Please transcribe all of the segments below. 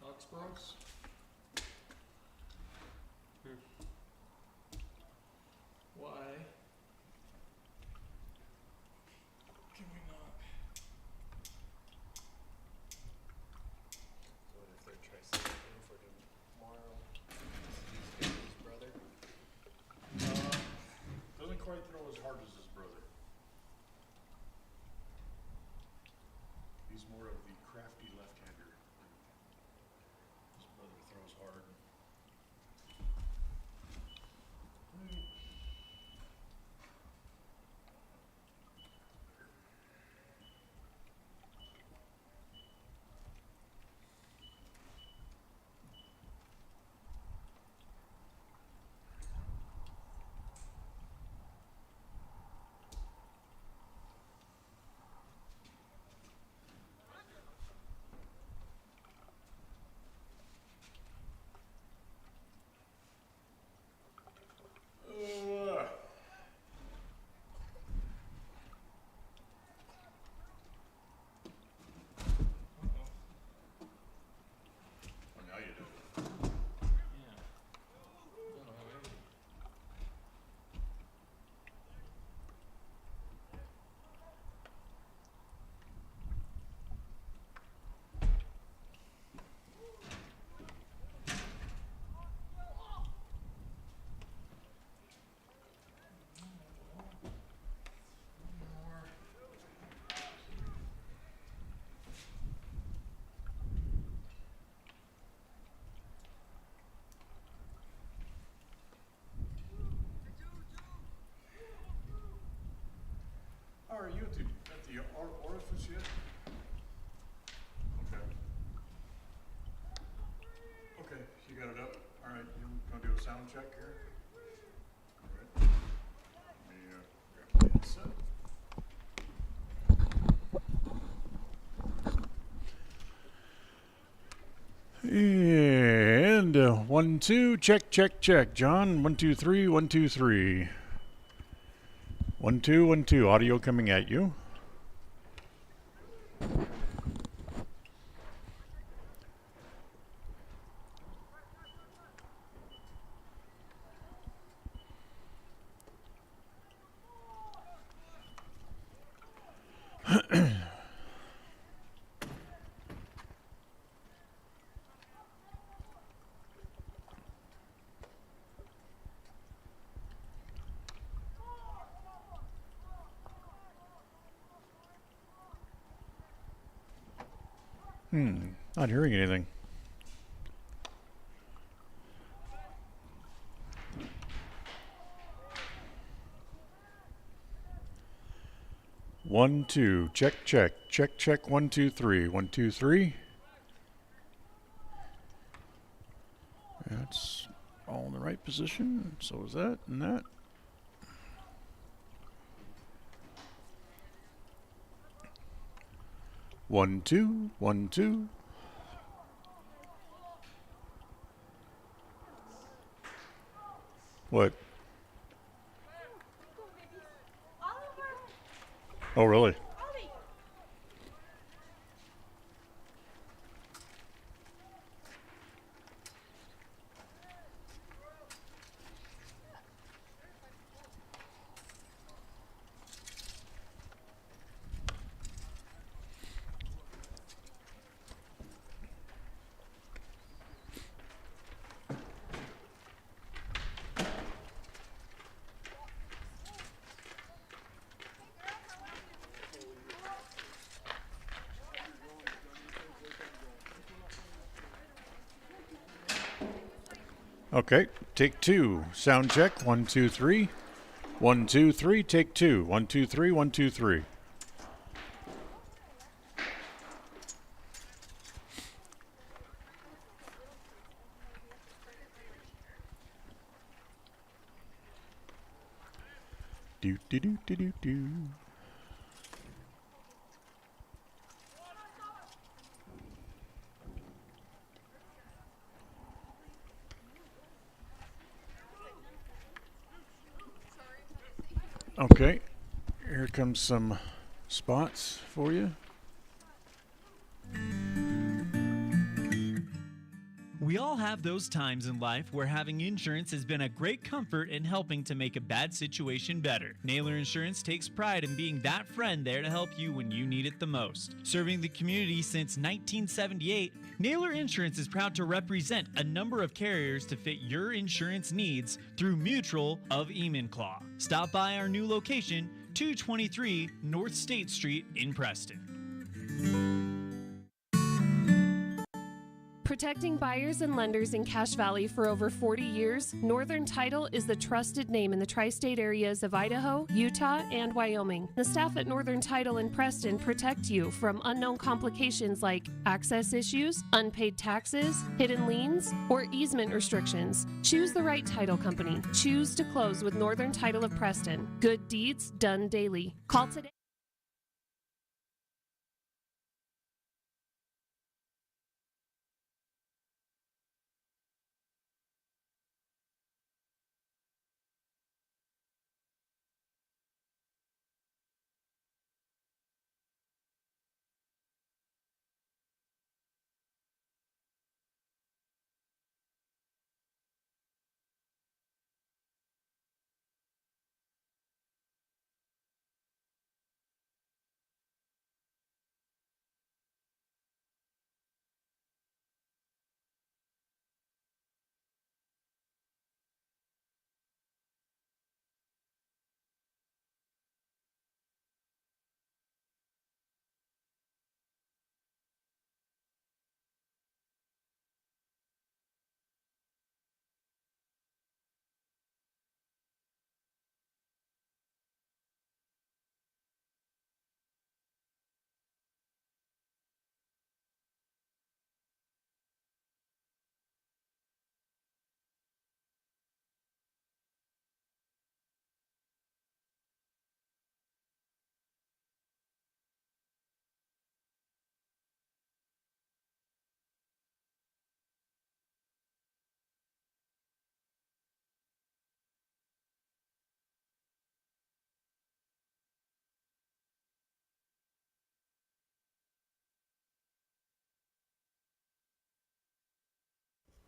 Oxboros? Why can we not? What if they're tricycling for tomorrow? His brother? Doesn't quite throw as hard as his brother. He's more of the crafty left-hander. His brother throws hard. Well, now you do. Yeah. Don't have anything. How are you at the orifice yet? Okay. Okay, you got it up? Alright, you gonna do a sound check here? Alright. Let me grab the headset. And 1, 2, check, check, check. John, 1, 2, 3, 1, 2, 3. 1, 2, 1, 2. Audio coming at you. Not hearing anything. One, two, check, check, check, check, 1, 2, 3, 1, 2, 3. That's all in the right position. So is that and that. One, two, 1, 2. What? Oh, really? Okay, take 2. Sound check. 1, 2, 3. 1, 2, 3. Take 2. 1, 2, 3. 1, 2, 3. Do do do do do do. Okay, here comes some spots for you. We all have those times in life where having insurance has been a great comfort in helping to make a bad situation better. Naylor Insurance takes pride in being that friend there to help you when you need it the most. Serving the community since 1978, Naylor Insurance is proud to represent a number of carriers to fit your insurance needs through Mutual of Enumclaw. Stop by our new location, 223 North State Street in Preston. Protecting buyers and lenders in Cache Valley for over 40 years, Northern Title is the trusted name in the tri-state areas of Idaho, Utah, and Wyoming. The staff at Northern Title in Preston protect you from unknown complications like access issues, unpaid taxes, hidden liens, or easement restrictions. Choose the right title company. Choose to close with Northern Title of Preston. Good deeds done daily. Call today.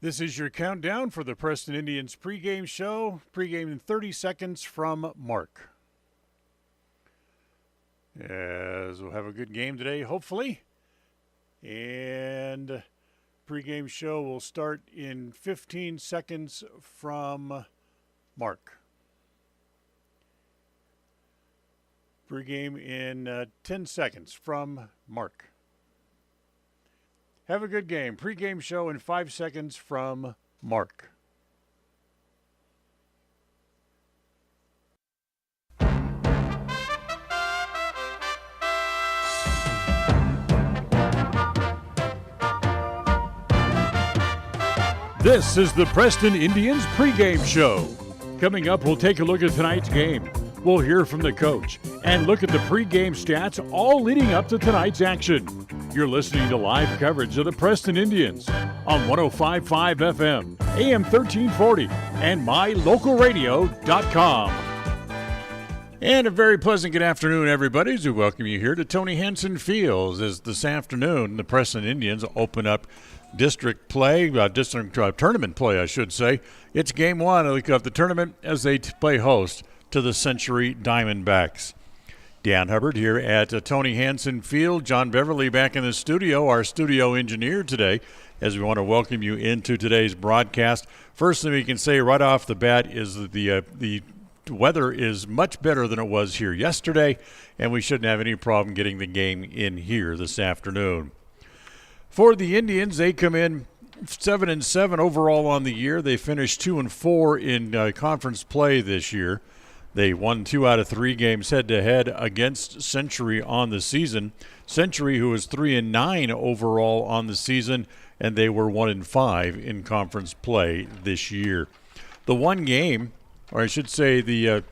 This is your countdown for the Preston Indians pregame show. Pregame in 30 seconds from Mark. As we'll have a good game today, hopefully. And pregame show will start in 15 seconds from Mark. Pregame in 10 seconds from Mark. Have a good game. Pre-game show in 5 seconds from Mark. This is the Preston Indians pregame show. Coming up, we'll take a look at tonight's game. We'll hear from the coach and look at the pregame stats all leading up to tonight's action. You're listening to live coverage of the Preston Indians on 105.5 FM, AM 1340, and mylocalradio.com. And a very pleasant good afternoon, everybody, as we welcome you here to Tony Hansen Fields as this afternoon the Preston Indians open up district tournament play, I should say. It's game one of the tournament as they play host to the Century Diamondbacks. Dan Hubbard here at Tony Hansen Field. John Beverly back in the studio, our studio engineer today, as we want to welcome you into today's broadcast. First thing we can say right off the bat is that the weather is much better than it was here yesterday, and we shouldn't have any problem getting the game in here this afternoon. For the Indians, they come in 7-7 overall on the year. They finished 2-4 in conference play this year. They won 2 out of 3 games head-to-head against Century on the season. Century, who was 3-9 overall on the season, and they were 1-5 in conference play this year. The one game, or I should say the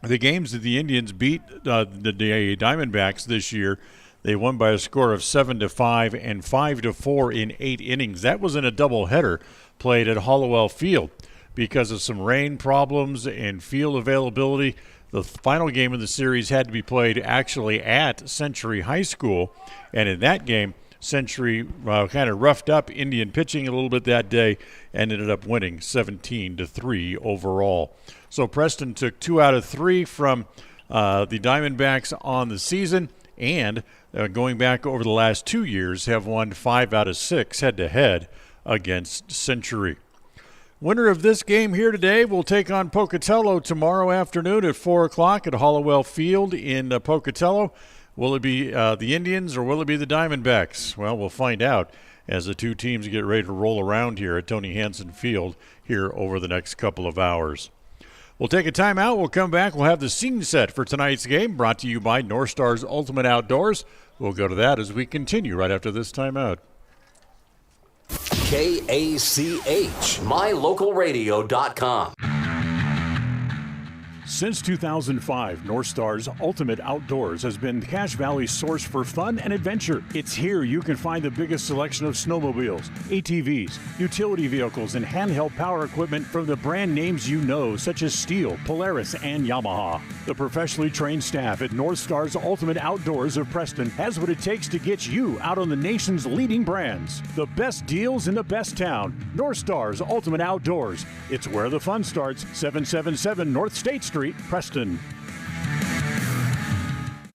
games that the Indians beat the Diamondbacks this year, they won by a score of 7-5 and 5-4 in 8 innings. That was in a doubleheader played at Hollowell Field. Because of some rain problems and field availability, the final game of the series had to be played actually at Century High School. And in that game, Century kind of roughed up Indian pitching a little bit that day and ended up winning 17-3 overall. So Preston took 2 out of 3 from the Diamondbacks on the season, and going back over the last 2 years have won 5 out of 6 head-to-head against Century. Winner of this game here today will take on Pocatello tomorrow afternoon at 4 o'clock at Hollowell Field in Pocatello. Will it be the Indians or will it be the Diamondbacks? Well, we'll find out as the two teams get ready to roll around here at Tony Hansen Field here over the next couple of hours. We'll take a timeout. We'll come back. We'll have the scene set for tonight's game brought to you by North Stars Ultimate Outdoors. We'll go to that as we continue right after this timeout. KACH, mylocalradio.com. Since 2005, North Stars Ultimate Outdoors has been Cache Valley's source for fun and adventure. It's here you can find the biggest selection of snowmobiles, ATVs, utility vehicles, and handheld power equipment from the brand names you know, such as Steel, Polaris, and Yamaha. The professionally trained staff at North Stars Ultimate Outdoors of Preston has what it takes to get you out on the nation's leading brands. The best deals in the best town. North Stars Ultimate Outdoors. It's where the fun starts. 777 North State Street, Preston.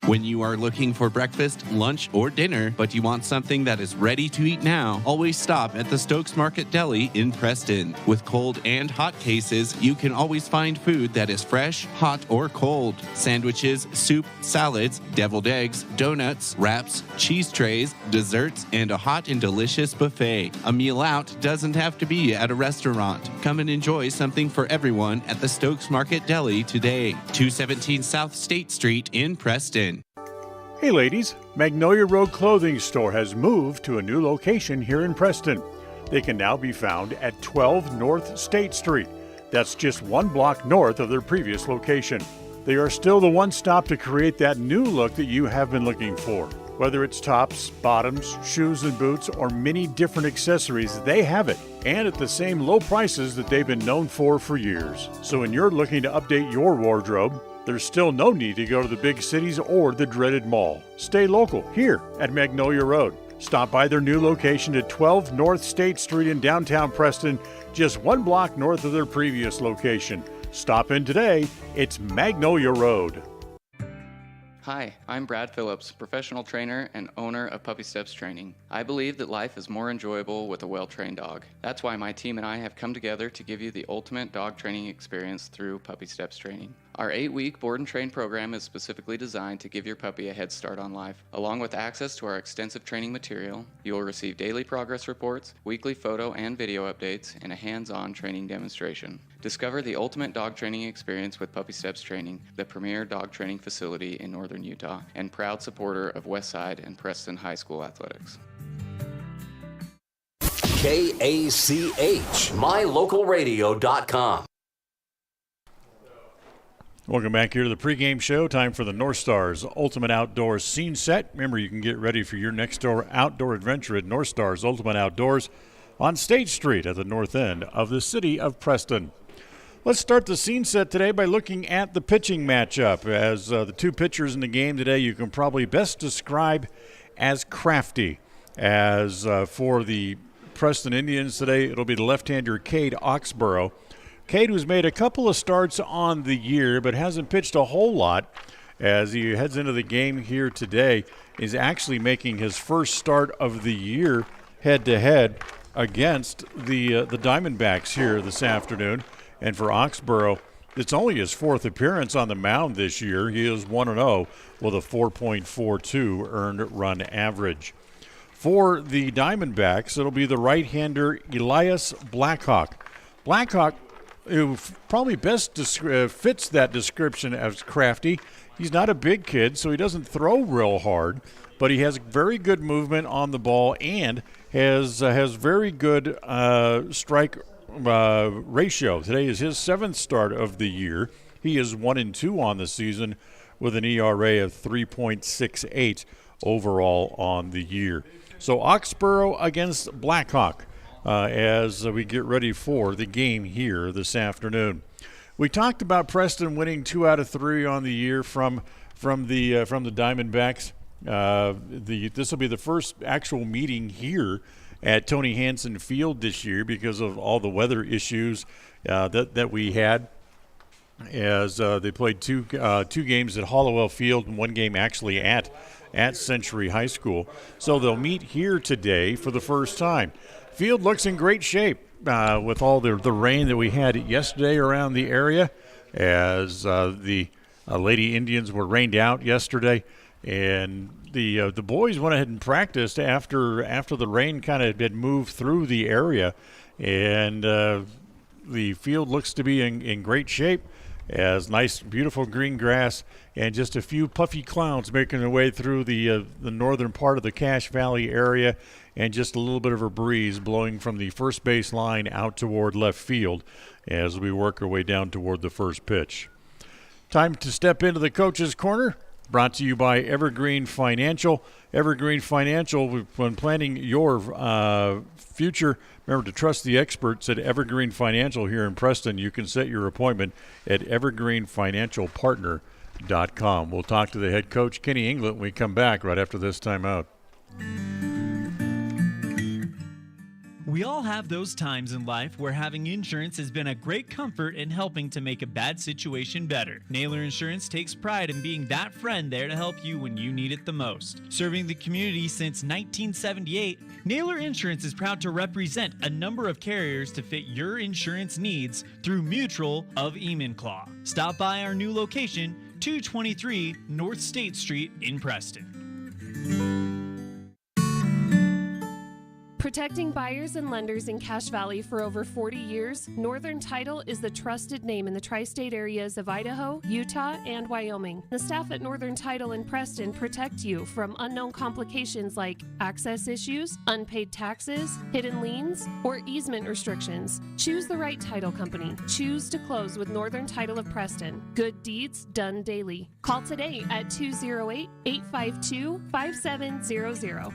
When you are looking for breakfast, lunch, or dinner, but you want something that is ready to eat now, always stop at the Stokes Market Deli in Preston. With cold and hot cases, you can always find food that is fresh, hot, or cold. Sandwiches, soup, salads, deviled eggs, donuts, wraps, cheese trays, desserts, and a hot and delicious buffet. A meal out doesn't have to be at a restaurant. Come and enjoy something for everyone at the Stokes Market Deli today. 217 South State Street in Preston. Hey ladies, Magnolia Road Clothing Store has moved to a new location here in Preston. They can now be found at 12 North State Street. That's just 1 block north of their previous location. They are still the one stop to create that new look that you have been looking for. Whether it's tops, bottoms, shoes and boots, or many different accessories, they have it. And at the same low prices that they've been known for years. So when you're looking to update your wardrobe, there's still no need to go to the big cities or the dreaded mall. Stay local here at Magnolia Road. Stop by their new location at 12 North State Street in downtown Preston, just 1 block north of their previous location. Stop in today. It's Magnolia Road. Hi, I'm Brad Phillips, professional trainer and owner of Puppy Steps Training. I believe that life is more enjoyable with a well-trained dog. That's why my team and I have come together to give you the ultimate dog training experience through Puppy Steps Training. Our 8-week board and train program is specifically designed to give your puppy a head start on life. Along with access to our extensive training material, you will receive daily progress reports, weekly photo and video updates, and a hands-on training demonstration. Discover the ultimate dog training experience with Puppy Steps Training, the premier dog training facility in northern Utah, and proud supporter of Westside and Preston High School athletics. KACH, mylocalradio.com. Welcome back here to the pregame show. Time for the North Stars Ultimate Outdoors scene set. Remember, you can get ready for your next door outdoor adventure at North Stars Ultimate Outdoors on State Street at the north end of the city of Preston. Let's start the scene set today by looking at the pitching matchup. As the two pitchers in the game today, you can probably best describe as crafty. As for the Preston Indians today, it'll be the left-hander Cade Oxborough. Cade, who's made a couple of starts on the year but hasn't pitched a whole lot as he heads into the game here today, is actually making his first start of the year head-to-head against the Diamondbacks here this afternoon. And for Oxborough, it's only his 4th appearance on the mound this year. He is 1-0 with a 4.42 earned run average. For the Diamondbacks, it'll be the right-hander Elias Blackhawk. Blackhawk, who probably best fits that description as crafty. He's not a big kid, so he doesn't throw real hard, but he has very good movement on the ball and has very good strike ratio. Today is his 7th start of the year. He is 1-2 on the season with an ERA of 3.68 overall on the year. So Oxborough against Blackhawk as we get ready for the game here this afternoon. We talked about Preston winning 2 out of 3 on the year from the Diamondbacks. This will be the first actual meeting here at Tony Hansen Field this year because of all the weather issues that we had. As they played two games at Hollowell Field and one game actually at Century High School. So they'll meet here today for the first time. Field looks in great shape with all the rain that we had yesterday around the area, as the Lady Indians were rained out yesterday. And the boys went ahead and practiced after the rain kind of had moved through the area, and the field looks to be in great shape, as nice, beautiful green grass and just a few puffy clouds making their way through the northern part of the Cache Valley area, and just a little bit of a breeze blowing from the first base line out toward left field as we work our way down toward the first pitch. Time to step into the coach's corner. Brought to you by Evergreen Financial. Evergreen Financial, when planning your future, remember to trust the experts at Evergreen Financial here in Preston. You can set your appointment at evergreenfinancialpartner.com. We'll talk to the head coach, Kenny England, when we come back right after this timeout. We all have those times in life where having insurance has been a great comfort in helping to make a bad situation better. Naylor Insurance takes pride in being that friend there to help you when you need it the most. Serving the community since 1978, Naylor Insurance is proud to represent a number of carriers to fit your insurance needs through Mutual of Enumclaw. Stop by our new location, 223 North State Street in Preston. Protecting buyers and lenders in Cache Valley for over 40 years, Northern Title is the trusted name in the tri-state areas of Idaho, Utah, and Wyoming. The staff at Northern Title in Preston protect you from unknown complications like access issues, unpaid taxes, hidden liens, or easement restrictions. Choose the right title company. Choose to close with Northern Title of Preston. Good deeds done daily. Call today at 208-852-5700.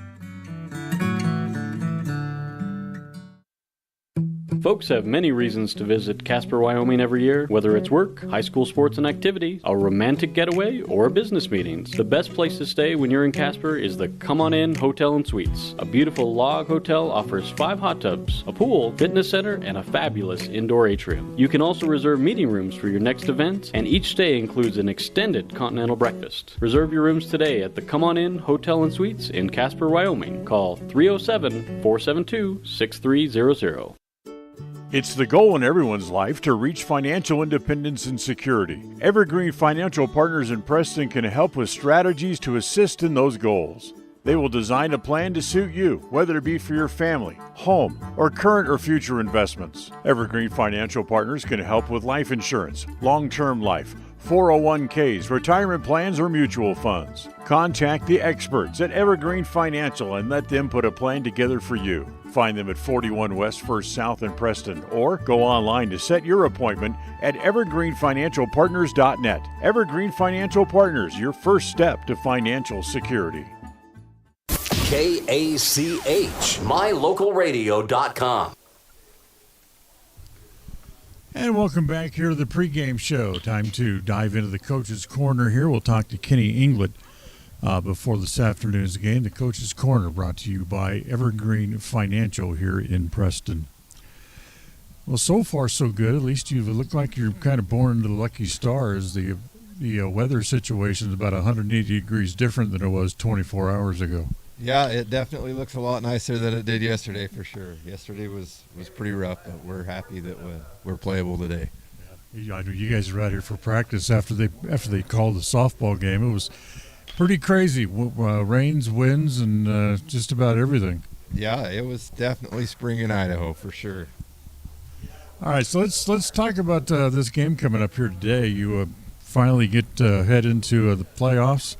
Folks have many reasons to visit Casper, Wyoming every year, whether it's work, high school sports and activities, a romantic getaway, or business meetings. The best place to stay when you're in Casper is the Come On In Hotel and Suites. A beautiful log hotel offers 5 hot tubs, a pool, fitness center, and a fabulous indoor atrium. You can also reserve meeting rooms for your next event, and each stay includes an extended continental breakfast. Reserve your rooms today at the Come On In Hotel and Suites in Casper, Wyoming. Call 307-472-6300. It's the goal in everyone's life to reach financial independence and security. Evergreen Financial Partners in Preston can help with strategies to assist in those goals. They will design a plan to suit you, whether it be for your family, home, or current or future investments. Evergreen Financial Partners can help with life insurance, long-term life, 401ks, retirement plans, or mutual funds. Contact the experts at Evergreen Financial and let them put a plan together for you. Find them at 41 West 1st South in Preston, or go online to set your appointment at evergreenfinancialpartners.net. Evergreen Financial Partners, your first step to financial security. KACH, mylocalradio.com. And welcome back here to the pregame show. Time to dive into the coach's corner here. We'll talk to Kenny England before this afternoon's game. The coach's corner brought to you by Evergreen Financial here in Preston. Well, so far so good. At least you look like you're kind of born into the lucky stars. The weather situation is about 180 degrees different than it was 24 hours ago. Yeah, it definitely looks a lot nicer than it did yesterday, for sure. Yesterday was pretty rough, but we're happy that we're playable today. I know you guys are out here for practice after they called the softball game. It was pretty crazy. Rains, winds, and just about everything. Yeah, it was definitely spring in Idaho, for sure. All right, so let's talk about this game coming up here today. You finally head into the playoffs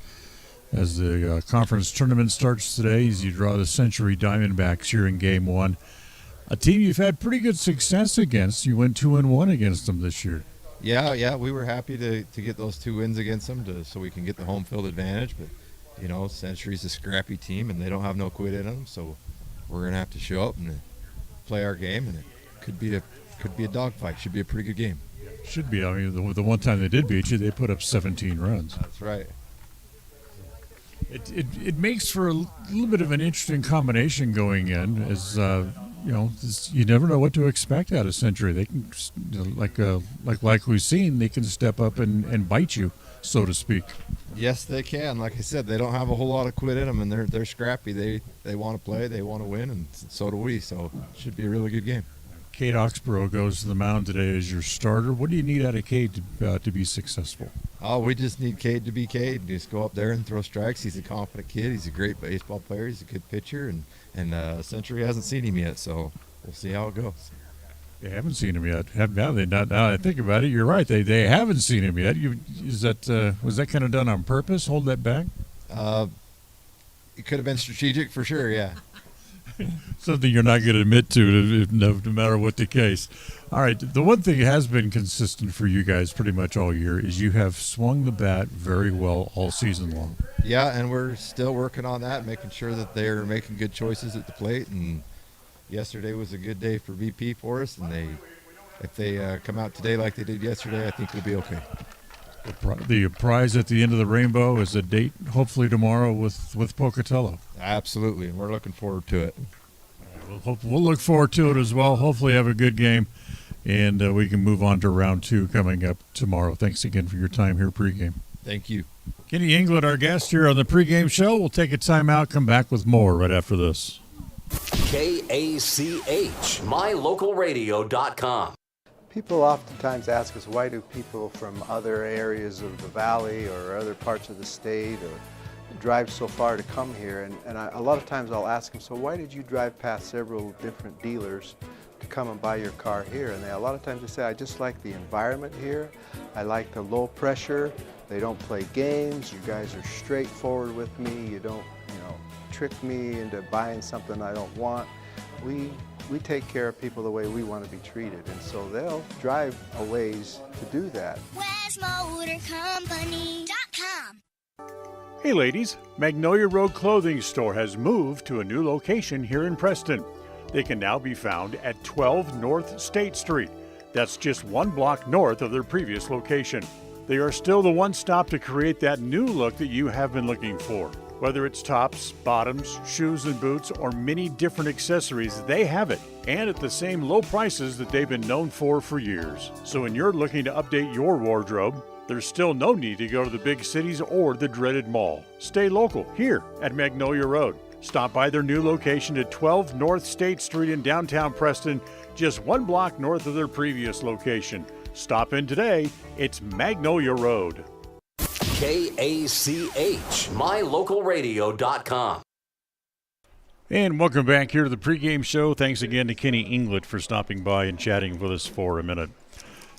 as the conference tournament starts today, as you draw the Century Diamondbacks here in Game 1. A team you've had pretty good success against. You went 2-1 against them this year. Yeah, we were happy to get those 2 wins against them so we can get the home field advantage. But, Century's a scrappy team, and they don't have no quit in them, so we're going to have to show up and play our game, and it could be a dogfight. Should be a pretty good game. Should be. I mean, the one time they did beat you, they put up 17 runs. That's right. It makes for a little bit of an interesting combination going in, as you never know what to expect out of Century. They can, like we've seen, they can step up and bite you, so to speak. Yes, they can. Like I said, they don't have a whole lot of quit in them, and they're scrappy. They want to play, they want to win, and so do we. So it should be a really good game. Cade Oxborough goes to the mound today as your starter. What do you need out of Cade to be successful? Oh, we just need Cade to be Cade. Just go up there and throw strikes. He's a confident kid. He's a great baseball player. He's a good pitcher, and Century hasn't seen him yet, so we'll see how it goes. They haven't seen him yet. Now I think about it, you're right. They haven't seen him yet. Was that kind of done on purpose? Hold that back? It could have been strategic for sure, yeah. Something you're not going to admit to, no matter what the case. All right, the one thing that has been consistent for you guys pretty much all year is you have swung the bat very well all season long. Yeah, and we're still working on that, making sure that they're making good choices at the plate. And yesterday was a good day for BP for us, and if they come out today like they did yesterday, I think we'll be okay. The prize at the end of the rainbow is a date, hopefully tomorrow, with Pocatello. Absolutely, and we're looking forward to it. We'll look forward to it as well. Hopefully have a good game, and we can move on to round 2 coming up tomorrow. Thanks again for your time here pregame. Thank you. Kenny England, our guest here on the pregame show. We'll take a timeout, come back with more right after this. KACH, mylocalradio.com. People oftentimes ask us, why do people from other areas of the valley or other parts of the state or drive so far to come here? And a lot of times I'll ask them, so why did you drive past several different dealers to come and buy your car here? And a lot of times they say, I just like the environment here. I like the low pressure. They don't play games. You guys are straightforward with me. You don't, trick me into buying something I don't want. We take care of people the way we want to be treated, and so they'll drive a ways to do that. WestMotorCompany.com. Hey ladies, Magnolia Road Clothing Store has moved to a new location here in Preston. They can now be found at 12 North State Street. That's just 1 block north of their previous location. They are still the one stop to create that new look that you have been looking for. Whether it's tops, bottoms, shoes and boots, or many different accessories, they have it. And at the same low prices that they've been known for years. So when you're looking to update your wardrobe, there's still no need to go to the big cities or the dreaded mall. Stay local here at Magnolia Road. Stop by their new location at 12 North State Street in downtown Preston, just 1 block north of their previous location. Stop in today. It's Magnolia Road. KACH, mylocalradio.com. And welcome back here to the pregame show. Thanks again to Kenny England for stopping by and chatting with us for a minute.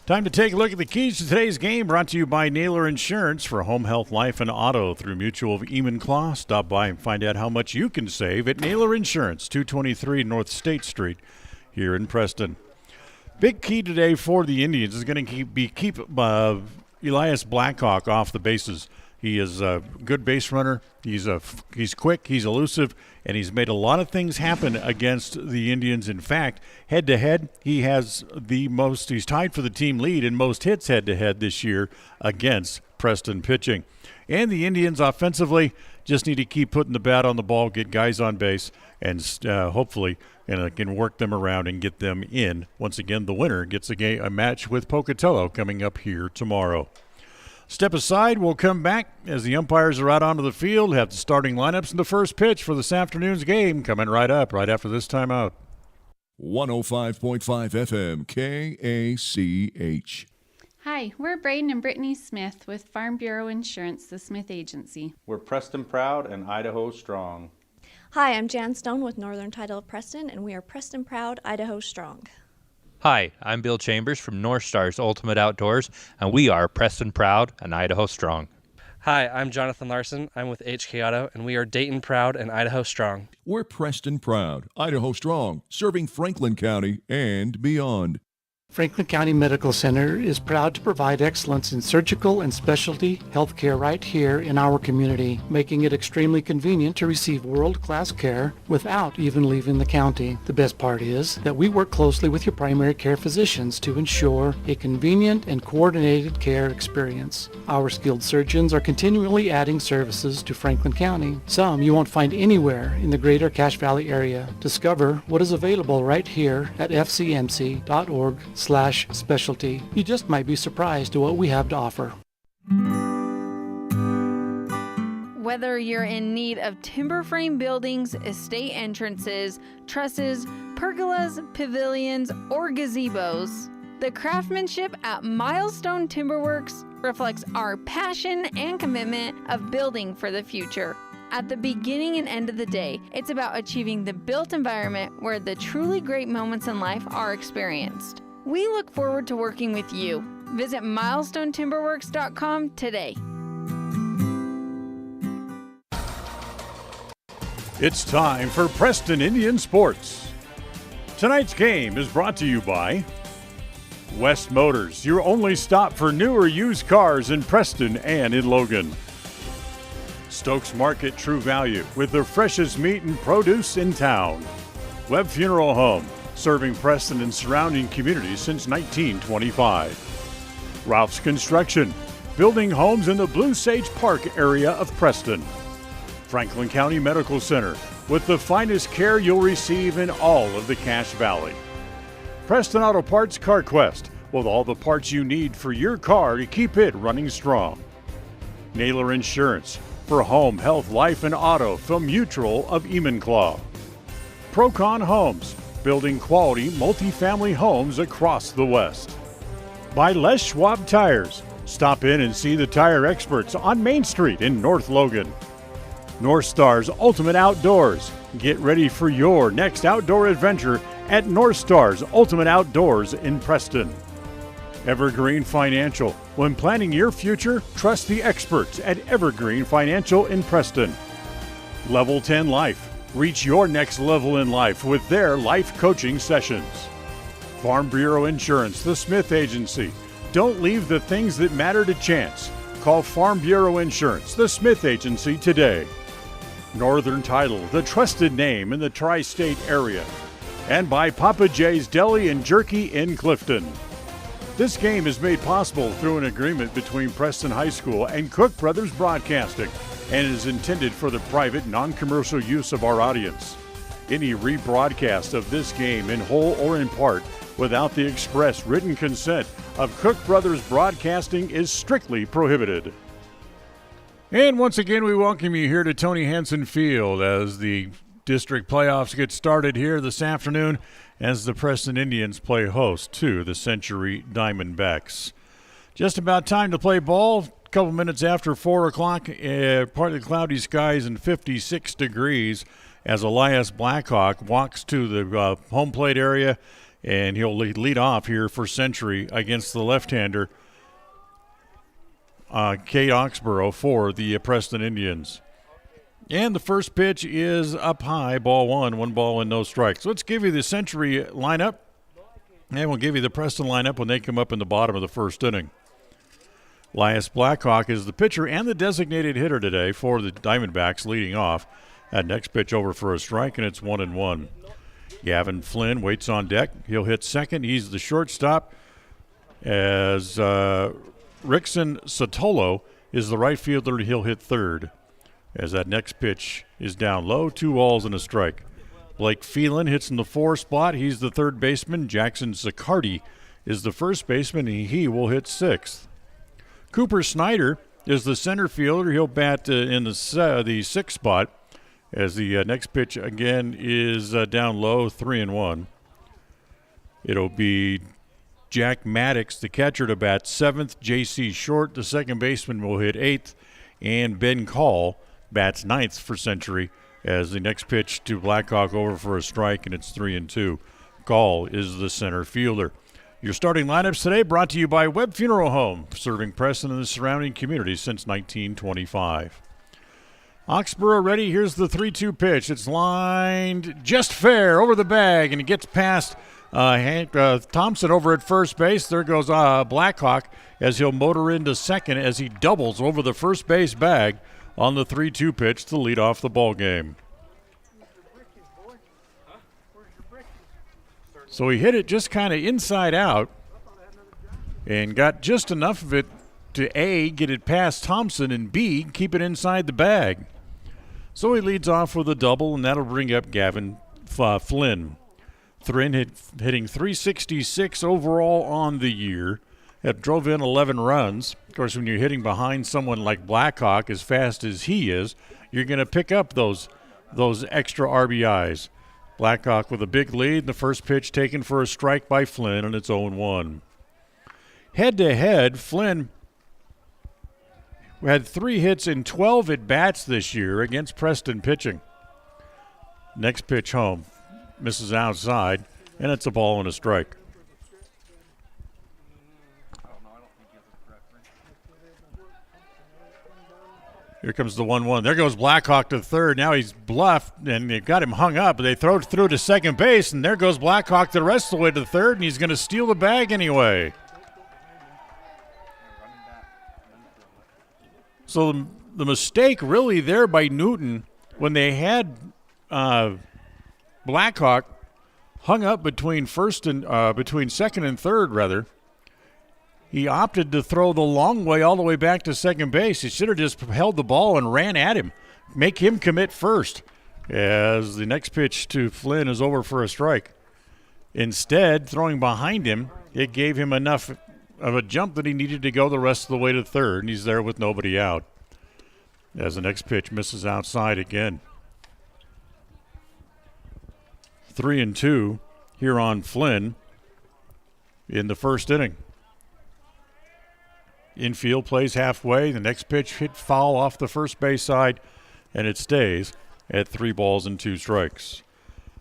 Time to take a look at the keys to today's game, brought to you by Naylor Insurance for home, health, life, and auto through Mutual of Enumclaw. Stop by and find out how much you can save at Naylor Insurance, 223 North State Street here in Preston. Big key today for the Indians is going to keep Elias Blackhawk off the bases. He is a good base runner. He's quick, he's elusive, and he's made a lot of things happen against the Indians. In fact, head-to-head, he has he's tied for the team lead in most hits head-to-head this year against Preston pitching. And the Indians offensively just need to keep putting the bat on the ball, get guys on base, and hopefully can work them around and get them in. Once again, the winner gets a match with Pocatello coming up here tomorrow. Step aside, we'll come back as the umpires are out onto the field, have the starting lineups and the first pitch for this afternoon's game coming right up, right after this timeout. 105.5 FM, KACH. Hi, we're Braden and Brittany Smith with Farm Bureau Insurance, the Smith Agency. We're Preston Proud and Idaho Strong. Hi, I'm Jan Stone with Northern Title of Preston, and we are Preston Proud, Idaho Strong. Hi, I'm Bill Chambers from North Stars Ultimate Outdoors, and we are Preston Proud and Idaho Strong. Hi, I'm Jonathan Larson. I'm with HK Auto, and we are Dayton Proud and Idaho Strong. We're Preston Proud, Idaho Strong, serving Franklin County and beyond. Franklin County Medical Center is proud to provide excellence in surgical and specialty healthcare right here in our community, making it extremely convenient to receive world-class care without even leaving the county. The best part is that we work closely with your primary care physicians to ensure a convenient and coordinated care experience. Our skilled surgeons are continually adding services to Franklin County. Some you won't find anywhere in the greater Cache Valley area. Discover what is available right here at fcmc.org/specialty. You just might be surprised at what we have to offer. Whether you're in need of timber frame buildings, estate entrances, trusses, pergolas, pavilions, or gazebos, the craftsmanship at Milestone Timberworks reflects our passion and commitment of building for the future. At the beginning and end of the day, it's about achieving the built environment where the truly great moments in life are experienced. We look forward to working with you. Visit milestonetimberworks.com today. It's time for Preston Indian Sports. Tonight's game is brought to you by West Motors, your only stop for new or used cars in Preston and in Logan. Stokes Market True Value with the freshest meat and produce in town. Webb Funeral Home, serving Preston and surrounding communities since 1925. Ralph's Construction, building homes in the Blue Sage Park area of Preston. Franklin County Medical Center, with the finest care you'll receive in all of the Cache Valley. Preston Auto Parts CarQuest, with all the parts you need for your car to keep it running strong. Naylor Insurance, for home, health, life, and auto from Mutual of Enumclaw. Procon Homes, building quality multifamily homes across the West. By Les Schwab Tires, stop in and see the tire experts on Main Street in North Logan. North Star's Ultimate Outdoors. Get ready for your next outdoor adventure at North Star's Ultimate Outdoors in Preston. Evergreen Financial. When planning your future, trust the experts at Evergreen Financial in Preston. Level 10 Life. Reach your next level in life with their life coaching sessions. Farm Bureau Insurance, the Smith Agency. Don't leave the things that matter to chance. Call Farm Bureau Insurance, the Smith Agency today. Northern Title, the trusted name in the tri-state area. And by Papa J's Deli and Jerky in Clifton. This game is made possible through an agreement between Preston High School and Cook Brothers Broadcasting and is intended for the private, non-commercial use of our audience. Any rebroadcast of this game in whole or in part without the express written consent of Cook Brothers Broadcasting is strictly prohibited. And once again, we welcome you here to Tony Hansen Field as the district playoffs get started here this afternoon as the Preston Indians play host to the Century Diamondbacks. Just about time to play ball. A couple minutes after 4 o'clock, partly cloudy skies and 56 degrees as Elias Blackhawk walks to the home plate area, and he'll lead off here for Century against the left-hander, Kate Oxborough for the Preston Indians. And the first pitch is up high, ball one ball and no strikes. So let's give you the Century lineup, and we'll give you the Preston lineup when they come up in the bottom of the first inning. Elias Blackhawk is the pitcher and the designated hitter today for the Diamondbacks, leading off. That next pitch over for a strike, and it's 1-1. Gavin Flynn waits on deck. He'll hit second. He's the shortstop, as Rickson Sotolo is the right fielder. He'll hit third. As that next pitch is down low, 2 balls and a strike. Blake Phelan hits in the 4 spot. He's the third baseman. Jackson Zaccardi is the first baseman, and he will hit 6th. Cooper Snyder is the center fielder. He'll bat in the 6th spot. As the next pitch again is down low, 3-1. It'll be Jack Maddox, the catcher, to bat 7th. J.C. Short, the second baseman, will hit 8th. And Ben Call bats 9th for Century as the next pitch to Blackhawk over for a strike, and it's 3-2. Call is the center fielder. Your starting lineups today brought to you by Webb Funeral Home, serving Preston and the surrounding community since 1925. Oxborough ready. Here's the 3-2 pitch. It's lined just fair over the bag, and it gets past Thompson over at first base. There goes Blackhawk as he'll motor into second as he doubles over the first base bag on the 3-2 pitch to lead off the ball game. So he hit it just kind of inside out and got just enough of it to A, get it past Thompson, and B, keep it inside the bag. So he leads off with a double, and that'll bring up Gavin Flynn. Flynn hitting .366 overall on the year. It drove in 11 runs. Of course, when you're hitting behind someone like Blackhawk as fast as he is, you're going to pick up those extra RBIs. Blackhawk with a big lead. The first pitch taken for a strike by Flynn, and it's 0-1. Head-to-head, Flynn had 3 hits in 12 at-bats this year against Preston pitching. Next pitch home. Misses outside, and it's a ball and a strike. Here comes the 1-1. There goes Blackhawk to third. Now he's bluffed, and they've got him hung up. They throw it through to second base, and there goes Blackhawk the rest of the way to third, and he's going to steal the bag anyway. So the mistake really there by Newton when they had Blackhawk hung up between second and third, rather. He opted to throw the long way all the way back to second base. He should have just held the ball and ran at him. Make him commit first, as the next pitch to Flynn is over for a strike. Instead, throwing behind him, it gave him enough of a jump that he needed to go the rest of the way to third, and he's there with nobody out. As the next pitch misses outside again. 3-2 here on Flynn in the first inning. Infield plays halfway. The next pitch hit foul off the first base side, and it stays at 3 balls and 2 strikes.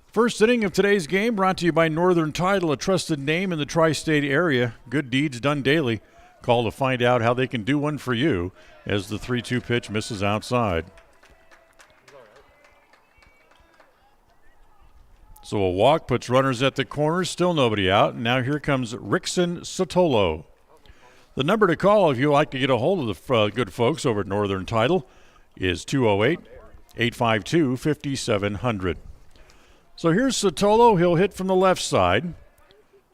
First inning of today's game brought to you by Northern Title, a trusted name in the tri-state area. Good deeds done daily. Call to find out how they can do one for you as the 3-2 pitch misses outside. So a walk puts runners at the corners, still nobody out. And now here comes Rickson Sotolo. The number to call if you'd like to get a hold of the good folks over at Northern Title is 208-852-5700. So here's Sotolo. He'll hit from the left side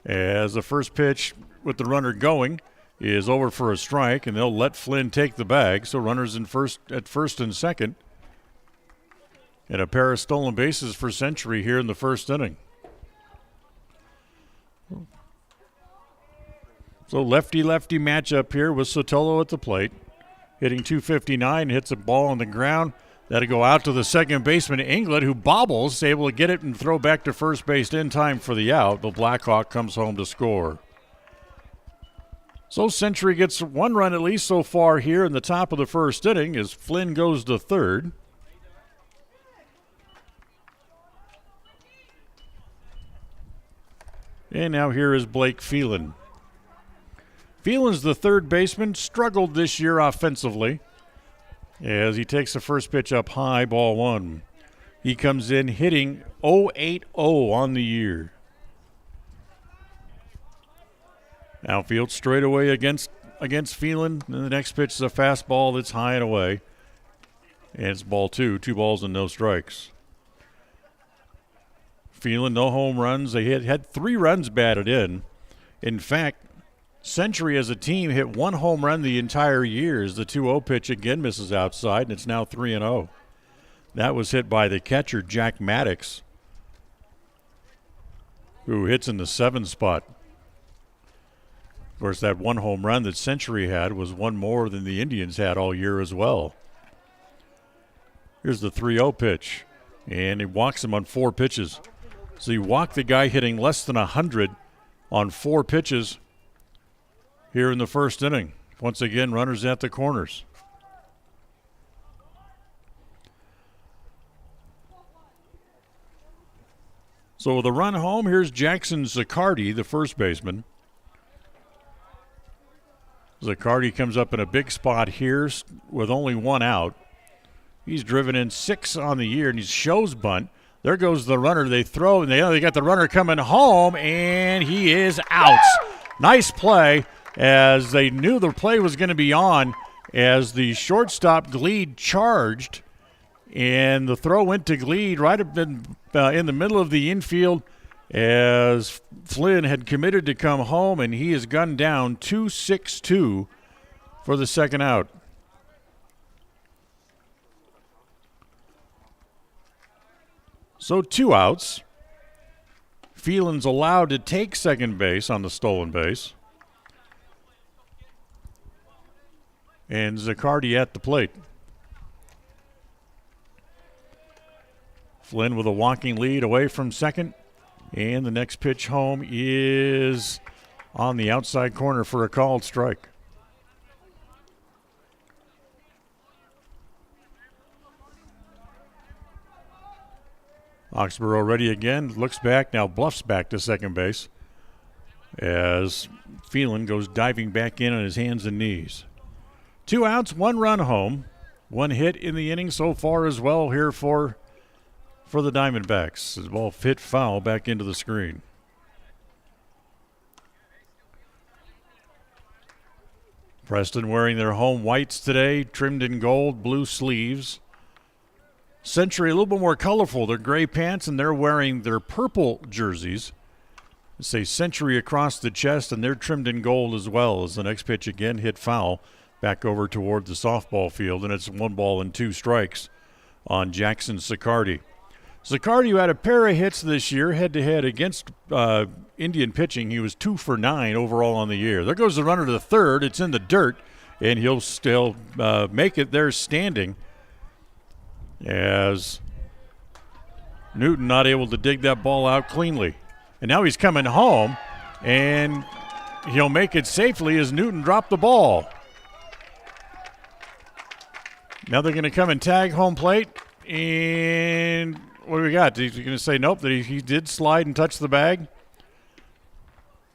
as the first pitch with the runner going is over for a strike, and they'll let Flynn take the bag. So runners at first and second. And a pair of stolen bases for Century here in the first inning. So lefty-lefty matchup here with Sotolo at the plate. Hitting .259, hits a ball on the ground. That'll go out to the second baseman, England, who bobbles, able to get it and throw back to first base in time for the out. The Blackhawk comes home to score. So Century gets 1 run at least so far here in the top of the first inning as Flynn goes to third. And now here is Blake Phelan. Phelan's the third baseman, struggled this year offensively as he takes the first pitch up high, ball 1. He comes in hitting .080 on the year. Outfield straight away against Phelan. And the next pitch is a fastball that's high and away. And it's ball 2, 2 balls and no strikes. Phelan, no home runs. They had 3 runs batted in. In fact, Century as a team hit 1 home run the entire year as the 2-0 pitch again misses outside, and it's now 3-0. That was hit by the catcher, Jack Maddox, who hits in the 7 spot. Of course, that 1 home run that Century had was 1 more than the Indians had all year as well. Here's the 3-0 pitch, and he walks him on 4 pitches. So you walk the guy hitting less than 100 on 4 pitches here in the first inning. Once again, runners at the corners. So with a run home, here's Jackson Zaccardi, the first baseman. Zaccardi comes up in a big spot here with only 1 out. He's driven in 6 on the year, and he shows bunt. There goes the runner. They throw, and they got the runner coming home, and he is out. Nice play, as they knew the play was going to be on, as the shortstop Gleed charged, and the throw went to Gleed right up in the middle of the infield, as Flynn had committed to come home, and he is gunned down 2-6-2 for the second out. So 2 outs. Phelan's allowed to take second base on the stolen base. And Zaccardi at the plate. Flynn with a walking lead away from second. And the next pitch home is on the outside corner for a called strike. Oxborough ready again, looks back, now bluffs back to second base as Phelan goes diving back in on his hands and knees. 2 outs, 1 run home, 1 hit in the inning so far as well here for the Diamondbacks. The ball hit foul back into the screen. Preston wearing their home whites today, trimmed in gold, blue sleeves. Century a little bit more colorful. They're gray pants, and they're wearing their purple jerseys. They say Century across the chest, and they're trimmed in gold as well, as the next pitch again hit foul back over toward the softball field, and it's 1 ball and 2 strikes on Jackson Zaccardi. Zaccardi, who had a pair of hits this year head-to-head against Indian pitching, he was 2 for 9 overall on the year. There goes the runner to third. It's in the dirt, and he'll still make it there standing, as Newton not able to dig that ball out cleanly. And now he's coming home, and he'll make it safely as Newton dropped the ball. Now they're going to come and tag home plate, and what do we got? He's going to say nope, that he did slide and touch the bag.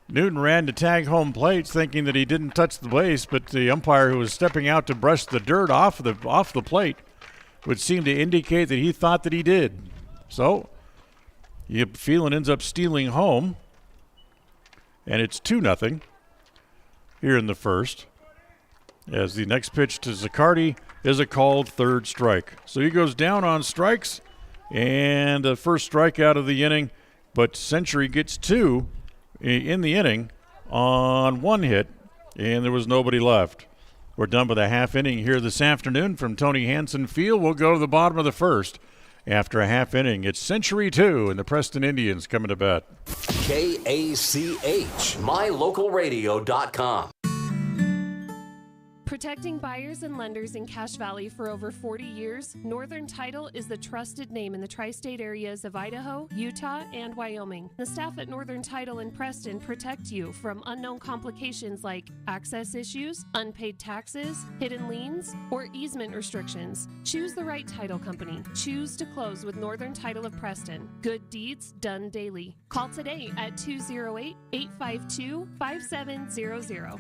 Newton ran to tag home plates thinking that he didn't touch the base, but the umpire who was stepping out to brush the dirt off the plate would seem to indicate that he thought that he did. So, Phelan ends up stealing home, and it's 2-0 here in the first, as the next pitch to Zaccardi is a called third strike. So he goes down on strikes, and the first strikeout of the inning, but Century gets 2 in the inning on 1 hit, and there was nobody left. We're done with a half inning here this afternoon from Tony Hansen Field. We'll go to the bottom of the first. After a half inning, it's Century 2 and the Preston Indians coming to bat. KACH, MyLocalRadio.com. Protecting buyers and lenders in Cache Valley for over 40 years, Northern Title is the trusted name in the tri-state areas of Idaho, Utah, and Wyoming. The staff at Northern Title in Preston protect you from unknown complications like access issues, unpaid taxes, hidden liens, or easement restrictions. Choose the right title company. Choose to close with Northern Title of Preston. Good deeds done daily. Call today at 208-852-5700.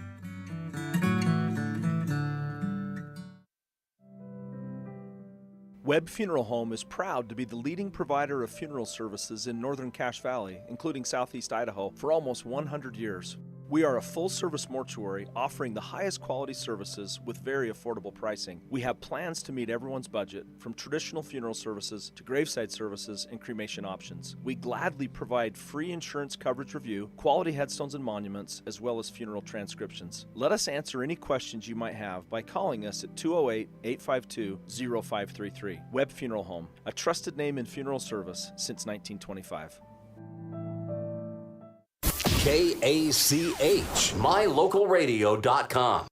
Webb Funeral Home is proud to be the leading provider of funeral services in northern Cache Valley, including southeast Idaho, for almost 100 years. We are a full-service mortuary offering the highest quality services with very affordable pricing. We have plans to meet everyone's budget, from traditional funeral services to graveside services and cremation options. We gladly provide free insurance coverage review, quality headstones and monuments, as well as funeral transcriptions. Let us answer any questions you might have by calling us at 208-852-0533. Webb Funeral Home, a trusted name in funeral service since 1925. KACH, MyLocalRadio.com.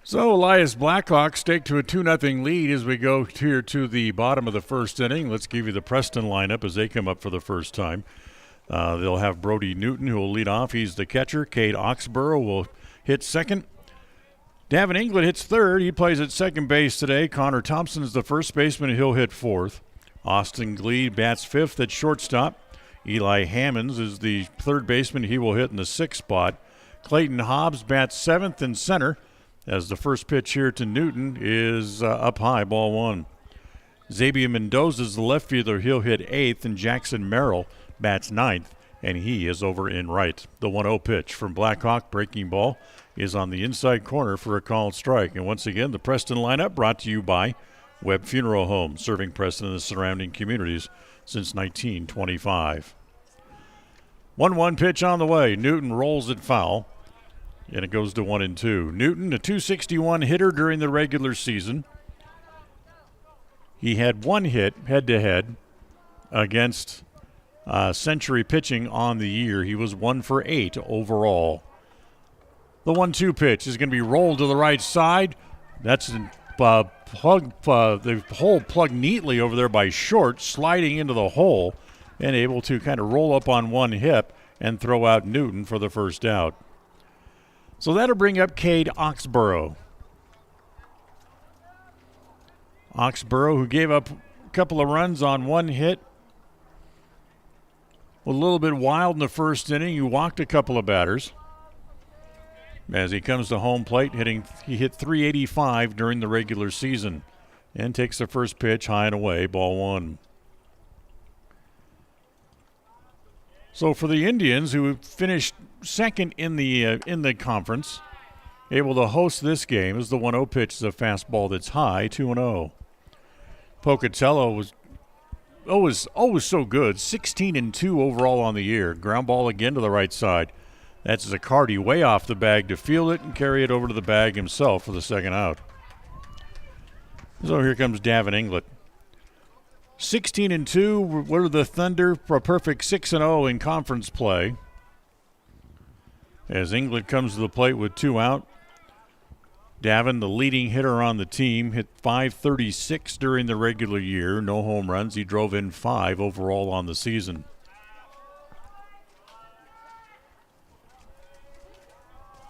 So Elias Blackhawks take to a 2-0 lead as we go here to the bottom of the first inning. Let's give you the Preston lineup as they come up for the first time. They'll have Brody Newton, who will lead off. He's the catcher. Cade Oxborough will hit second. Davin England hits third. He plays at second base today. Connor Thompson is the first baseman, and he'll hit fourth. Austin Gleed bats fifth at shortstop. Eli Hammonds is the third baseman. He will hit in the sixth spot. Clayton Hobbs bats seventh in center as the first pitch here to Newton is up high, ball one. Xavier Mendoza's the left fielder. He'll hit 8th, and Jackson Merrill bats 9th, and he is over in right. The 1-0 pitch from Blackhawk, breaking ball, is on the inside corner for a called strike. And once again, the Preston lineup brought to you by Webb Funeral Home, serving Preston and the surrounding communities since 1925. 1-1 pitch on the way. Newton rolls it foul, and it goes to 1-2. Newton, a .261 hitter during the regular season. He had one hit head-to-head against Century pitching on the year. He was 1 for 8 overall. The 1-2 pitch is going to be rolled to the right side. That's the hole plugged neatly over there by Short, sliding into the hole and able to kind of roll up on one hip and throw out Newton for the first out. So that'll bring up Cade Oxborough. Oxborough, who gave up a couple of runs on one hit, a little bit wild in the first inning. He walked a couple of batters. As he comes to home plate, he hit .385 during the regular season and takes the first pitch high and away, ball 1. So for the Indians, who finished second in the conference, able to host this game, as the 1-0 pitch is a fastball that's high, 2-0. Pocatello was always so good, 16-2 overall on the year. Ground ball again to the right side. That's Zaccardi way off the bag to field it and carry it over to the bag himself for the second out. So here comes Davin Inglet. 16-2 were the Thunder for a perfect 6-0 in conference play. As Inglet comes to the plate with 2 out. Davin, the leading hitter on the team, hit .536 during the regular year. No home runs. He drove in 5 overall on the season.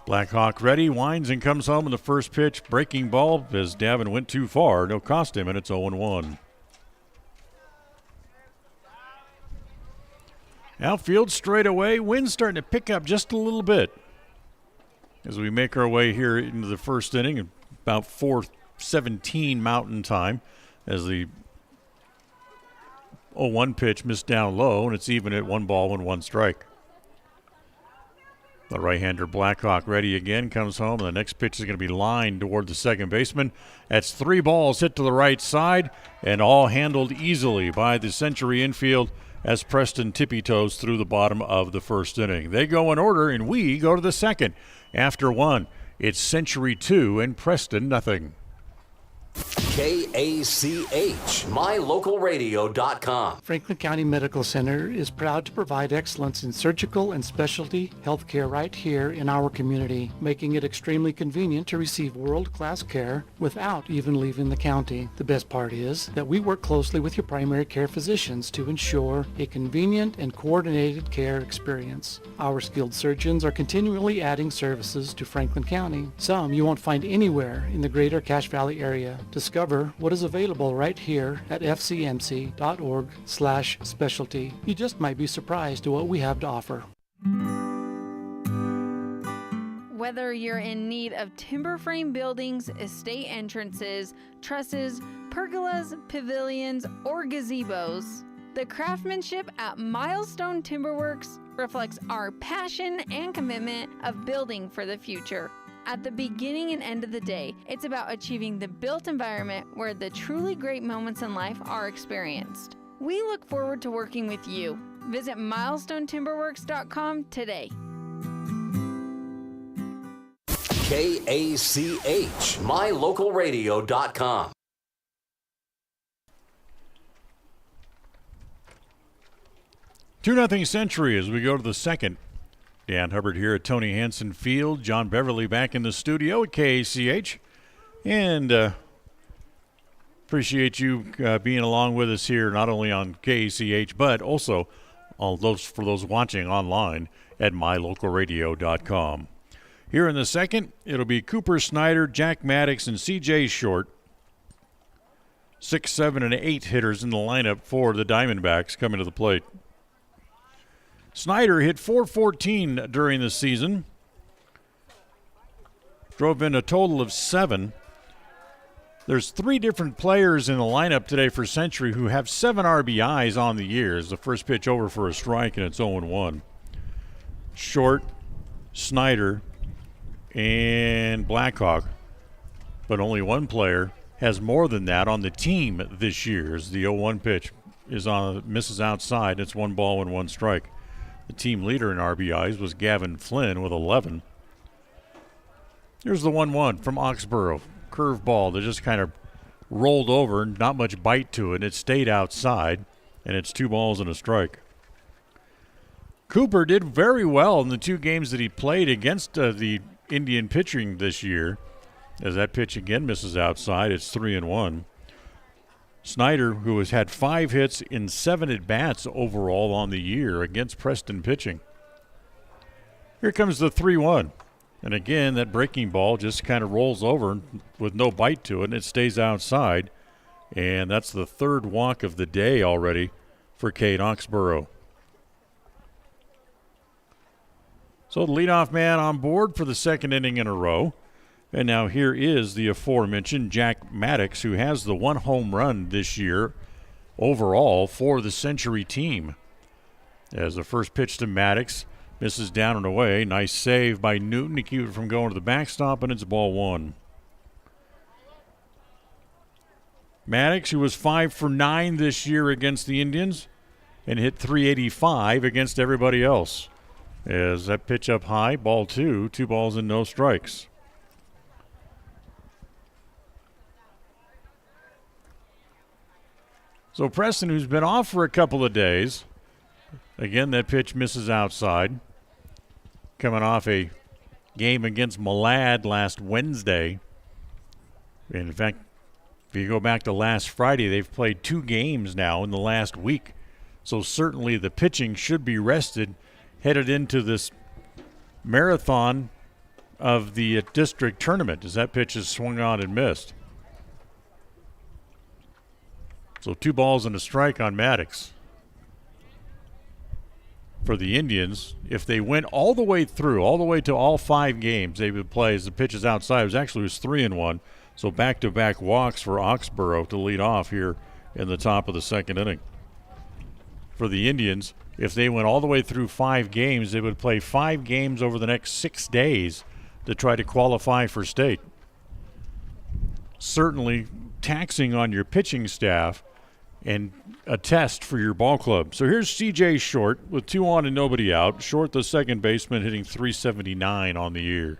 Blackhawk ready, winds and comes home in the first pitch. Breaking ball as Davin went too far. No cost him, and it's 0-1. Outfield straight away. Wind's starting to pick up just a little bit as we make our way here into the first inning, about 4:17 Mountain Time, as the 0-1 pitch missed down low, and it's even at 1 ball and 1 strike. The right-hander Blackhawk ready again, comes home, and the next pitch is going to be lined toward the second baseman. That's 3 balls hit to the right side, and all handled easily by the Century infield as Preston tippy-toes through the bottom of the first inning. They go in order, and we go to the second. After 1, it's Century 2 and Preston nothing. KACH, mylocalradio.com. Franklin County Medical Center is proud to provide excellence in surgical and specialty healthcare right here in our community, making it extremely convenient to receive world-class care without even leaving the county. The best part is that we work closely with your primary care physicians to ensure a convenient and coordinated care experience. Our skilled surgeons are continually adding services to Franklin County, some you won't find anywhere in the greater Cache Valley area. Discover what is available right here at fcmc.org/specialty. You just might be surprised at what we have to offer. Whether you're in need of timber frame buildings, estate entrances, trusses, pergolas, pavilions, or gazebos, the craftsmanship at Milestone Timberworks reflects our passion and commitment of building for the future. At the beginning and end of the day, it's about achieving the built environment where the truly great moments in life are experienced. We look forward to working with you. Visit milestonetimberworks.com today. KACH, mylocalradio.com. 2-0 Century as we go to the second. Dan Hubbard here at Tony Hansen Field. John Beverly back in the studio at KACH. And appreciate you being along with us here, not only on KACH, but also for those watching online at mylocalradio.com. Here in the second, it'll be Cooper Snyder, Jack Maddox, and C.J. Short. 6, 7, and 8 hitters in the lineup for the Diamondbacks coming to the plate. Snyder hit .414 during the season. Drove in a total of 7. There's 3 different players in the lineup today for Century who have 7 RBIs on the year. As the first pitch over for a strike, and it's 0-1. Short, Snyder, and Blackhawk. But only one player has more than that on the team this year. As the 0-1 pitch misses outside, it's 1 ball and 1 strike. The team leader in RBIs was Gavin Flynn with 11. Here's the 1-1 from Oxborough. Curveball that just kind of rolled over, not much bite to it. It stayed outside, and it's 2 balls and a strike. Cooper did very well in the 2 games that he played against the Indian pitching this year. As that pitch again misses outside, it's 3-1. Snyder, who has had 5 hits in 7 at-bats overall on the year against Preston pitching. Here comes the 3-1. And again, that breaking ball just kind of rolls over with no bite to it, and it stays outside. And that's the 3rd walk of the day already for Cade Oxborough. So the leadoff man on board for the 2nd inning in a row. And now here is the aforementioned Jack Maddox, who has the 1 home run this year overall for the Century team. As the first pitch to Maddox misses down and away. Nice save by Newton to keep it from going to the backstop, and it's ball 1. Maddox, who was 5 for 9 this year against the Indians and hit .385 against everybody else. As that pitch up high, ball 2, 2 balls and no strikes. So Preston, who's been off for a couple of days, again, that pitch misses outside. Coming off a game against Malad last Wednesday. And in fact, if you go back to last Friday, they've played 2 games now in the last week. So certainly the pitching should be rested, headed into this marathon of the district tournament, as that pitch is swung on and missed. So 2 balls and a strike on Maddox. For the Indians, if they went all the way through, all the way to all 5 games, they would play as the pitch is outside. It was 3-1. So back-to-back walks for Oxborough to lead off here in the top of the 2nd inning. For the Indians, if they went all the way through 5 games, they would play 5 games over the next 6 days to try to qualify for state. Certainly taxing on your pitching staff and a test for your ball club. So here's C.J. Short with 2 on and nobody out. Short, the second baseman, hitting .379 on the year.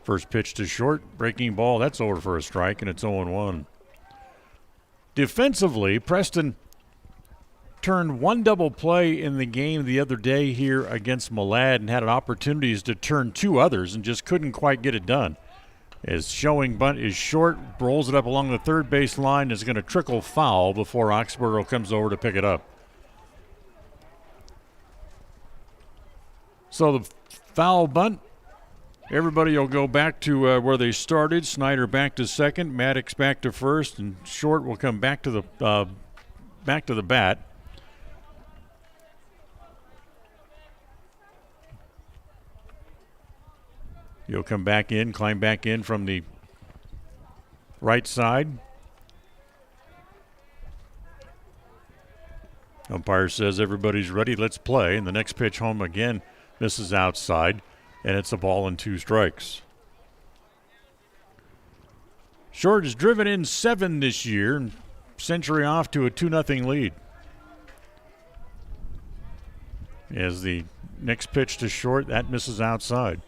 First pitch to Short, breaking ball. That's over for a strike, and it's 0-1. Defensively, Preston turned 1 double play in the game the other day here against Malad and had opportunities to turn 2 others and just couldn't quite get it done. As showing bunt is short, rolls it up along the 3rd base line, is going to trickle foul before Oxborough comes over to pick it up. So the foul bunt, everybody will go back to where they started. Snyder back to second, Maddox back to first, and Short will come back to the bat. He'll come back in, climb back in from the right side. Umpire says everybody's ready, let's play. And the next pitch home again misses outside, and it's a ball and 2 strikes. Short has driven in 7 this year, and Century off to a 2-0 lead. As the next pitch to Short, that misses outside.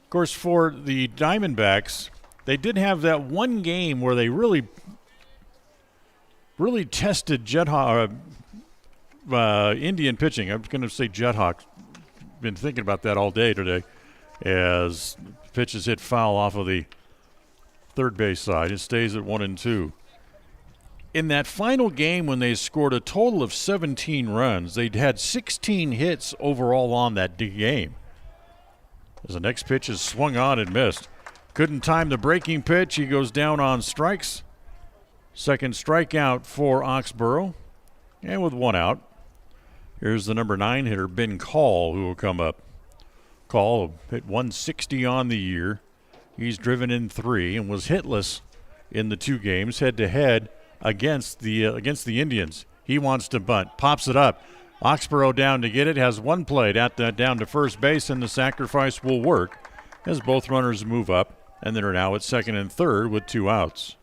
Of course, for the Diamondbacks, they did have that one game where they really tested Indian pitching. I'm going to say Jethawk. Been thinking about that all day today, as pitches hit foul off of the 3rd base side. It stays at 1-2. In that final game, when they scored a total of 17 runs, they'd had 16 hits overall on that game. As the next pitch is swung on and missed. Couldn't time the breaking pitch. He goes down on strikes. Second strikeout for Oxborough. And with 1 out, here's the number 9 hitter, Ben Call, who will come up. Call hit 160 on the year He's driven in 3 and was hitless in the 2 games head-to-head against the Indians. He wants to bunt, pops it up. Oxborough down to get it, has one play down to first base, and the sacrifice will work as both runners move up, and they're now at second and third with 2 outs.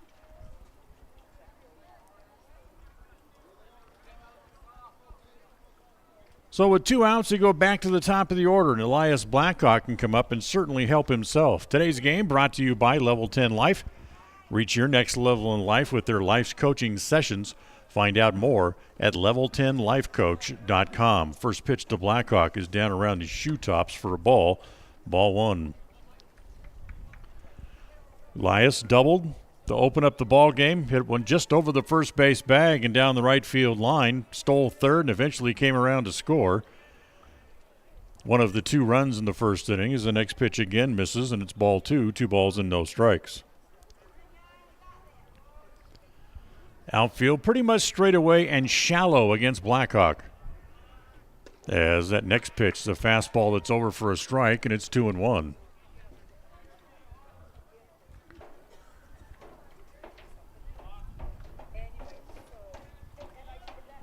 So with 2 outs, you go back to the top of the order, and Elias Blackhawk can come up and certainly help himself. Today's game brought to you by Level 10 Life. Reach your next level in life with their Life's coaching sessions. Find out more at level10lifecoach.com. First pitch to Blackhawk is down around his shoe tops for a ball. Ball 1. Elias doubled to open up the ball game. Hit one just over the first base bag and down the right field line. Stole third and eventually came around to score. One of the 2 runs in the first inning is the next pitch again misses, and it's ball 2. 2 balls and no strikes. Outfield pretty much straight away and shallow against Blackhawk. As that next pitch is a fastball that's over for a strike, and it's 2-1.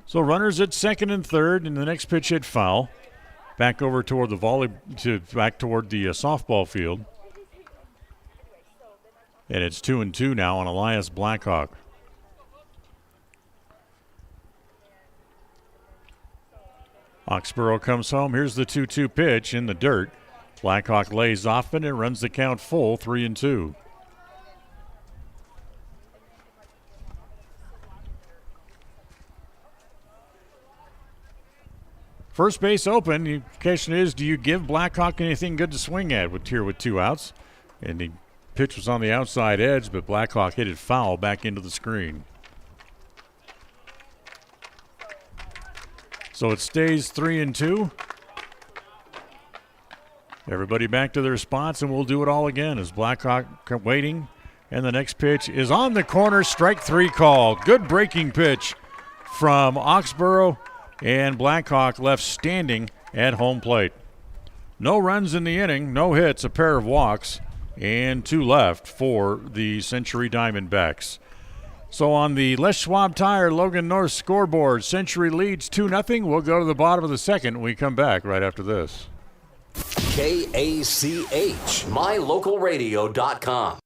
So runners at second and third, and the next pitch hit foul. Back over toward the back toward the softball field. And it's 2-2 now on Elias Blackhawk. Oxborough comes home. Here's the 2-2 pitch in the dirt. Blackhawk lays off it and runs the count full, 3-2. First base open. The question is, do you give Blackhawk anything good to swing at with 2 outs? And the pitch was on the outside edge, but Blackhawk hit it foul back into the screen. So it stays 3-2. Everybody back to their spots, and we'll do it all again as Blackhawk waiting. And the next pitch is on the corner, strike 3 call. Good breaking pitch from Oxborough, and Blackhawk left standing at home plate. No runs in the inning, no hits, a pair of walks, and 2 left for the Century Diamondbacks. So on the Les Schwab Tire Logan North scoreboard, Century leads 2-0. We'll go to the bottom of the second when we come back right after this. KACH, mylocalradio.com.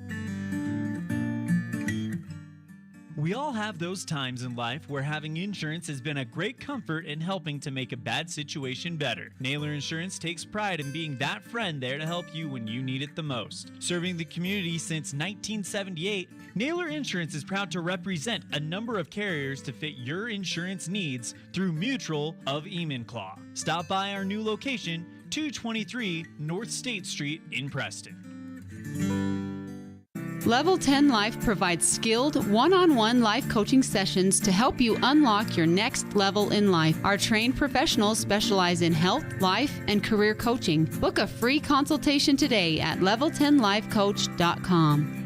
We all have those times in life where having insurance has been a great comfort in helping to make a bad situation better. Naylor Insurance takes pride in being that friend there to help you when you need it the most. Serving the community since 1978, Naylor Insurance is proud to represent a number of carriers to fit your insurance needs through Mutual of Enumclaw. Stop by our new location, 223 North State Street in Preston. Level 10 Life provides skilled, one-on-one life coaching sessions to help you unlock your next level in life. Our trained professionals specialize in health, life, and career coaching. Book a free consultation today at level10lifecoach.com.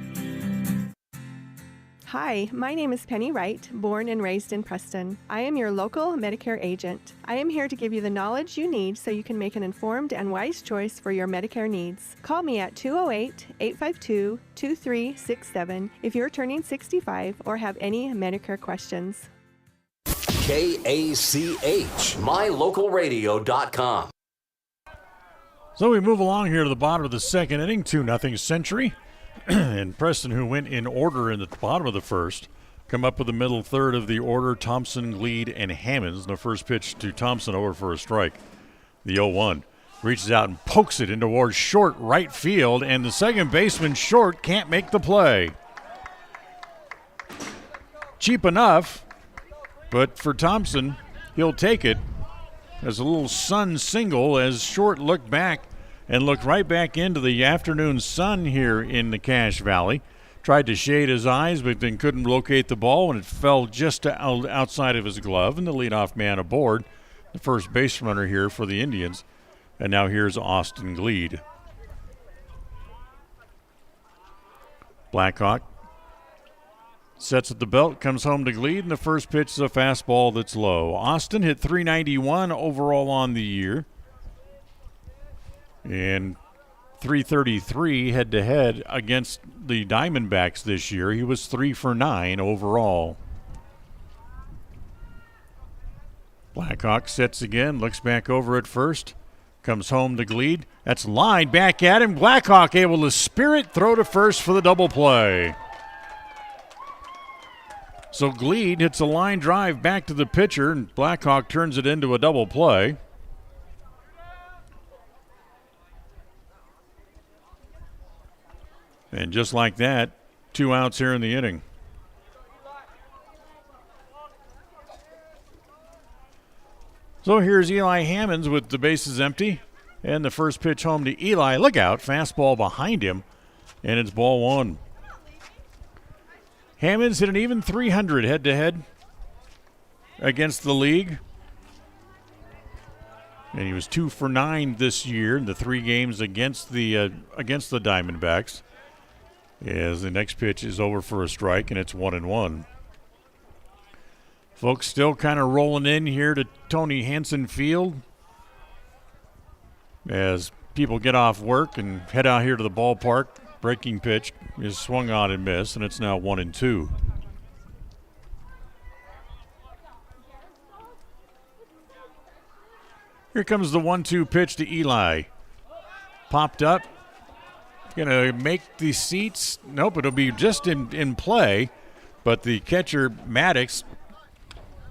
Hi, my name is Penny Wright, born and raised in Preston. I am your local Medicare agent. I am here to give you the knowledge you need so you can make an informed and wise choice for your Medicare needs. Call me at 208-852-2367 if you're turning 65 or have any Medicare questions. KACH, mylocalradio.com. So we move along here to the bottom of the second inning, 2-0 Century. And Preston, who went in order in the bottom of the first, come up with the middle third of the order. Thompson, Gleed, and Hammonds. The first pitch to Thompson over for a strike. The 0-1 reaches out and pokes it in towards short right field, and the second baseman short can't make the play. Cheap enough, but for Thompson, he'll take it as a little sun single as short looked back and looked right back into the afternoon sun here in the Cache Valley. Tried to shade his eyes, but then couldn't locate the ball, and it fell just outside of his glove, and the leadoff man aboard, the first base runner here for the Indians. And now here's Austin Gleed. Blackhawk sets at the belt, comes home to Gleed, and the first pitch is a fastball that's low. Austin hit .391 overall on the year. And .333 head-to-head against the Diamondbacks this year. He was 3 for 9 overall. Blackhawk sets again, looks back over at first, comes home to Gleed. That's line back at him. Blackhawk able to spirit throw to first for the double play. So Gleed hits a line drive back to the pitcher, and Blackhawk turns it into a double play. And just like that, 2 outs here in the inning. So here's Eli Hammonds with the bases empty. And the first pitch home to Eli. Look out, fastball behind him. And it's ball 1. Hammonds hit an even .300 head-to-head against the league. And he was 2 for 9 this year in the 3 games against the Diamondbacks. As the next pitch is over for a strike, and it's 1-1. Folks still kind of rolling in here to Tony Hansen Field as people get off work and head out here to the ballpark. Breaking pitch is swung on and missed, and it's now 1-2. Here comes the 1-2 pitch to Eli. Popped up. Gonna make the seats. Nope, it'll be just in play. But the catcher, Maddox,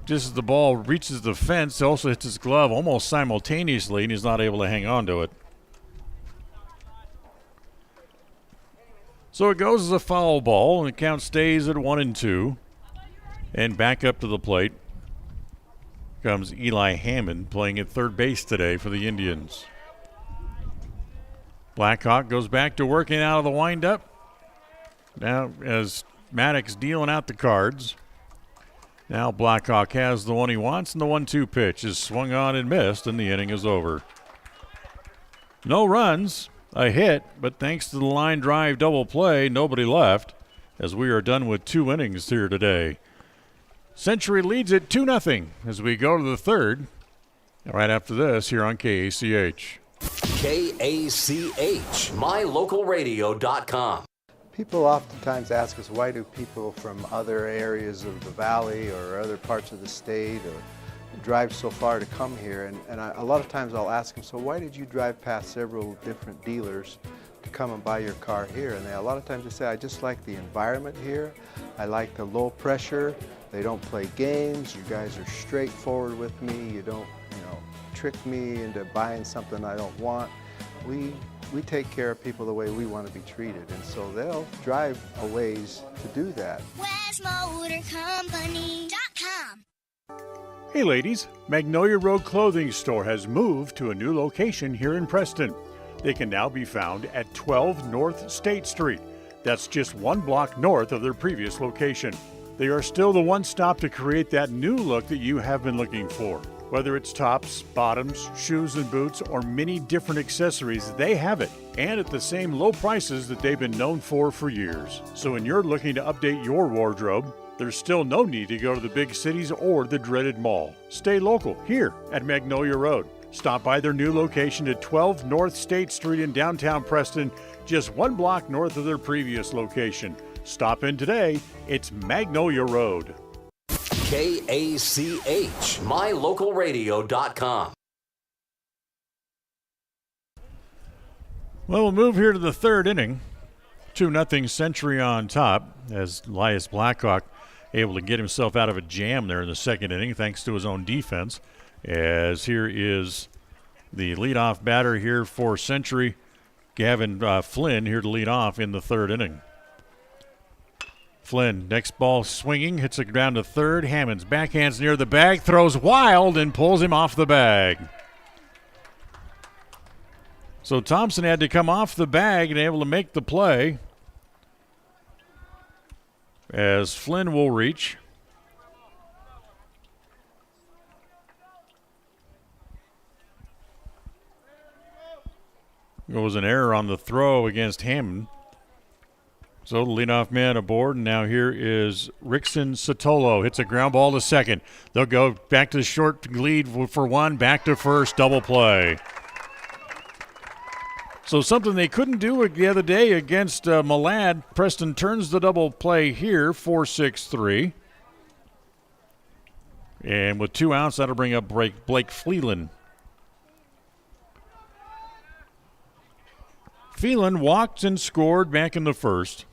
just as the ball reaches the fence, also hits his glove almost simultaneously, and he's not able to hang on to it. So it goes as a foul ball, and the count stays at 1-2. And back up to the plate comes Eli Hammond, playing at third base today for the Indians. Blackhawk goes back to working out of the windup. Now as Maddox dealing out the cards. Now Blackhawk has the one he wants, and the 1-2 pitch is swung on and missed, and the inning is over. No runs, a hit, but thanks to the line drive double play, nobody left, as we are done with 2 innings here today. Century leads it 2-0 as we go to the third. Right after this here on KACH. KACH, mylocalradio.com. People oftentimes ask us, why do people from other areas of the valley or other parts of the state or drive so far to come here? And a lot of times I'll ask them, so why did you drive past several different dealers to come and buy your car here? And a lot of times they say, I just like the environment here. I like the low pressure. They don't play games. You guys are straightforward with me. You don't, trick me into buying something I don't want. We take care of people the way we want to be treated, and so they'll drive a ways to do that. WestMotorCompany.com. Hey ladies, Magnolia Road Clothing Store has moved to a new location here in Preston. They can now be found at 12 North State Street. That's just 1 block north of their previous location. They are still the one stop to create that new look that you have been looking for. Whether it's tops, bottoms, shoes and boots, or many different accessories, they have it. And at the same low prices that they've been known for years. So when you're looking to update your wardrobe, there's still no need to go to the big cities or the dreaded mall. Stay local here at Magnolia Road. Stop by their new location at 12 North State Street in downtown Preston, just 1 block north of their previous location. Stop in today. It's Magnolia Road. KACH, mylocalradio.com. Well, we'll move here to the third inning. 2-0 Century on top as Elias Blackhawk able to get himself out of a jam there in the second inning thanks to his own defense. As here is the leadoff batter here for Century, Gavin Flynn, here to lead off in the third inning. Flynn, next ball swinging, hits it down to third. Hammonds backhands near the bag, throws wild and pulls him off the bag. So Thompson had to come off the bag and able to make the play as Flynn will reach. There was an error on the throw against Hammond. So the leadoff man aboard, and now here is Rickson Sotolo. Hits a ground ball to second. They'll go back to the short lead for 1, back to first, double play. So something they couldn't do the other day against Malad. Preston turns the double play here, 4-6-3. And with 2 outs, that'll bring up Blake Fleeland. Phelan walked and scored back in the first.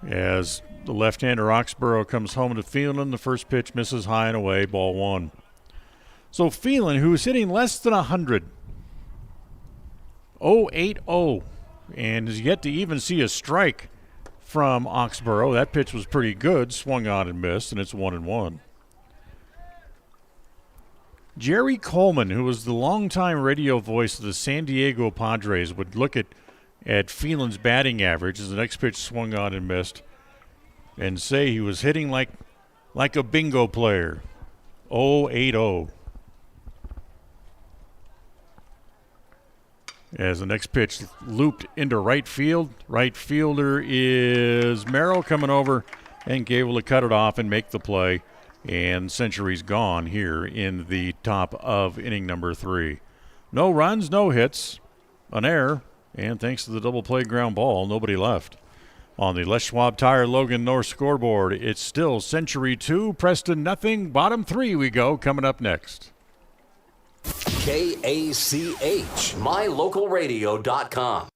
As the left-hander Oxborough comes home to Phelan, the first pitch misses high and away, ball 1. So Phelan, who's hitting less than 100, 0-8-0, and has yet to even see a strike from Oxborough. That pitch was pretty good, swung on and missed, and it's 1-1. Jerry Coleman, who was the longtime radio voice of the San Diego Padres, would look at Phelan's batting average as the next pitch swung on and missed and say he was hitting like a bingo player. 0-8-0. As the next pitch looped into right field. Right fielder is Merrill coming over and able to cut it off and make the play. And Century's gone here in the top of inning number 3. No runs, no hits, an error, and thanks to the double play ground ball, nobody left. On the Les Schwab Tire Logan North scoreboard, it's still Century 2, Preston nothing. Bottom 3 we go, coming up next. KACH, mylocalradio.com.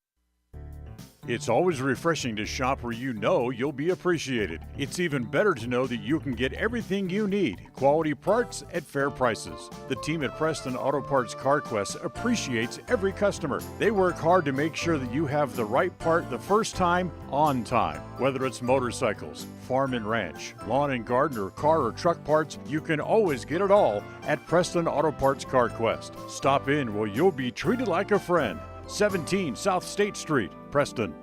It's always refreshing to shop where you know you'll be appreciated. It's even better to know that you can get everything you need. Quality parts at fair prices. The team at Preston Auto Parts CarQuest appreciates every customer. They work hard to make sure that you have the right part the first time, on time. Whether it's motorcycles, farm and ranch, lawn and garden, or car or truck parts, you can always get it all at Preston Auto Parts CarQuest. Stop in where you'll be treated like a friend. 17 South State Street, Preston.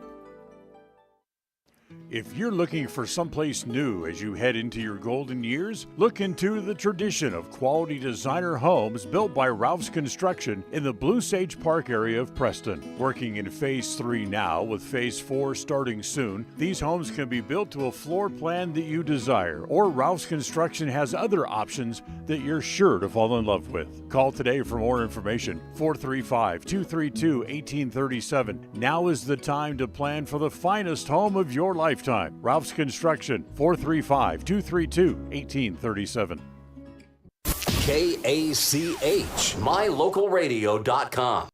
If you're looking for someplace new as you head into your golden years, look into the tradition of quality designer homes built by Ralph's Construction in the Blue Sage Park area of Preston. Working in Phase 3 now, with Phase 4 starting soon, these homes can be built to a floor plan that you desire, or Ralph's Construction has other options that you're sure to fall in love with. Call today for more information, 435-232-1837. Now is the time to plan for the finest home of your lifetime. Ralph's Construction, 435-232-1837. KACH, mylocalradio.com.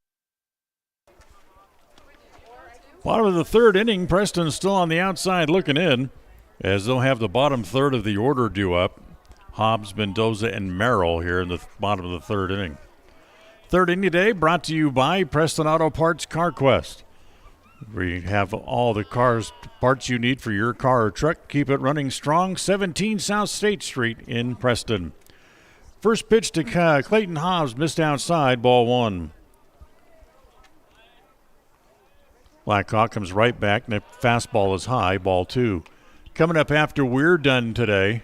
Bottom of the third inning, Preston still on the outside looking in, as they'll have the bottom third of the order due up. Hobbs, Mendoza, and Merrill here in the bottom of the third inning. Third inning today brought to you by Preston Auto Parts CarQuest. We have all the parts you need for your car or truck. Keep it running strong. 17 South State Street in Preston. First pitch to Clayton Hobbs, missed outside, ball 1. Blackhawk comes right back, and the fastball is high, ball 2. Coming up after we're done today,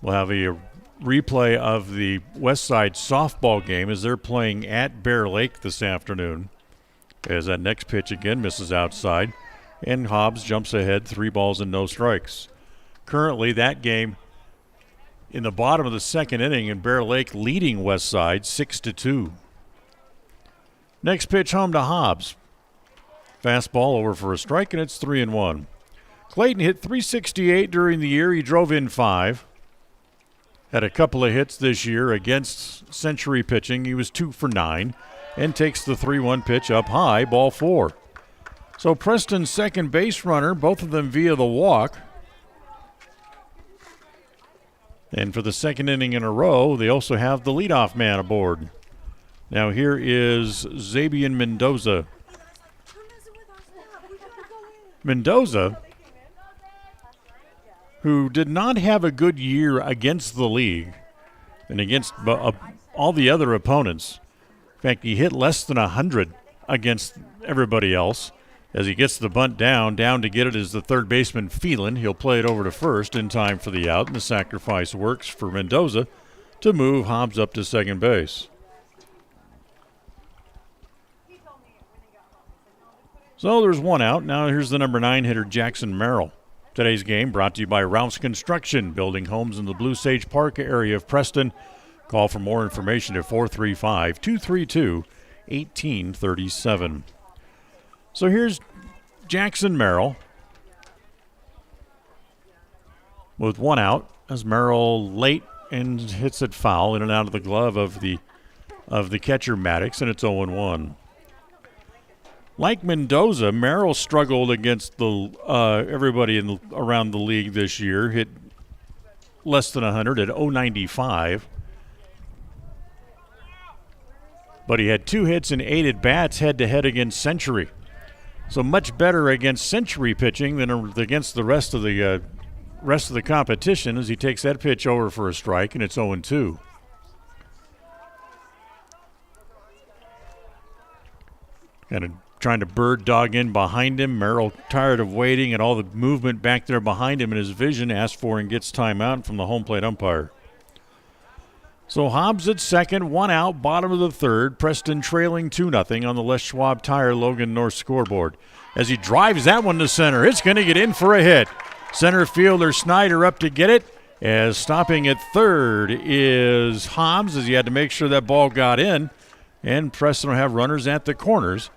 we'll have a replay of the Westside softball game as they're playing at Bear Lake this afternoon. As that next pitch again misses outside, and Hobbs jumps ahead, 3 balls and no strikes. Currently, that game in the bottom of the second inning, and Bear Lake leading Westside 6-2. Next pitch home to Hobbs. Fastball over for a strike, and it's 3-1. Clayton hit .368 during the year. He drove in 5. Had a couple of hits this year against Century pitching. He was 2 for 9. And takes the 3-1 pitch up high, ball 4. So Preston's second base runner, both of them via the walk. And for the second inning in a row, they also have the leadoff man aboard. Now here is Zabian Mendoza. Mendoza, who did not have a good year against the league and against all the other opponents. In fact, he hit less than 100 against everybody else. As he gets the bunt down to get it is the third baseman Phelan. He'll play it over to first in time for the out, and the sacrifice works for Mendoza to move Hobbs up to second base. So there's 1 out. Now here's the number 9 hitter, Jackson Merrill, Today's game brought to you by Rouse Construction, building homes in the Blue Sage Park area of Preston. Call for more information at 435-232-1837. So here's Jackson Merrill with one out as Merrill late and hits it foul in and out of the glove of the catcher Maddox, and it's 0-1. Like Mendoza, Merrill struggled against the everybody around the league this year. Hit less than 100 at 0.95. But he had 2 hits and 8 at-bats head-to-head against Century. So much better against Century pitching than against the rest of the competition as he takes that pitch over for a strike, and it's 0-2. Kind of trying to bird dog in behind him. Merrill, tired of waiting and all the movement back there behind him in his vision, asks for and gets timeout from the home plate umpire. So Hobbs at second, one out, bottom of the third. Preston trailing 2-0 on the Les Schwab Tire Logan North scoreboard. As he drives that one to center, it's going to get in for a hit. Center fielder Snyder up to get it. As stopping at third is Hobbs, as he had to make sure that ball got in. And Preston will have runners at the corners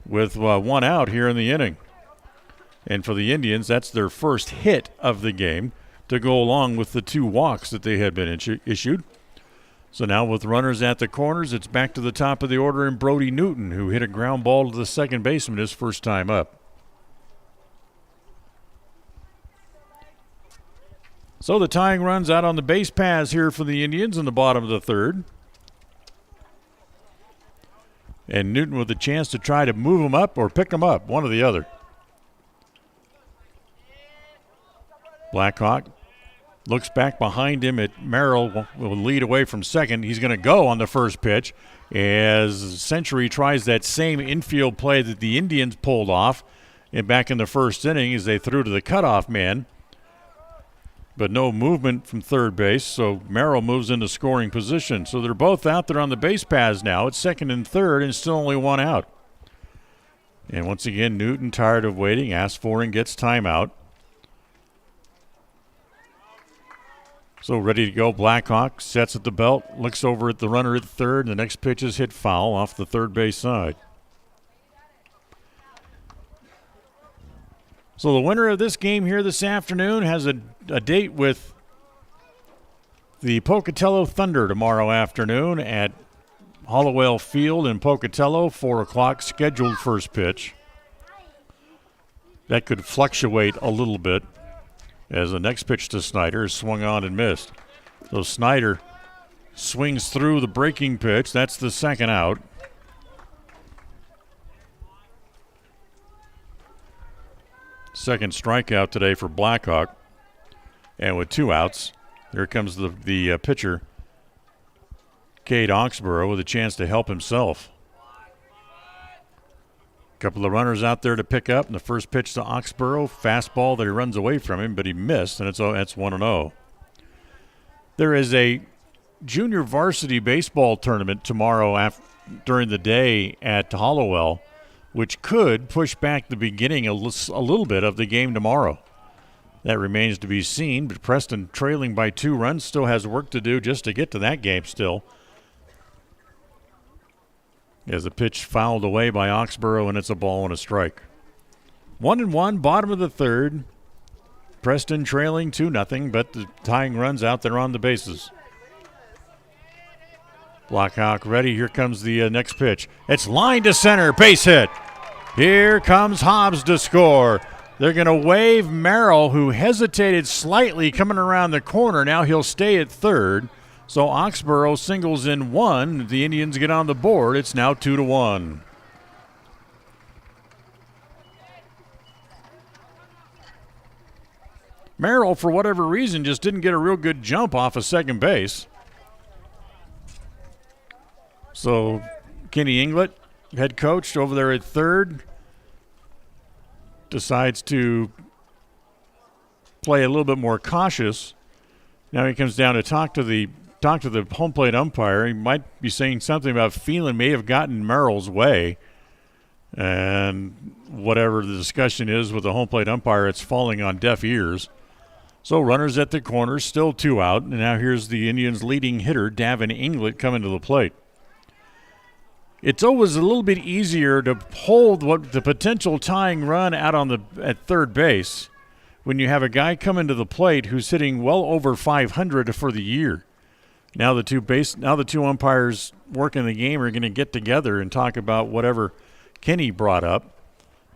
with one out here in the inning. And for the Indians, that's their first hit of the game to go along with the 2 walks that they had been issued. So now with runners at the corners, it's back to the top of the order in Brody Newton, who hit a ground ball to the second baseman his first time up. So the tying runs out on the base paths here for the Indians in the bottom of the third. And Newton with a chance to try to move him up or pick him up, one or the other. Blackhawk looks back behind him at Merrill, will lead away from second. He's going to go on the first pitch as Century tries that same infield play that the Indians pulled off back in the first inning as they threw to the cutoff man. But no movement from third base, so Merrill moves into scoring position. So they're both out there on the base paths now. It's second and third, and still only one out. And once again, Newton, tired of waiting, asks for and gets timeout. So ready to go, Blackhawk sets at the belt, looks over at the runner at third, and the next pitch is hit foul off the third base side. So the winner of this game here this afternoon has a date with the Pocatello Thunder tomorrow afternoon at Hollowell Field in Pocatello, 4 o'clock scheduled first pitch. That could fluctuate a little bit as the next pitch to Snyder is swung on and missed. So Snyder swings through the breaking pitch. That's the second out. Second strikeout today for Blackhawk. And with 2 outs, here comes the pitcher, Cade Oxborough, with a chance to help himself. A couple of runners out there to pick up, and the first pitch to Oxborough, fastball that he runs away from him, but he missed, and that's 1-0. There is a junior varsity baseball tournament tomorrow during the day at Hollowell, which could push back the beginning a little bit of the game tomorrow. That remains to be seen, but Preston trailing by 2 runs still has work to do just to get to that game still. As the pitch fouled away by Oxborough, and it's a ball and a strike. 1-1, bottom of the third. Preston trailing 2-0, but the tying runs out there on the bases. Blackhawk ready. Here comes the next pitch. It's line to center, base hit. Here comes Hobbs to score. They're going to wave Merrill, who hesitated slightly coming around the corner. Now he'll stay at third. So Oxborough singles in 1. The Indians get on the board. It's now 2-1. Merrill, for whatever reason, just didn't get a real good jump off of second base. So Kenny Inglet, head coach over there at third, decides to play a little bit more cautious. Now he comes down to talk to the home plate umpire. He might be saying something about Phelan may have gotten Merrill's way And whatever the discussion is with the home plate umpire, it's falling on deaf ears. So runners at the corners, still 2 out. And now here's the Indians' leading hitter, Davin Inglet, coming to the plate. It's always a little bit easier to hold what the potential tying run out at third base when you have a guy coming to the plate who's hitting well over 500 for the year. Now the two umpires working the game are going to get together and talk about whatever Kenny brought up,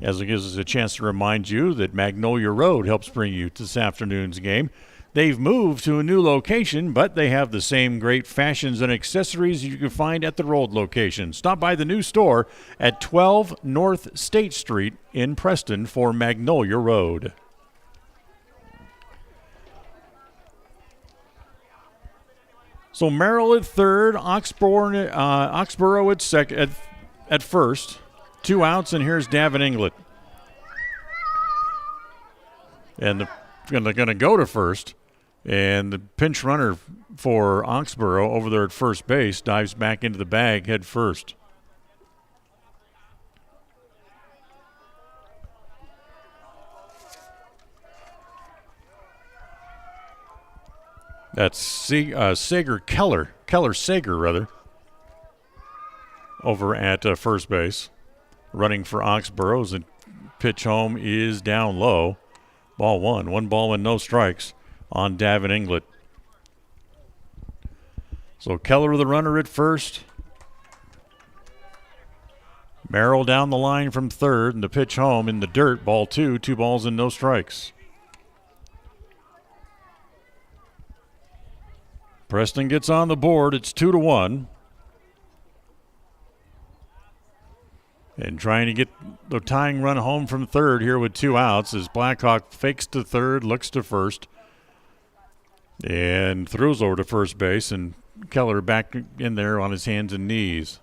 as it gives us a chance to remind you that Magnolia Road helps bring you to this afternoon's game. They've moved to a new location, but they have the same great fashions and accessories you can find at their old location. Stop by the new store at 12 North State Street in Preston for Magnolia Road. So Merrill at third, Oxborough at second, at first. 2 outs, and here's Davin Inglet. And they're going to go to first. And the pinch runner for Oxborough over there at first base dives back into the bag head first. That's Keller Sager, over at first base. Running for Oxborough's and pitch home is down low. Ball 1. 1 ball and no strikes on Davin Inglet. So Keller the runner at first. Merrill down the line from third, and the pitch home in the dirt. Ball 2. 2 balls and no strikes. Preston gets on the board. It's 2-1. And trying to get the tying run home from third here with 2 outs as Blackhawk fakes to third, looks to first, and throws over to first base, and Keller back in there on his hands and knees.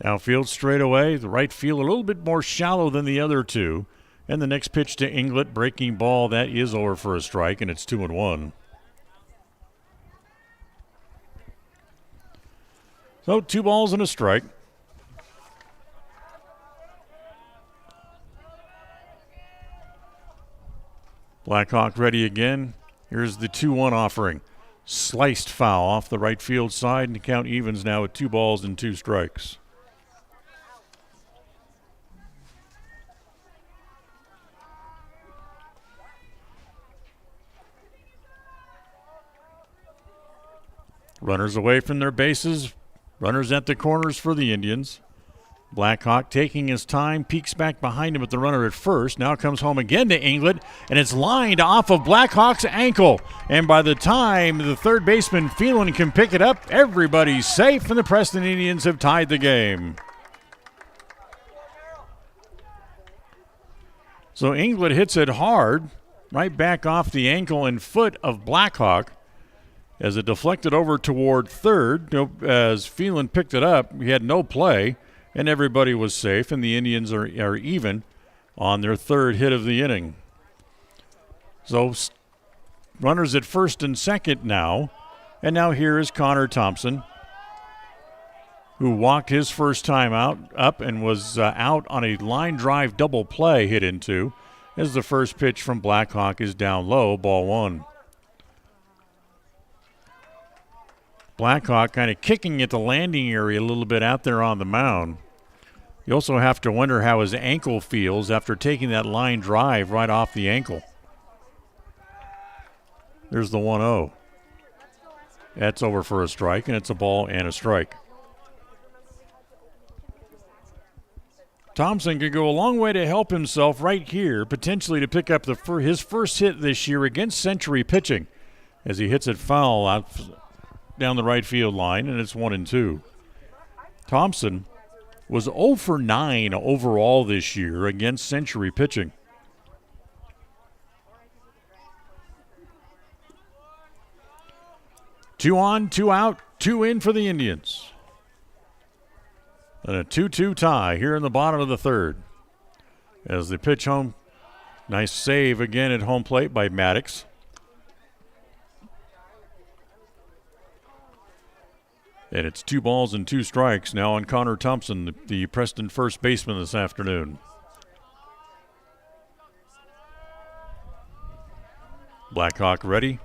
Outfield straight away, the right field a little bit more shallow than the other two. And the next pitch to Inglet, breaking ball, that is over for a strike, and it's 2-1. So 2 balls and a strike. Blackhawk ready again. Here's the 2-1 offering. Sliced foul off the right field side, and the count evens now at 2 balls and 2 strikes. Runners away from their bases. Runners at the corners for the Indians. Blackhawk taking his time, peeks back behind him with the runner at first. Now comes home again to Inglet, and it's lined off of Blackhawk's ankle. And by the time the third baseman Phelan can pick it up, everybody's safe, and the Preston Indians have tied the game. So Inglet hits it hard, right back off the ankle and foot of Blackhawk. As it deflected over toward third, as Phelan picked it up, he had no play, and everybody was safe, and the Indians are even on their third hit of the inning. So runners at first and second now, and now here is Connor Thompson, who walked his first time up and was out on a line drive double play hit into, as the first pitch from Blackhawk is down low, ball 1. Blackhawk kind of kicking at the landing area a little bit out there on the mound. You also have to wonder how his ankle feels after taking that line drive right off the ankle. There's the 1-0. That's over for a strike, and it's a ball and a strike. Thompson could go a long way to help himself right here, potentially to pick up his first hit this year against Century pitching, as he hits it foul out down the right field line, and it's 1-2. Thompson was 0 for 9 overall this year against Century pitching. Two on, 2 out, 2 in for the Indians. And a 2-2 tie here in the bottom of the third. As they pitch home, nice save again at home plate by Maddox. And it's 2 balls and 2 strikes now on Connor Thompson, the Preston first baseman this afternoon. Blackhawk ready.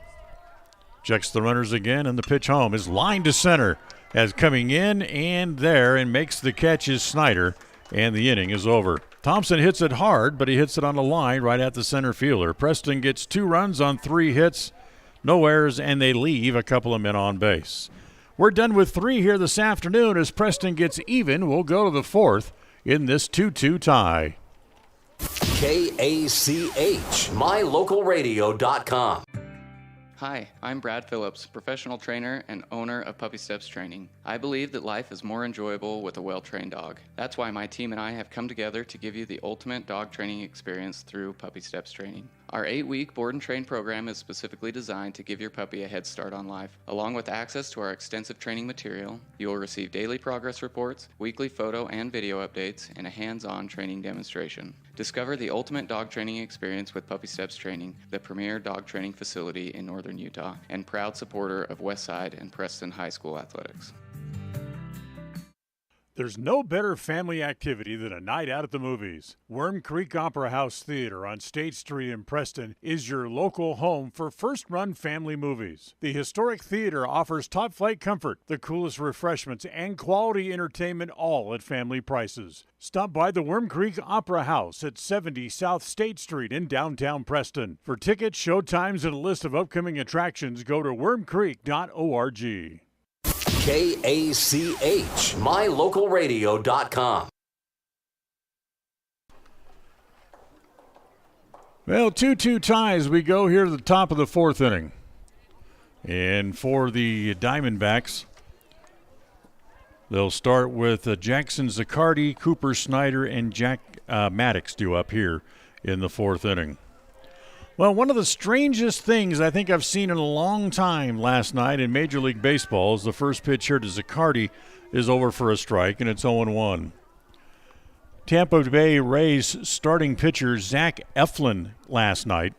Checks the runners again, and the pitch home is lined to center as coming in and there and makes the catch is Snyder, and the inning is over. Thompson hits it hard, but he hits it on the line right at the center fielder. Preston gets 2 runs on 3 hits, no errors, and they leave a couple of men on base. We're done with 3 here this afternoon as Preston gets even. We'll go to the 4th in this 2-2 tie. KACH, mylocalradio.com. Hi, I'm Brad Phillips, professional trainer and owner of Puppy Steps Training. I believe that life is more enjoyable with a well-trained dog. That's why my team and I have come together to give you the ultimate dog training experience through Puppy Steps Training. Our 8-week board and train program is specifically designed to give your puppy a head start on life. Along with access to our extensive training material, you will receive daily progress reports, weekly photo and video updates, and a hands-on training demonstration. Discover the ultimate dog training experience with Puppy Steps Training, the premier dog training facility in northern Utah, and proud supporter of Westside and Preston High School athletics. There's no better family activity than a night out at the movies. Worm Creek Opera House Theater on State Street in Preston is your local home for first-run family movies. The historic theater offers top-flight comfort, the coolest refreshments, and quality entertainment, all at family prices. Stop by the Worm Creek Opera House at 70 South State Street in downtown Preston. For tickets, show times, and a list of upcoming attractions, go to wormcreek.org. KACH, mylocalradio.com. Well, 2-2 ties. We go here to the top of the 4th inning. And for the Diamondbacks, they'll start with Jackson Zaccardi, Cooper Snyder, and Jack Maddox due up here in the 4th inning. Well, one of the strangest things I think I've seen in a long time last night in Major League Baseball is the first pitch here to Zaccardi is over for a strike, and it's 0-1. Tampa Bay Rays starting pitcher Zach Eflin last night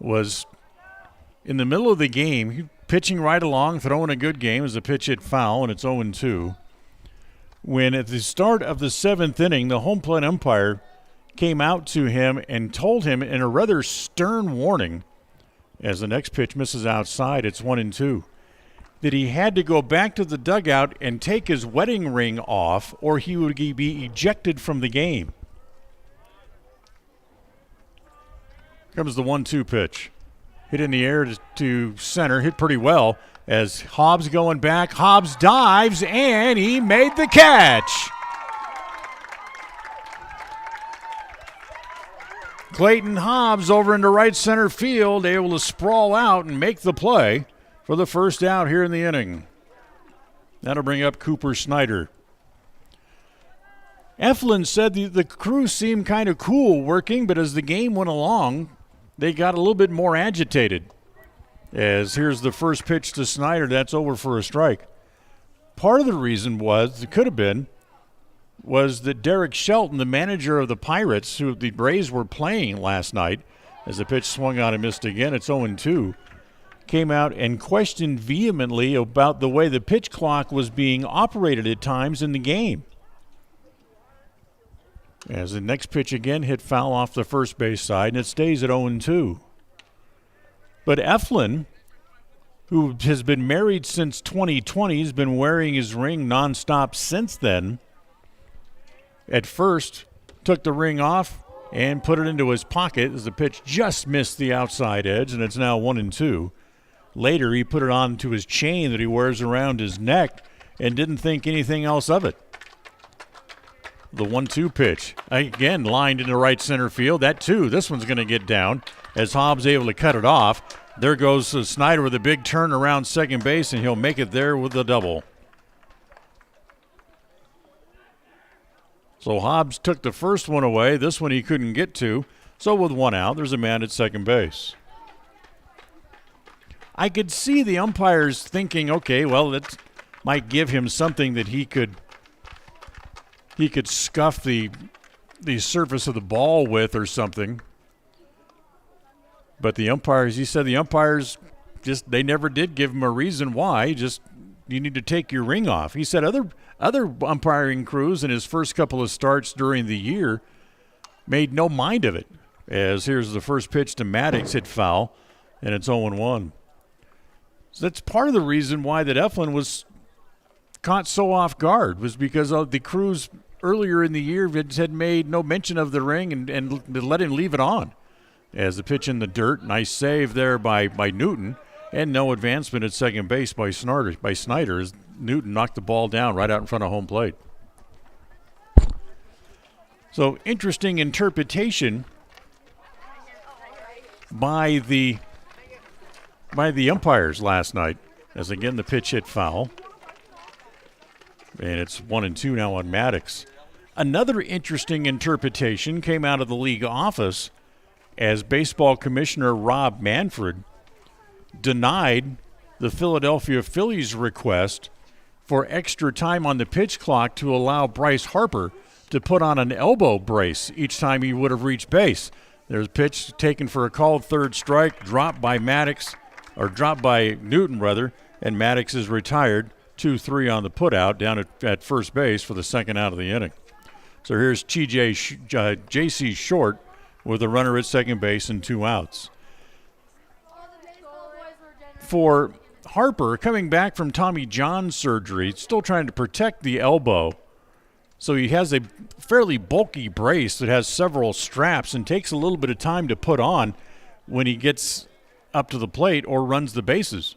was in the middle of the game, pitching right along, throwing a good game as the pitch hit foul, and it's 0-2. When at the start of the 7th inning, the home plate umpire came out to him and told him in a rather stern warning, as the next pitch misses outside, it's 1-2, that he had to go back to the dugout and take his wedding ring off or he would be ejected from the game. Comes the 1-2 pitch. Hit in the air to center, hit pretty well as Hobbs going back. Hobbs dives and he made the catch. Clayton Hobbs over into right center field, able to sprawl out and make the play for the first out here in the inning. That'll bring up Cooper Snyder. Eflin said the crew seemed kind of cool working, but as the game went along, they got a little bit more agitated. As here's the first pitch to Snyder, that's over for a strike. Part of the reason was that Derek Shelton, the manager of the Pirates, who the Braves were playing last night, as the pitch swung out and missed again, it's 0-2, came out and questioned vehemently about the way the pitch clock was being operated at times in the game. As the next pitch again hit foul off the first base side, and it stays at 0-2. But Eflin, who has been married since 2020, has been wearing his ring nonstop since then, at first took the ring off and put it into his pocket as the pitch just missed the outside edge, and it's now 1-2. Later, he put it onto his chain that he wears around his neck and didn't think anything else of it. The 1-2 pitch, again, lined into right center field. That, too, this one's going to get down as Hobbs able to cut it off. There goes Snyder with a big turn around second base, and he'll make it there with the double. So Hobbs took the first one away. This one he couldn't get to. So with one out, there's a man at second base. I could see the umpires thinking, okay, well, that might give him something that he could scuff the surface of the ball with or something. But the umpires, he said the umpires they never did give him a reason why. Just, you need to take your ring off. He said other umpiring crews in his first couple of starts during the year made no mind of it. As here's the first pitch to Maddox, hit foul, and it's 0-1. So that's part of the reason why that Eflin was caught so off guard, was because of the crews earlier in the year had made no mention of the ring and let him leave it on. As the pitch in the dirt, nice save there by Newton, and no advancement at second base by Snyder as Newton knocked the ball down right out in front of home plate. So interesting interpretation by the umpires last night, as again the pitch hit foul. And it's 1-2 now on Maddox. Another interesting interpretation came out of the league office as baseball commissioner Rob Manfred denied the Philadelphia Phillies' request for extra time on the pitch clock to allow Bryce Harper to put on an elbow brace each time he would have reached base. There's a pitch taken for a called third strike, dropped by Newton, and Maddox is retired. 2-3 on the putout down at first base for the second out of the inning. So here's J.C. Short with a runner at second base and 2 outs. For Harper, coming back from Tommy John surgery, still trying to protect the elbow. So he has a fairly bulky brace that has several straps and takes a little bit of time to put on when he gets up to the plate or runs the bases.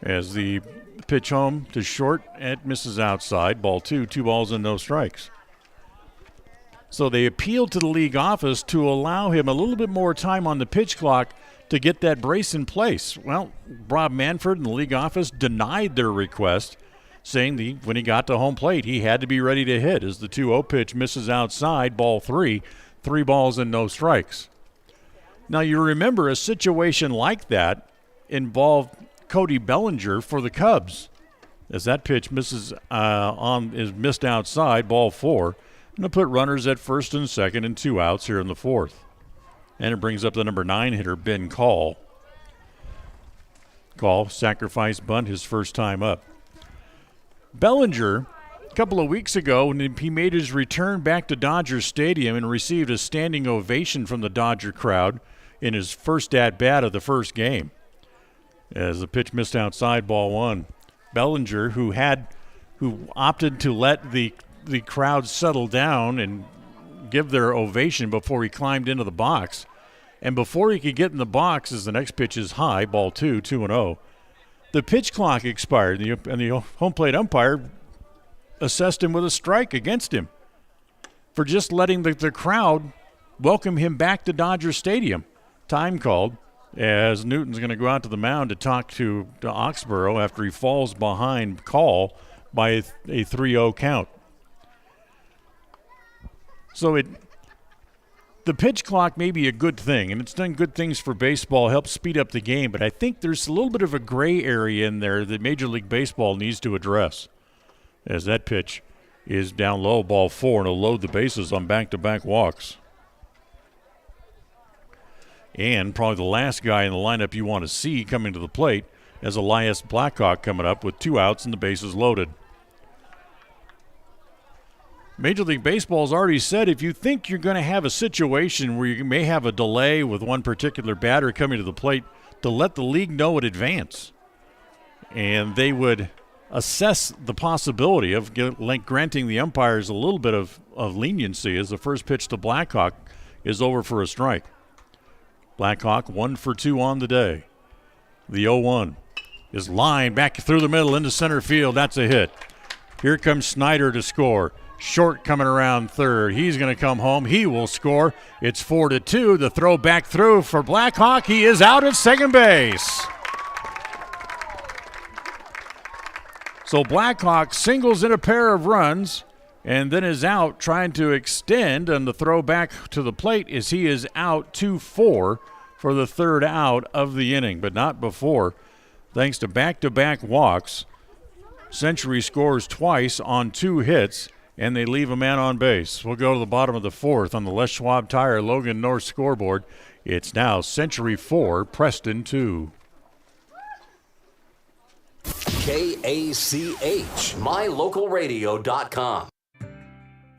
As the pitch home to Short, it misses outside. Ball 2 balls and no strikes. So they appealed to the league office to allow him a little bit more time on the pitch clock to get that brace in place. Well, Rob Manfred and the league office denied their request, saying when he got to home plate, he had to be ready to hit. As the 2-0 pitch misses outside, ball 3 balls and no strikes. Now you remember a situation like that involved Cody Bellinger for the Cubs, as that pitch is missed outside, ball 4. And to put runners at first and second and 2 outs here in the fourth. And it brings up the number 9 hitter, Ben Call. Call, sacrifice bunt, his first time up. Bellinger, a couple of weeks ago, when he made his return back to Dodger Stadium and received a standing ovation from the Dodger crowd in his first at-bat of the first game. As the pitch missed outside, ball 1. Bellinger, who opted to let the crowd settle down and give their ovation before he climbed into the box. And before he could get in the box, as the next pitch is high, ball 2-0, the pitch clock expired, and the home plate umpire assessed him with a strike against him for just letting the crowd welcome him back to Dodger Stadium. Time called, as Newton's going to go out to the mound to talk to Oxborough after he falls behind Call by a 3-0 count. So the pitch clock may be a good thing, and it's done good things for baseball, helps speed up the game, but I think there's a little bit of a gray area in there that Major League Baseball needs to address. As that pitch is down low, ball 4, and will load the bases on back-to-back walks. And probably the last guy in the lineup you want to see coming to the plate as Elias Blackhawk coming up with 2 outs and the bases loaded. Major League Baseball's already said if you think you're going to have a situation where you may have a delay with one particular batter coming to the plate, to let the league know in advance. And they would assess the possibility of granting the umpires a little bit of leniency as the first pitch to Blackhawk is over for a strike. Blackhawk 1 for 2 on the day. The 0-1 is lined back through the middle into center field. That's a hit. Here comes Snyder to score. Short coming around third. He's going to come home. He will score. It's 4-2. The throw back through for Blackhawk. He is out at second base. So Blackhawk singles in a pair of runs and then is out trying to extend, and the throw back to the plate as he is out 2-4 for the third out of the inning, but not before. Thanks to back-to-back walks, Century scores twice on 2 hits, and they leave a man on base. We'll go to the bottom of the fourth on the Les Schwab Tire Logan North scoreboard. It's now Century 4, Preston 2. KACH, mylocalradio.com.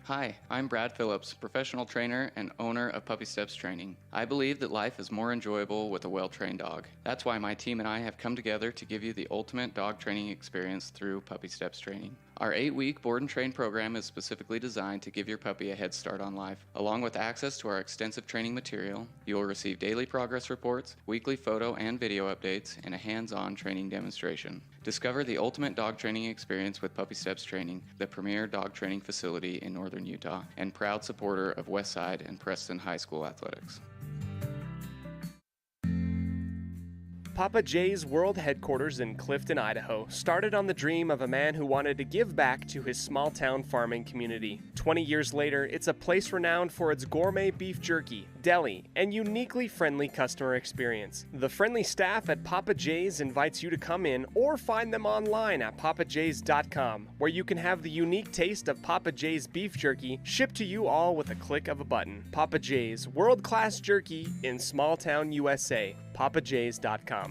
Hi, I'm Brad Phillips, professional trainer and owner of Puppy Steps Training. I believe that life is more enjoyable with a well-trained dog. That's why my team and I have come together to give you the ultimate dog training experience through Puppy Steps Training. Our 8-week board and train program is specifically designed to give your puppy a head start on life. Along with access to our extensive training material, you will receive daily progress reports, weekly photo and video updates, and a hands-on training demonstration. Discover the ultimate dog training experience with Puppy Steps Training, the premier dog training facility in northern Utah, and proud supporter of Westside and Preston High School athletics. Papa J's World Headquarters in Clifton, Idaho, started on the dream of a man who wanted to give back to his small-town farming community. 20 years later, it's a place renowned for its gourmet beef jerky, deli, and uniquely friendly customer experience. The friendly staff at Papa J's invites you to come in or find them online at papajs.com, where you can have the unique taste of Papa J's beef jerky shipped to you all with a click of a button. Papa J's, world-class jerky in small-town USA. papajs.com.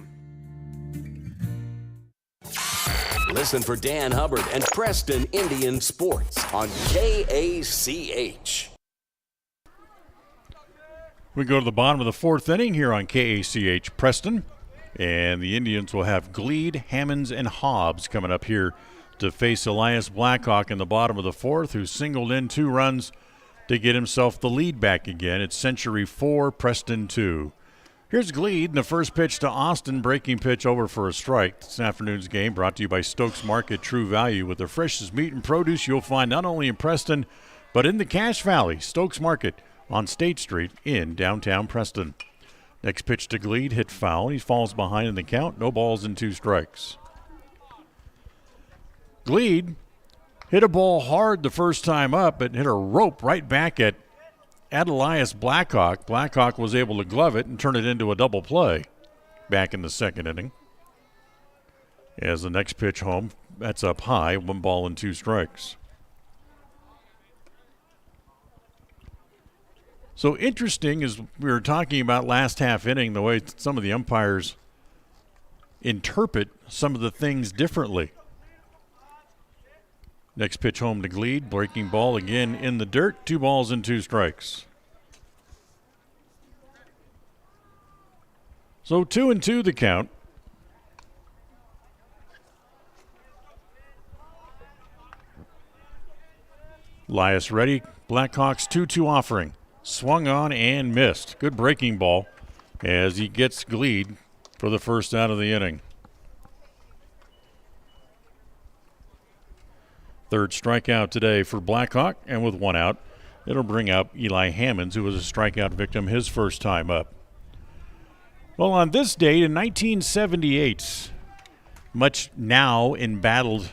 Listen for Dan Hubbard and Preston Indian Sports on KACH. We go to the bottom of the fourth inning here on KACH Preston, and the Indians will have Gleed, Hammonds, and Hobbs coming up here to face Elias Blackhawk in the bottom of the fourth, who singled in 2 runs to get himself the lead back again. It's Century 4, Preston 2. Here's Gleed, and the first pitch to Austin, breaking pitch over for a strike. This afternoon's game brought to you by Stokes Market True Value, with the freshest meat and produce you'll find not only in Preston, but in the Cache Valley. Stokes Market on State Street in downtown Preston. Next pitch to Gleed, hit foul. He falls behind in the count. No balls and 2 strikes. Gleed hit a ball hard the first time up, but hit a rope right back at Elias Blackhawk. Blackhawk was able to glove it and turn it into a double play back in the second inning. As the next pitch home, that's up high, 1 ball and 2 strikes. So interesting, as we were talking about last half inning, the way some of the umpires interpret some of the things differently. Next pitch home to Gleed, breaking ball again in the dirt, 2 balls and 2 strikes. So 2-2 the count. Elias ready, Blackhawks 2-2 offering. Swung on and missed. Good breaking ball as he gets Gleed for the first out of the inning. Third strikeout today for Blackhawk, and with 1 out, it'll bring up Eli Hammonds, who was a strikeout victim his first time up. Well, on this date in 1978, much now embattled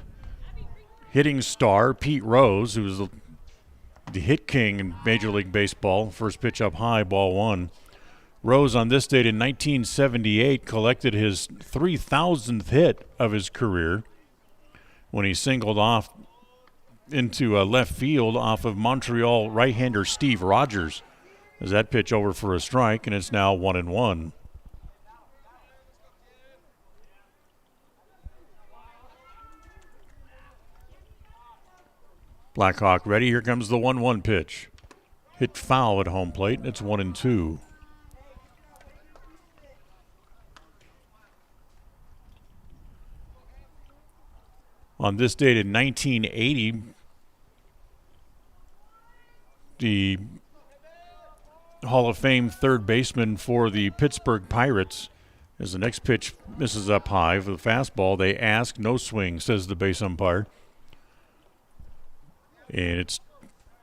hitting star Pete Rose, who was the hit king in Major League Baseball, first pitch up high, ball 1. Rose on this date in 1978 collected his 3,000th hit of his career when he singled off into left field off of Montreal right-hander Steve Rogers. As that pitch over for a strike, and it's now 1-1. Blackhawk ready. Here comes the 1-1 pitch. Hit foul at home plate, and it's 1-2. On this date in 1980, the Hall of Fame third baseman for the Pittsburgh Pirates, as the next pitch misses up high for the fastball, they ask, no swing, says the base umpire. And it's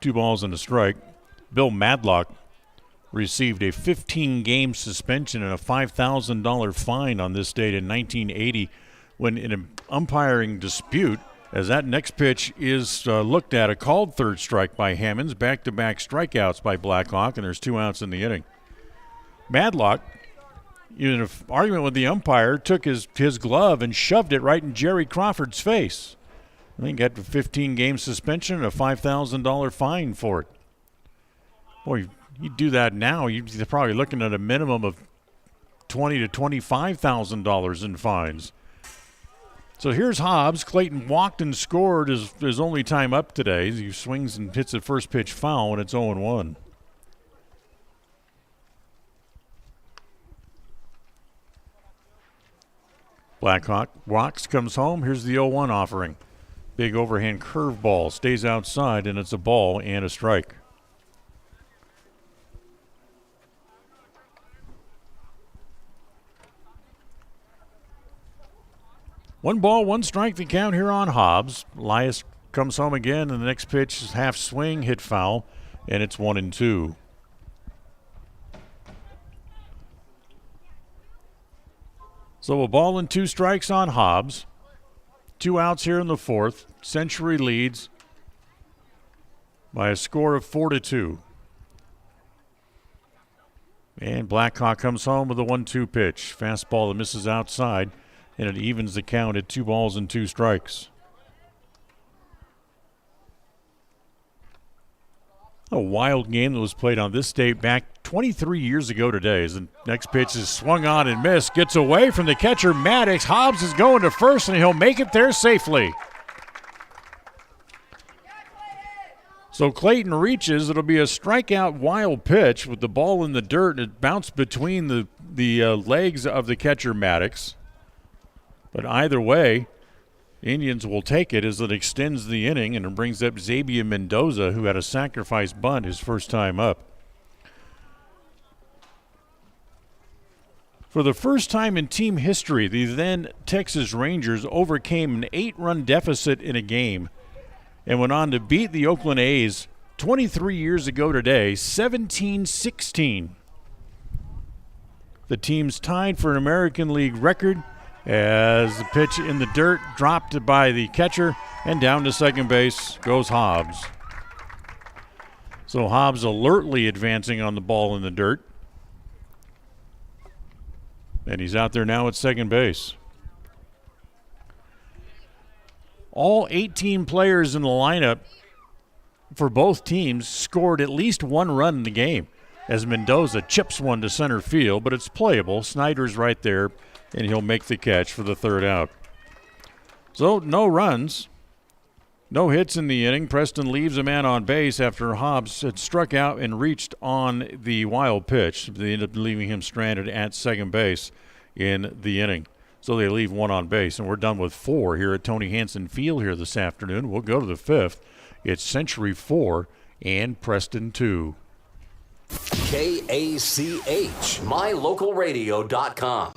2 balls and a strike. Bill Madlock received a 15-game suspension and a $5,000 fine on this date in 1980 when in an umpiring dispute, as that next pitch is looked at, a called third strike by Hammonds, back-to-back strikeouts by Blackhawk, and there's 2 outs in the inning. Madlock, in an argument with the umpire, took his glove and shoved it right in Jerry Crawford's face. I think got a 15-game suspension and a $5,000 fine for it. Boy, you do that now, you're probably looking at a minimum of $20,000 to $25,000 in fines. So here's Hobbs. Clayton walked and scored his only time up today. He swings and hits a first pitch foul, and it's 0-1. Blackhawk walks, comes home. Here's the 0-1 offering. Big overhand curveball. Stays outside, and it's a ball and a strike. One ball, one strike, the count here on Hobbs. Elias comes home again, and the next pitch is half swing, hit foul, and it's 1-2. So a ball and 2 strikes on Hobbs. 2 outs here in the fourth. Century leads by a score of 4-2. And Blackhawk comes home with a 1-2 pitch. Fastball that misses outside, and it evens the count at 2 balls and 2 strikes. A wild game that was played on this date back 23 years ago today. As the next pitch is swung on and missed. Gets away from the catcher, Maddox. Hobbs is going to first, and he'll make it there safely. So Clayton reaches. It'll be a strikeout wild pitch with the ball in the dirt. It bounced between the legs of the catcher, Maddox. But either way, Indians will take it as it extends the inning, and it brings up Xavier Mendoza, who had a sacrifice bunt his first time up. For the first time in team history, the then Texas Rangers overcame an 8-run deficit in a game and went on to beat the Oakland A's 23 years ago today, 17-16. The team's tied for an American League record as the pitch in the dirt dropped by the catcher, and down to second base goes Hobbs. So Hobbs alertly advancing on the ball in the dirt. And he's out there now at second base. All 18 players in the lineup for both teams scored at least 1 run in the game as Mendoza chips one to center field, but it's playable. Snyder's right there, and he'll make the catch for the 3rd out. So no runs, no hits in the inning. Preston leaves a man on base after Hobbs had struck out and reached on the wild pitch. They end up leaving him stranded at second base in the inning. So they leave 1 on base, and we're done with 4 here at Tony Hansen Field here this afternoon. We'll go to the 5th. It's Century 4 and Preston 2. KACH, mylocalradio.com.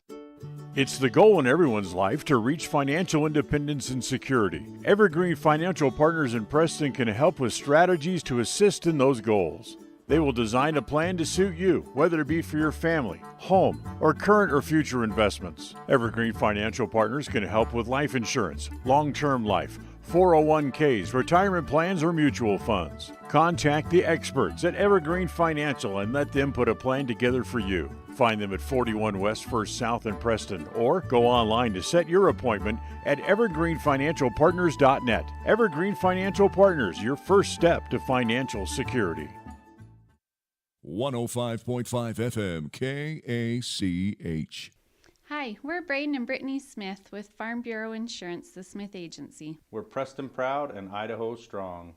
It's the goal in everyone's life to reach financial independence and security. Evergreen Financial Partners in Preston can help with strategies to assist in those goals. They will design a plan to suit you, whether it be for your family, home, or current or future investments. Evergreen Financial Partners can help with life insurance, long-term life, 401ks, retirement plans, or mutual funds. Contact the experts at Evergreen Financial and let them put a plan together for you. Find them at 41 West 1st South in Preston, or go online to set your appointment at evergreenfinancialpartners.net. Evergreen Financial Partners, your first step to financial security. 105.5 FM KACH. Hi, we're Braden and Brittany Smith with Farm Bureau Insurance, the Smith Agency. We're Preston proud and Idaho strong.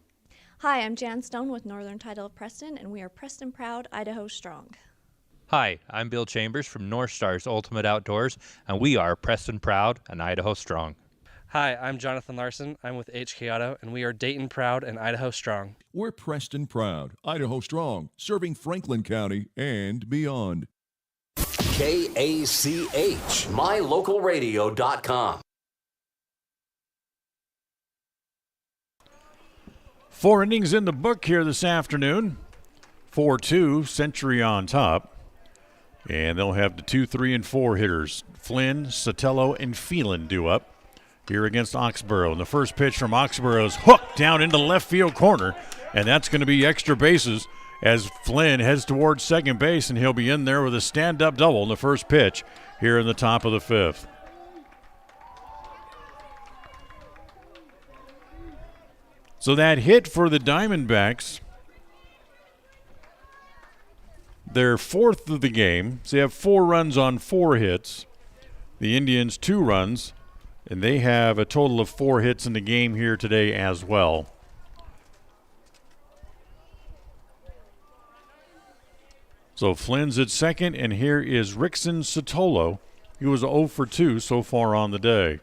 Hi, I'm Jan Stone with Northern Title of Preston, and we are Preston proud, Idaho strong. Hi, I'm Bill Chambers from North Stars Ultimate Outdoors, and we are Preston proud and Idaho strong. Hi, I'm Jonathan Larson. I'm with HK Auto, and we are Dayton proud and Idaho strong. We're Preston proud, Idaho strong, serving Franklin County and beyond. KACH, mylocalradio.com. 4 innings in the book here this afternoon. 4-2, Century on top. And they'll have the 2, 3, and 4 hitters. Flynn, Sotelo, and Phelan due up here against Oxborough. And the first pitch from Oxborough is hooked down into the left field corner. And that's going to be extra bases as Flynn heads towards second base, and he'll be in there with a stand-up double in the first pitch here in the top of the 5th. So that hit for the Diamondbacks, their 4th of the game. So they have 4 runs on 4 hits. The Indians 2 runs And they have a total of 4 hits in the game here today as well. So Flynn's at second, and here is Rickson Sotolo. He was 0 for 2 so far on the day.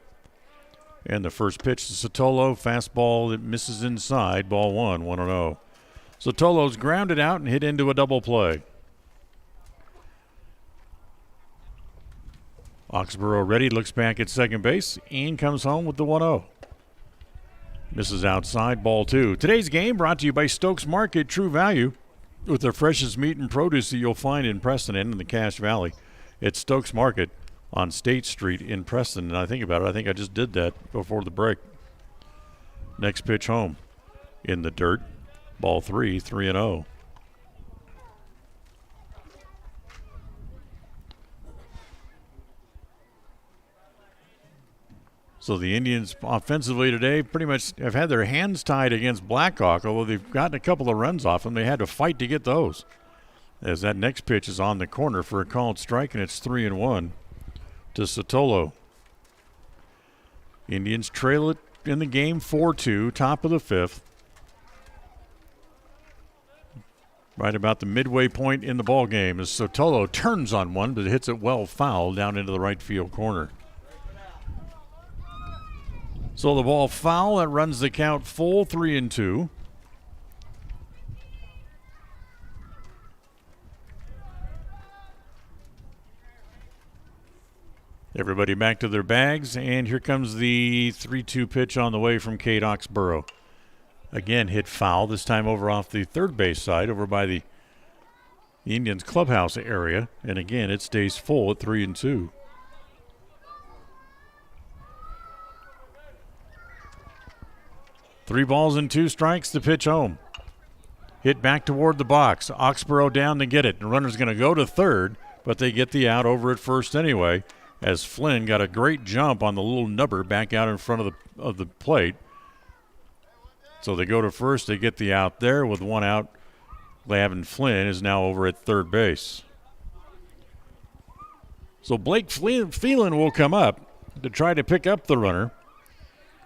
And the first pitch to Sotolo, fastball that misses inside, ball 1, 1-0. Sotolo's grounded out and hit into a double play. Oxborough ready, looks back at second base, and comes home with the 1-0. Misses outside, ball 2. Today's game brought to you by Stokes Market, True Value, with the freshest meat and produce that you'll find in Preston and in the Cache Valley. It's Stokes Market on State Street in Preston. And I think about it, I think I just did that before the break. Next pitch home in the dirt. Ball 3, 3-0. So the Indians offensively today pretty much have had their hands tied against Blackhawk, although they've gotten a couple of runs off them. They had to fight to get those. As that next pitch is on the corner for a called strike, and it's 3-1 to Sotolo. Indians trail it in the game 4-2, top of the 5th. Right about the midway point in the ball game as Sotolo turns on one, but hits it well foul down into the right field corner. So the ball foul, that runs the count full, 3-2. Everybody back to their bags, and here comes the 3-2 pitch on the way from Kate Oxborough. Again, hit foul, this time over off the third base side, over by the Indians clubhouse area. And again, it stays full at 3-2. Three balls and 2 strikes, the pitch home. Hit back toward the box. Oxborough down to get it. The runner's going to go to third, but they get the out over at first anyway, as Flynn got a great jump on the little nubber back out in front of the plate. So they go to first, they get the out there with 1 out. Lavin Flynn is now over at third base. So Blake Phelan will come up to try to pick up the runner.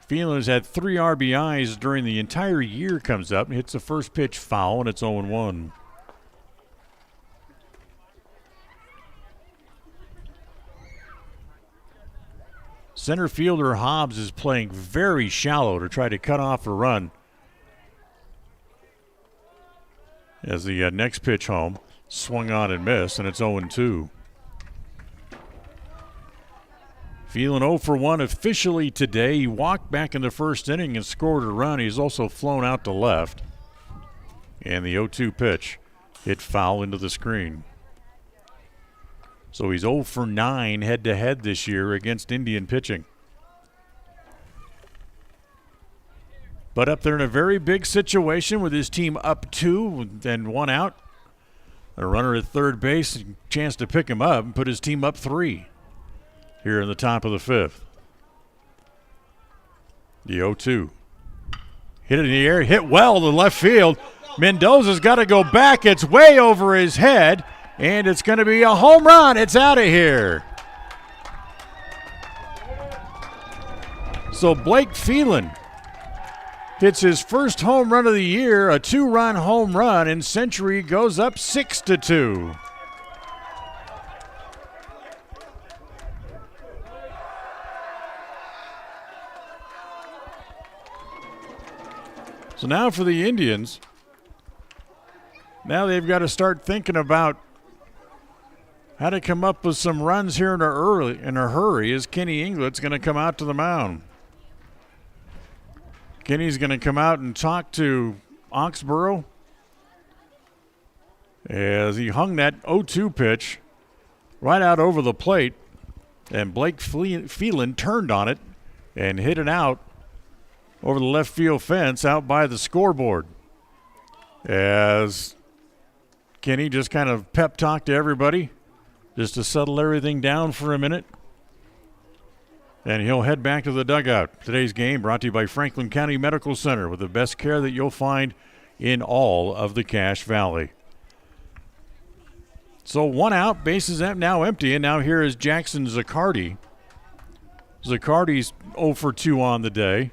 Phelan has had 3 RBIs during the entire year, comes up and hits the first pitch foul, and it's 0-1. Center fielder Hobbs is playing very shallow to try to cut off a run. As the next pitch home, swung on and missed, and it's 0-2. Phelan 0 for 1 officially today. He walked back in the first inning and scored a run. He's also flown out to left. And the 0-2 pitch hit foul into the screen. So he's 0 for 9 head-to-head this year against Indian pitching. But up there in a very big situation with his team up 2 and 1 out. A runner at third base, a chance to pick him up and put his team up 3 here in the top of the 5th. The 0-2. Hit it in the air, hit well to left field. Mendoza's got to go back. It's way over his head, and it's going to be a home run. It's out of here. So Blake Phelan hits his first home run of the year, a 2-run home run, and Century goes up 6-2. So now for the Indians, now they've got to start thinking about how to come up with some runs here in a hurry as Kenny Inglett's going to come out to the mound. Kenny's going to come out and talk to Oxborough as he hung that 0-2 pitch right out over the plate, and Blake Phelan turned on it and hit it out over the left field fence out by the scoreboard. As Kenny just kind of pep talked to everybody just to settle everything down for a minute. And he'll head back to the dugout. Today's game brought to you by Franklin County Medical Center, with the best care that you'll find in all of the Cache Valley. So 1 out, bases now empty, and now here is Jackson Zaccardi Zaccardi's 0 for 2 on the day.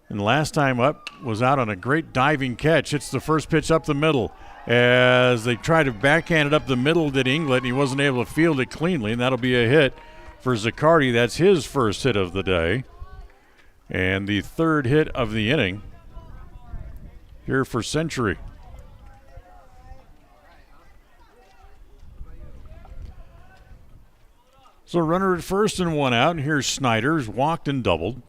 And last time up was out on a great diving catch. Hits the first pitch up the middle. As they try to backhand it up the middle, did Inglet, and he wasn't able to field it cleanly, and that'll be a hit for Zaccardi. That's his first hit of the day. And the third hit of the inning here for Century. So runner at first and one out, and here's Snyder's walked and doubled.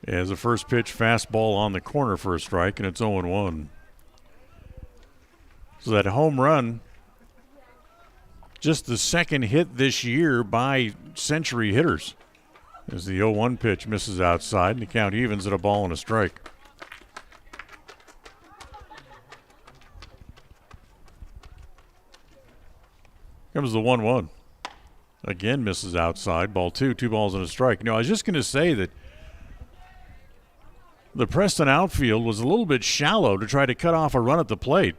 As the first pitch fastball on the corner for a strike, and it's 0-1. So that home run, just the second hit this year by Century hitters. As the 0-1 pitch misses outside, and the count evens at a ball and a strike. Comes the 1-1. Again misses outside, ball 2, 2 balls and a strike. I was just going to say that the Preston outfield was a little bit shallow to try to cut off a run at the plate.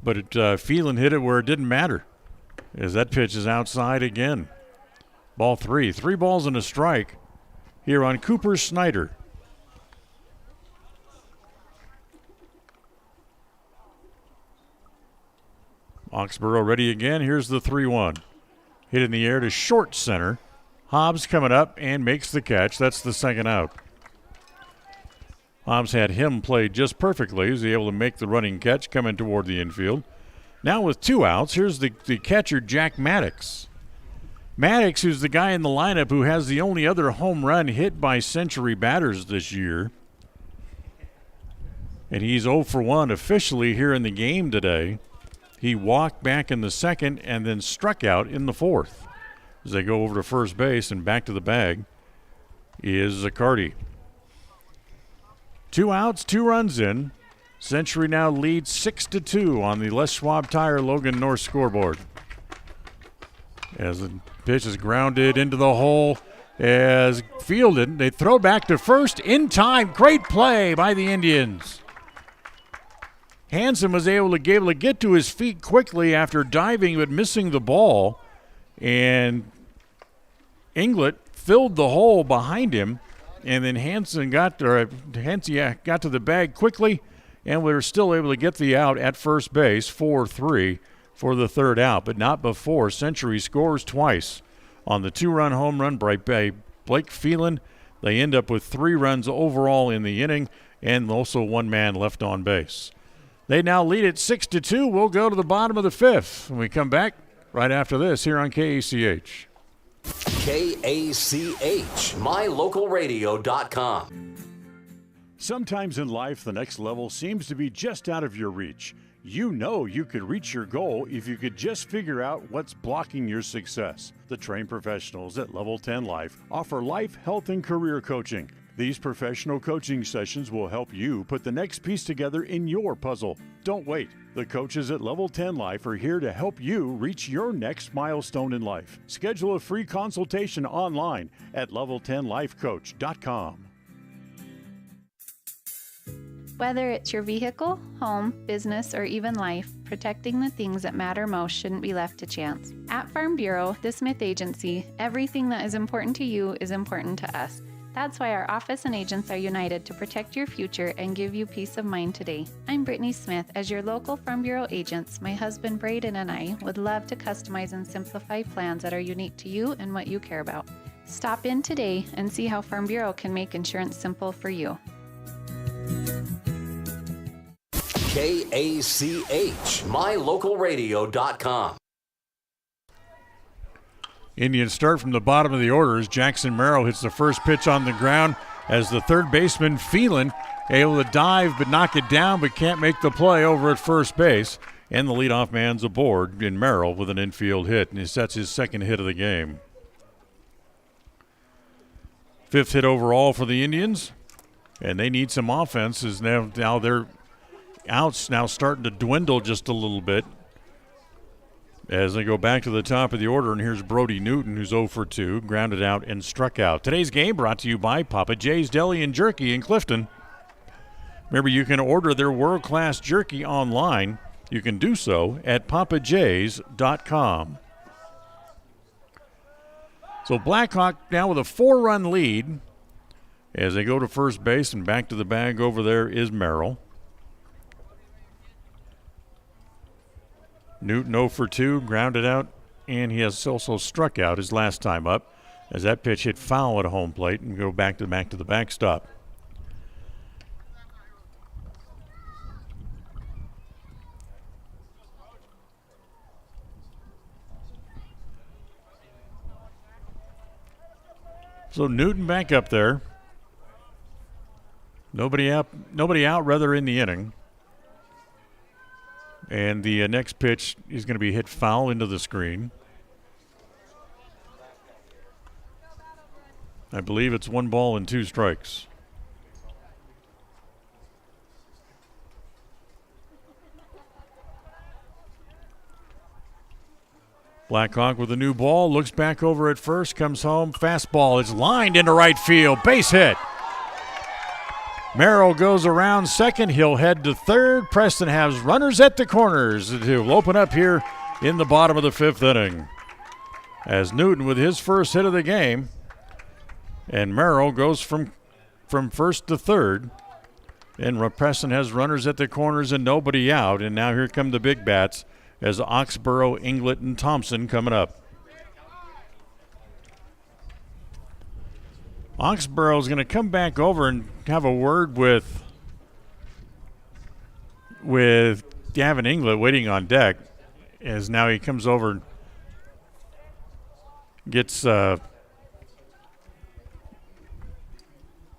But Phelan hit it where it didn't matter, as that pitch is outside again. Ball 3. 3 balls and a strike here on Cooper Snyder. Oxborough ready again. Here's the 3-1. Hit in the air to short center. Hobbs coming up and makes the catch. That's the second out. Hobbs had him played just perfectly. He was able to make the running catch coming toward the infield. Now with 2 outs, here's the catcher, Jack Maddox. Maddox, who's the guy in the lineup who has the only other home run hit by Century batters this year. And he's 0 for 1 officially here in the game today. He walked back in the second and then struck out in the fourth. As they go over to first base and back to the bag is Zaccardi. 2 outs, 2 runs in. Century now leads 6-2 on the Les Schwab Tire Logan North scoreboard. As the pitch is grounded into the hole, as fielded, they throw back to first in time. Great play by the Indians. Hansen was able to get to his feet quickly after diving but missing the ball, and Inglet filled the hole behind him, and then Hansen got to the bag quickly, and we were still able to get the out at first base, 4-3 for the third out, but not before Century scores twice on the 2-run home run by Blake Phelan. They end up with 3 runs overall in the inning, and also 1 man left on base. They now lead at 6-2. We'll go to the bottom of the 5th when we come back right after this here on KACH. KACH, mylocalradio.com. Sometimes in life, the next level seems to be just out of your reach. You know you could reach your goal if you could just figure out what's blocking your success. The trained professionals at Level 10 Life offer life, health, and career coaching. These professional coaching sessions will help you put the next piece together in your puzzle. Don't wait. The coaches at Level 10 Life are here to help you reach your next milestone in life. Schedule a free consultation online at level10lifecoach.com. Whether it's your vehicle, home, business, or even life, protecting the things that matter most shouldn't be left to chance. At Farm Bureau, the Smith Agency, everything that is important to you is important to us. That's why our office and agents are united to protect your future and give you peace of mind today. I'm Brittany Smith. As your local Farm Bureau agents, my husband Braden and I would love to customize and simplify plans that are unique to you and what you care about. Stop in today and see how Farm Bureau can make insurance simple for you. KACH, mylocalradio.com. Indians start from the bottom of the order as Jackson Merrill hits the first pitch on the ground as the third baseman Phelan able to dive but knock it down but can't make the play over at first base. And the leadoff man's aboard in Merrill with an infield hit, and that's his second hit of the game. 5th hit overall for the Indians, and they need some offense as now their outs now starting to dwindle just a little bit as they go back to the top of the order. And here's Brody Newton, who's 0 for 2, grounded out and struck out. Today's game brought to you by Papa J's Deli and Jerky in Clifton. Remember, you can order their world-class jerky online. You can do so at papajs.com. So Blackhawk now with a 4-run lead as they go to first base, and back to the bag over there is Merrill. Newton 0 for 2, grounded out, and he has also struck out his last time up as that pitch hit foul at home plate and go back to the backstop. So Newton back up there. Nobody out rather in the inning. And the next pitch is going to be hit foul into the screen. I believe it's 1 ball and 2 strikes. Blackhawk with a new ball, looks back over at first, comes home, fastball, it's lined into right field, base hit. Merrill goes around second, he'll head to third. Preston has runners at the corners to open up here in the bottom of the 5th inning. As Newton with his first hit of the game, and Merrill goes from first to third. And Preston has runners at the corners and nobody out, and now here come the big bats as Oxborough, Inglet, and Thompson coming up. Oxborough is going to come back over and have a word with Gavin Inglet waiting on deck, as now he comes over and gets one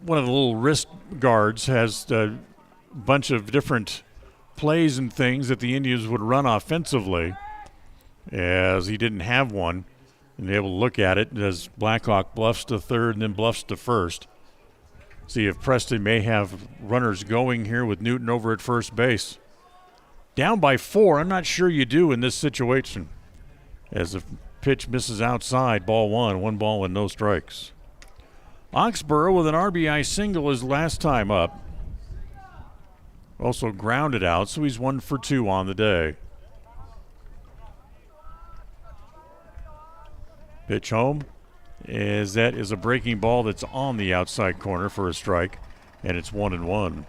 of the little wrist guards, has a bunch of different plays and things that the Indians would run offensively, as he didn't have one, and able to look at it as Blackhawk bluffs to third and then bluffs to first. See if Preston may have runners going here with Newton over at first base. Down by 4, I'm not sure you do in this situation, as the pitch misses outside, ball 1 ball and no strikes. Oxborough with an RBI single his last time up. Also grounded out, so he's 1 for 2 on the day. Pitch home, as that is a breaking ball that's on the outside corner for a strike, and it's 1-1.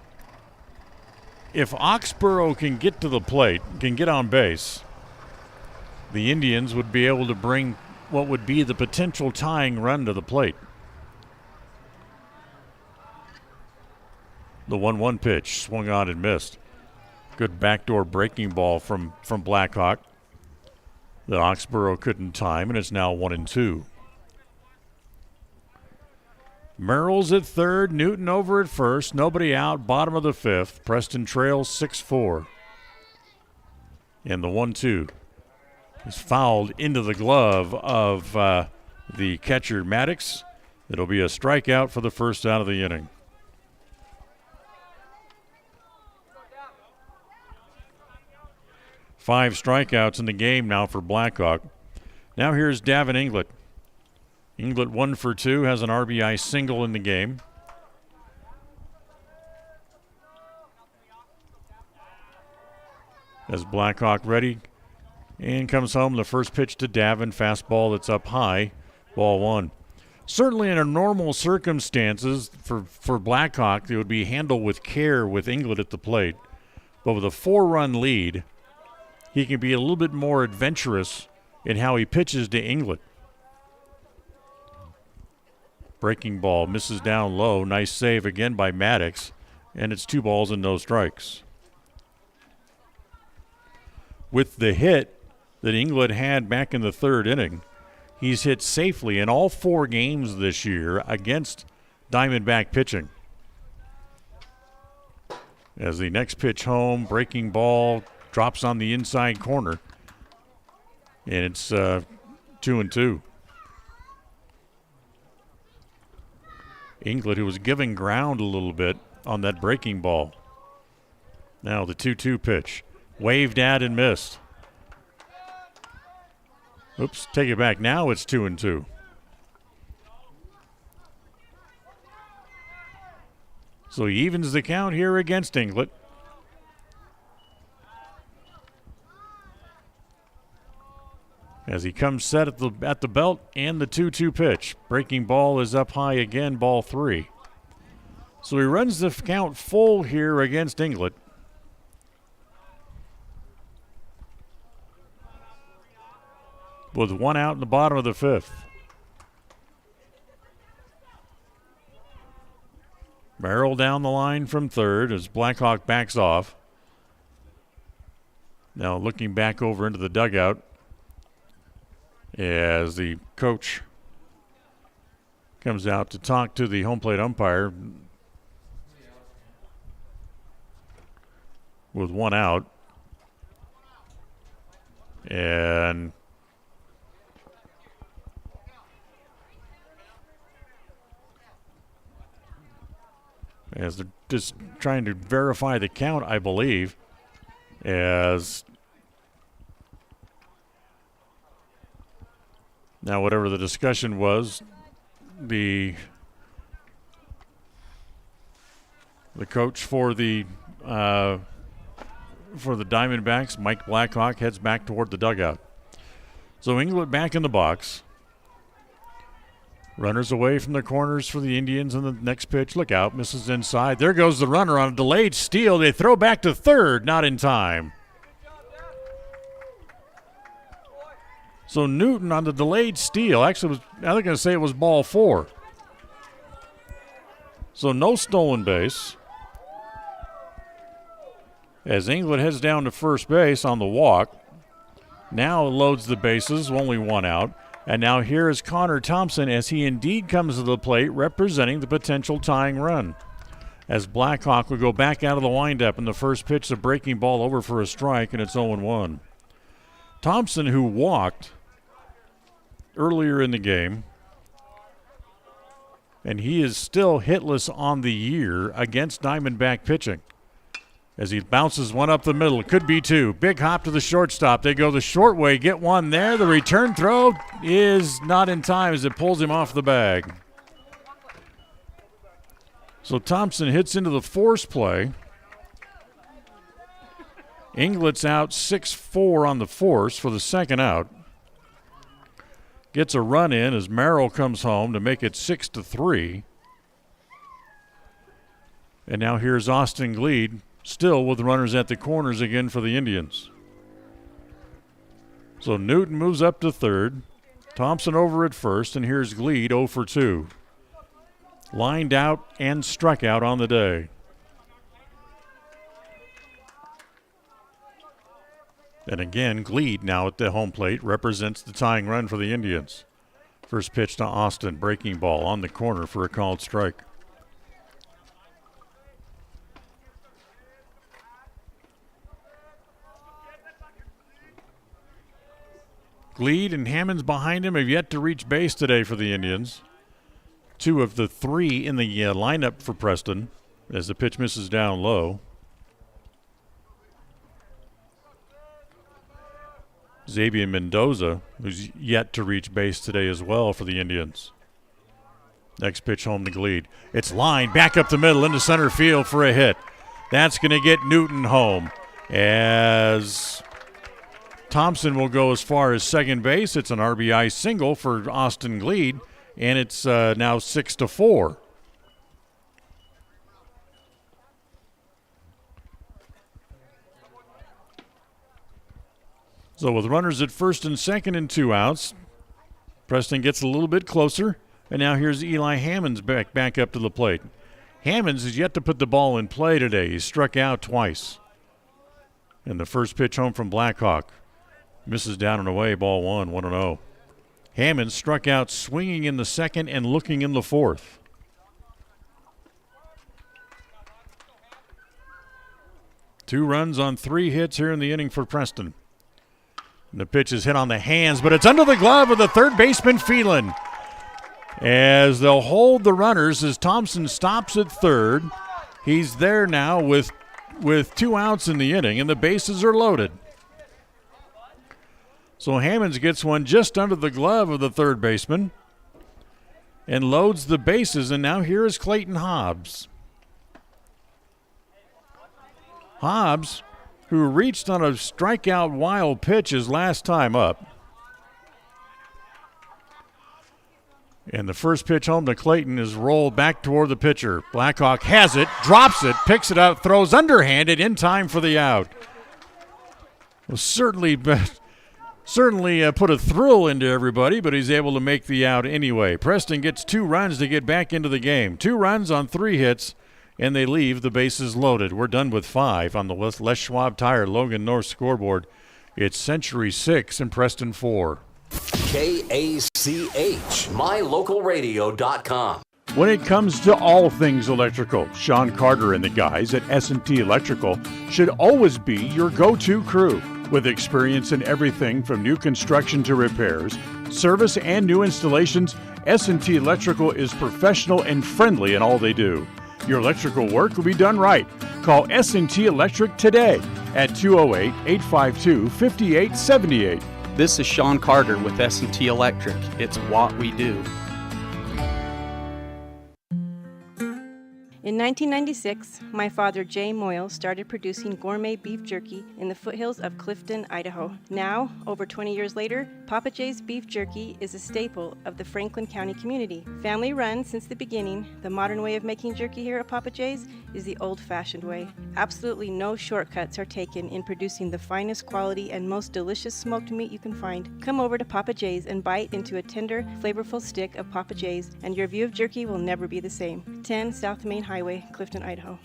If Oxborough can get to the plate, can get on base, the Indians would be able to bring what would be the potential tying run to the plate. The 1-1 pitch swung on and missed. Good backdoor breaking ball from Blackhawk that Oxborough couldn't time, and it's now 1-2. Merrill's at third, Newton over at first, nobody out, bottom of the 5th. Preston trails 6-4. And the 1-2 is fouled into the glove of the catcher Maddox. It'll be a strikeout for the first out of the inning. Five strikeouts in the game now for Blackhawk. Now here's Davin Inglet. Inglet 1 for 2, has an RBI single in the game. As Blackhawk ready, and comes home. The first pitch to Davin, fastball that's up high, ball 1. Certainly in a normal circumstances for Blackhawk, it would be handled with care with Inglet at the plate. But with a 4-run lead, he can be a little bit more adventurous in how he pitches to Inglet. Breaking ball misses down low. Nice save again by Maddox, and it's 2 balls and no strikes. With the hit that Inglet had back in the 3rd inning, he's hit safely in all 4 games this year against Diamondback pitching. As the next pitch home, breaking ball drops on the inside corner, and it's 2-2. Inglet, who was giving ground a little bit on that breaking ball. Now the 2-2 pitch. Waved at and missed. Oops, take it back. Now it's 2-2. So he evens the count here against Inglet. as he comes set at the belt, and the 2-2 pitch. Breaking ball is up high again, ball 3. So he runs the count full here against Inglet. With 1 out in the bottom of the 5th. Merrill down the line from third as Blackhawk backs off. Now looking back over into the dugout as the coach comes out to talk to the home plate umpire with 1 out. And as they're just trying to verify the count, I believe, as now whatever the discussion was, the coach for the Diamondbacks, Mike Blackhawk, heads back toward the dugout. So Inglet back in the box. Runners away from the corners for the Indians on the next pitch. Look out, misses inside. There goes the runner on a delayed steal. They throw back to third, not in time. So Newton on the delayed steal. Actually, I was going to say it was ball 4. So no stolen base. As Inglet heads down to first base on the walk. Now loads the bases, only 1 out. And now here is Connor Thompson as he indeed comes to the plate representing the potential tying run. As Blackhawk will go back out of the windup in the first pitch, the breaking ball over for a strike, and it's 0-1. Thompson, who walked earlier in the game, and he is still hitless on the year against Diamondback pitching. As he bounces one up the middle. Could be 2. Big hop to the shortstop. They go the short way. Get 1 there. The return throw is not in time as it pulls him off the bag. So Thompson hits into the force play. Inglet's out 6-4 on the force for the second out. Gets a run in as Merrill comes home to make it 6-3. And now here's Austin Gleed, still with runners at the corners again for the Indians. So Newton moves up to third. Thompson over at first, and here's Gleed 0 for 2. Lined out and struck out on the day. And again, Gleed now at the home plate represents the tying run for the Indians. First pitch to Austin, breaking ball on the corner for a called strike. Gleed and Hammonds behind him have yet to reach base today for the Indians. 2 of the 3 in the lineup for Preston as the pitch misses down low. Xavier Mendoza, who's yet to reach base today as well for the Indians. Next pitch home to Gleed. It's lined back up the middle into center field for a hit. That's going to get Newton home as Thompson will go as far as second base. It's an RBI single for Austin Gleed, and it's now 6-4. So with runners at first and second and 2 outs, Preston gets a little bit closer, and now here's Eli Hammonds back up to the plate. Hammonds has yet to put the ball in play today. He's struck out twice. And the first pitch home from Blackhawk misses down and away, ball 1, 1-0. Hammonds struck out swinging in the second and looking in the fourth. Two runs on 3 hits here in the inning for Preston. And the pitch is hit on the hands, but it's under the glove of the third baseman, Phelan. As they'll hold the runners as Thompson stops at third. He's there now with 2 outs in the inning, and the bases are loaded. So Hammonds gets one just under the glove of the third baseman and loads the bases, and now here is Clayton Hobbs. Hobbs, who reached on a strikeout wild pitch his last time up. And the first pitch home to Clayton is rolled back toward the pitcher. Blackhawk has it, drops it, picks it up, throws underhanded in time for the out. Well, certainly put a thrill into everybody, but he's able to make the out anyway. Preston gets 2 runs to get back into the game. 2 runs on 3 hits, and they leave the bases loaded. We're done with 5 on the Les Schwab Tire Logan North scoreboard. It's Century 6 and Preston 4. KACH, mylocalradio.com. When it comes to all things electrical, Sean Carter and the guys at S&T Electrical should always be your go-to crew. With experience in everything from new construction to repairs, service, and new installations, S&T Electrical is professional and friendly in all they do. Your electrical work will be done right. Call S&T Electric today at 208-852-5878. This is Sean Carter with S&T Electric. It's what we do. In 1996, my father, Jay Moyle, started producing gourmet beef jerky in the foothills of Clifton, Idaho. Now, over 20 years later, Papa Jay's beef jerky is a staple of the Franklin County community. Family run since the beginning, the modern way of making jerky here at Papa Jay's is the old-fashioned way. Absolutely no shortcuts are taken in producing the finest quality and most delicious smoked meat you can find. Come over to Papa Jay's and bite into a tender, flavorful stick of Papa Jay's, and your view of jerky will never be the same. 10 South Main Highway, Clifton, Idaho.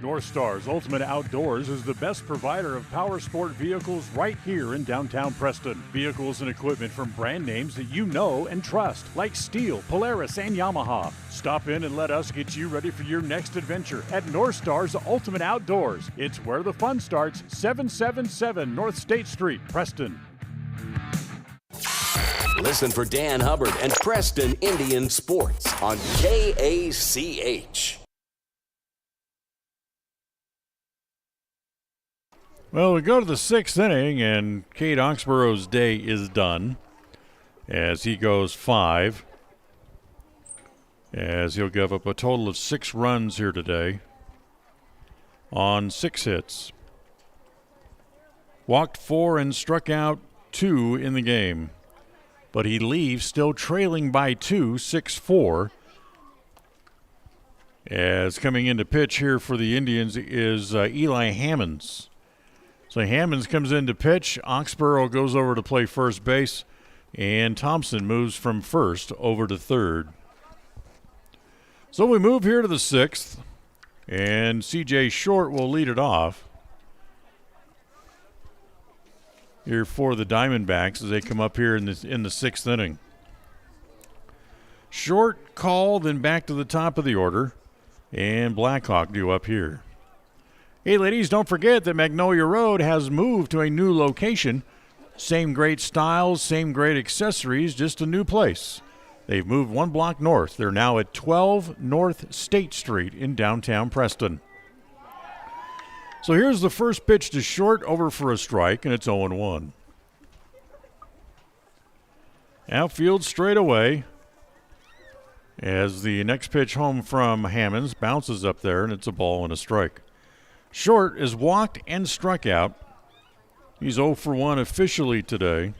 North Star's Ultimate Outdoors is the best provider of power sport vehicles right here in downtown Preston. Vehicles and equipment from brand names that you know and trust, like Steel, Polaris, and Yamaha. Stop in and let us get you ready for your next adventure at North Star's Ultimate Outdoors. It's where the fun starts, 777 North State Street, Preston. Listen for Dan Hubbard and Preston Indian Sports on KACH. Well, we go to the 6th inning, and Cade Oxborough's day is done as he goes 5, as he'll give up a total of 6 runs here today on 6 hits. Walked 4 and struck out 2 in the game, but he leaves still trailing by 2, 6-4. As coming into pitch here for the Indians is Eli Hammonds. So Hammonds comes in to pitch. Oxborough goes over to play first base, and Thompson moves from first over to third. So we move here to the 6th, and C.J. Short will lead it off here for the Diamondbacks as they come up here in the 6th inning. Short call, then back to the top of the order, and Blackhawk due up here. Hey, ladies, don't forget that Magnolia Road has moved to a new location. Same great styles, same great accessories, just a new place. They've moved 1 block north. They're now at 12 North State Street in downtown Preston. So here's the first pitch to Short, over for a strike, and it's 0-1. Outfield straight away as the next pitch home from Hammonds bounces up there, and it's a ball and a strike. Short is walked and struck out. He's 0 for 1 officially today.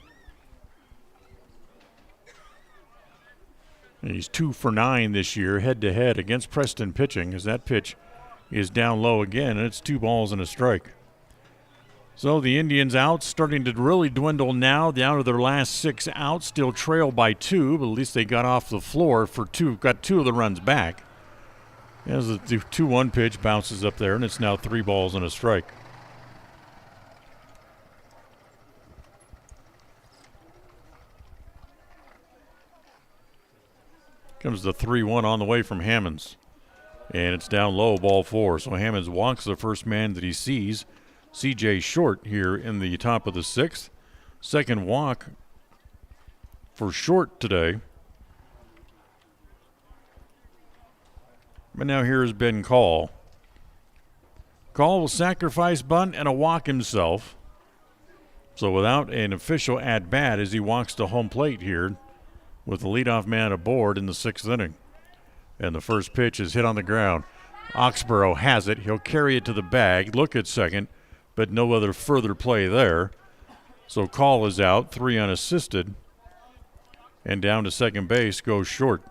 And he's 2 for 9 this year head-to-head against Preston pitching, as that pitch is down low again, and it's 2 balls and a strike. So the Indians out, starting to really dwindle now, down to their last 6 outs, still trail by 2, but at least they got off the floor for 2, got 2 of the runs back. As the 2-1 pitch bounces up there, and it's now 3 balls and a strike. Comes the 3-1 on the way from Hammonds. And it's down low, ball 4. So Hammonds walks the first man that he sees, C.J. Short, here in the top of the 6th. Second walk for Short today. But now here is Ben Call. Call will sacrifice bunt and a walk himself. So without an official at-bat as he walks to home plate here with the leadoff man aboard in the 6th inning. And the first pitch is hit on the ground. Oxborough has it. He'll carry it to the bag, look at second, but no other further play there. So Call is out, 3 unassisted, and down to second base goes Short.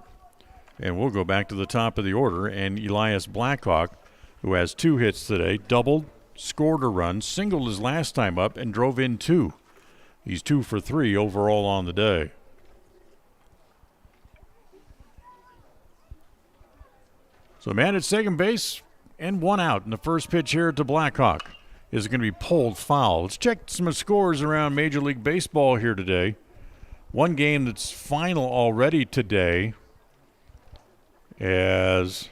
And we'll go back to the top of the order, and Elias Blackhawk, who has 2 hits today, doubled, scored a run, singled his last time up, and drove in 2. He's 2 for 3 overall on the day. So man at second base and 1 out. And the first pitch here to Blackhawk is going to be pulled foul. Let's check some scores around Major League Baseball here today. One game that's final already today as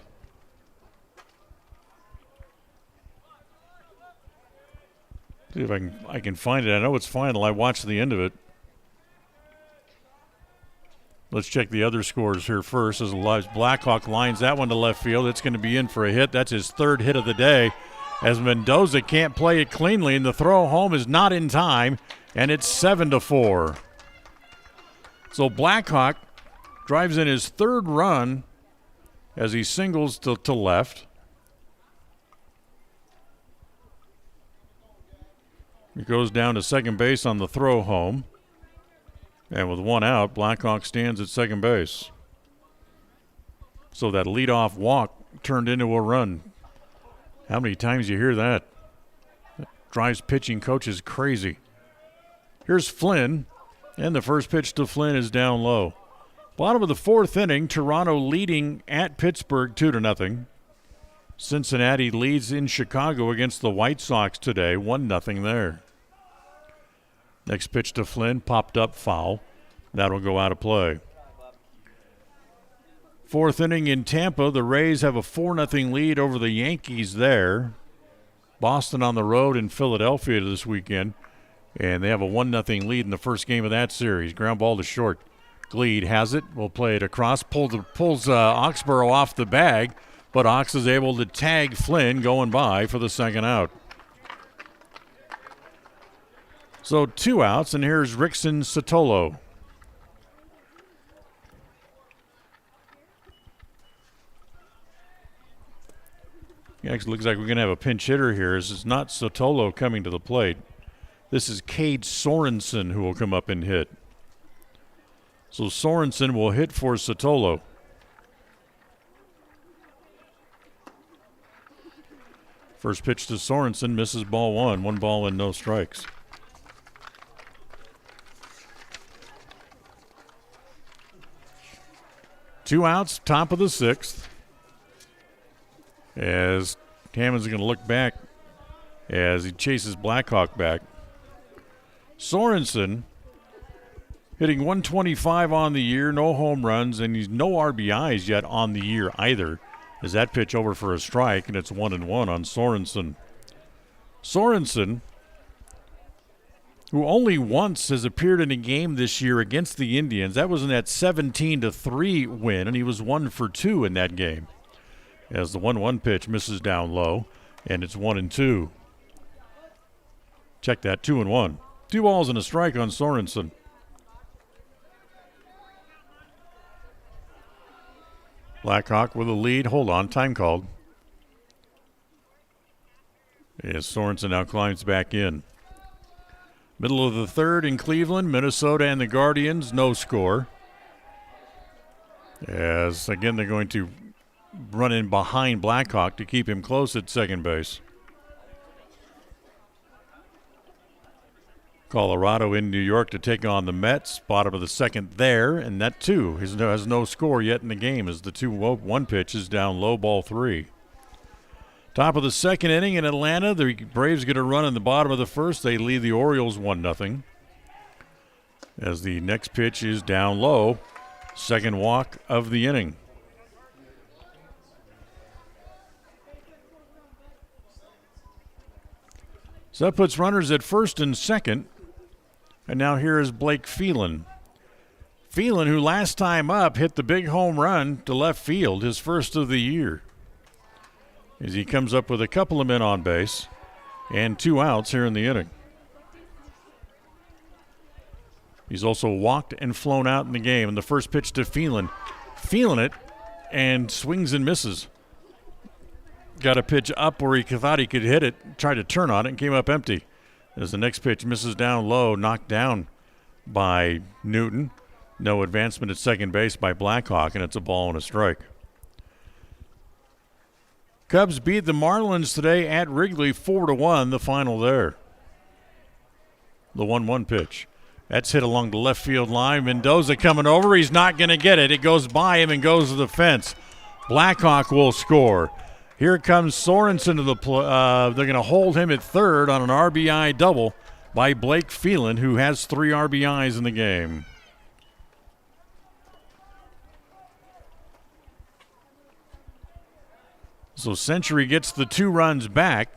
see if I can find it. I know it's final. I watched the end of it. Let's check the other scores here first as Blackhawk lines that one to left field. It's going to be in for a hit. That's his 3rd hit of the day as Mendoza can't play it cleanly, and the throw home is not in time, and it's 7-4. So Blackhawk drives in his 3rd run as he singles to left. He goes down to second base on the throw home. And with 1 out, Blackhawk stands at second base. So that leadoff walk turned into a run. How many times you hear that? That drives pitching coaches crazy. Here's Flynn, and the first pitch to Flynn is down low. Bottom of the 4th inning, Toronto leading at Pittsburgh 2-0. Cincinnati leads in Chicago against the White Sox today, 1-0 there. Next pitch to Flynn, popped up foul. That'll go out of play. 4th inning in Tampa, the Rays have a 4-0 lead over the Yankees there. Boston on the road in Philadelphia this weekend, and they have a 1-0 lead in the first game of that series. Ground ball to short. Gleed has it. Will play it across. Pulls Oxborough off the bag, but Ox is able to tag Flynn going by for the 2nd out. So 2 outs, and here's Rickson Sotolo. It actually looks like we're going to have a pinch hitter here. This is not Sotolo coming to the plate. This is Cade Sorensen who will come up and hit. So Sorensen will hit for Sotolo. First pitch to Sorensen, misses ball 1. 1 ball and no strikes. Two outs, top of the 6th. As Hammond's going to look back as he chases Blackhawk back. Sorensen hitting 125 on the year, no home runs, and he's no RBIs yet on the year either. Is that pitch over for a strike, and it's 1-1 on Sorensen. Sorensen, who only once has appeared in a game this year against the Indians. That was in that 17-3 win, and he was 1 for 2 in that game. As the 1-1 pitch misses down low, and it's 1-2. Check that, 2-1. 2 balls and a strike on Sorensen. Blackhawk with a lead. Hold on, time called. As Sorensen now climbs back in. Middle of the 3rd in Cleveland, Minnesota and the Guardians, no score. As, again, they're going to run in behind Blackhawk to keep him close at second base. Colorado in New York to take on the Mets. Bottom of the 2nd there, and that, too, has no score yet in the game as the 2-1 pitch is down low, ball 3. Top of the 2nd inning in Atlanta. The Braves get a run in the bottom of the 1st. They lead the Orioles 1-0. As the next pitch is down low. 2nd walk of the inning. So that puts runners at 1st and 2nd. And now here is Blake Phelan. Phelan, who last time up hit the big home run to left field, his 1st of the year. As he comes up with a couple of men on base and 2 outs here in the inning. He's also walked and flown out in the game. And the first pitch to Phelan. Feeling it and swings and misses. Got a pitch up where he thought he could hit it, tried to turn on it, and came up empty. As the next pitch misses down low, knocked down by Newton. No advancement at second base by Blackhawk, and it's a ball and a strike. Cubs beat the Marlins today at Wrigley 4-1, the final there. The 1-1 pitch. That's hit along the left field line. Mendoza coming over. He's not going to get it. It goes by him and goes to the fence. Blackhawk will score. Here comes Sorensen to the play. They're going to hold him at third on an RBI double by Blake Phelan, who has 3 RBIs in the game. So Century gets the 2 runs back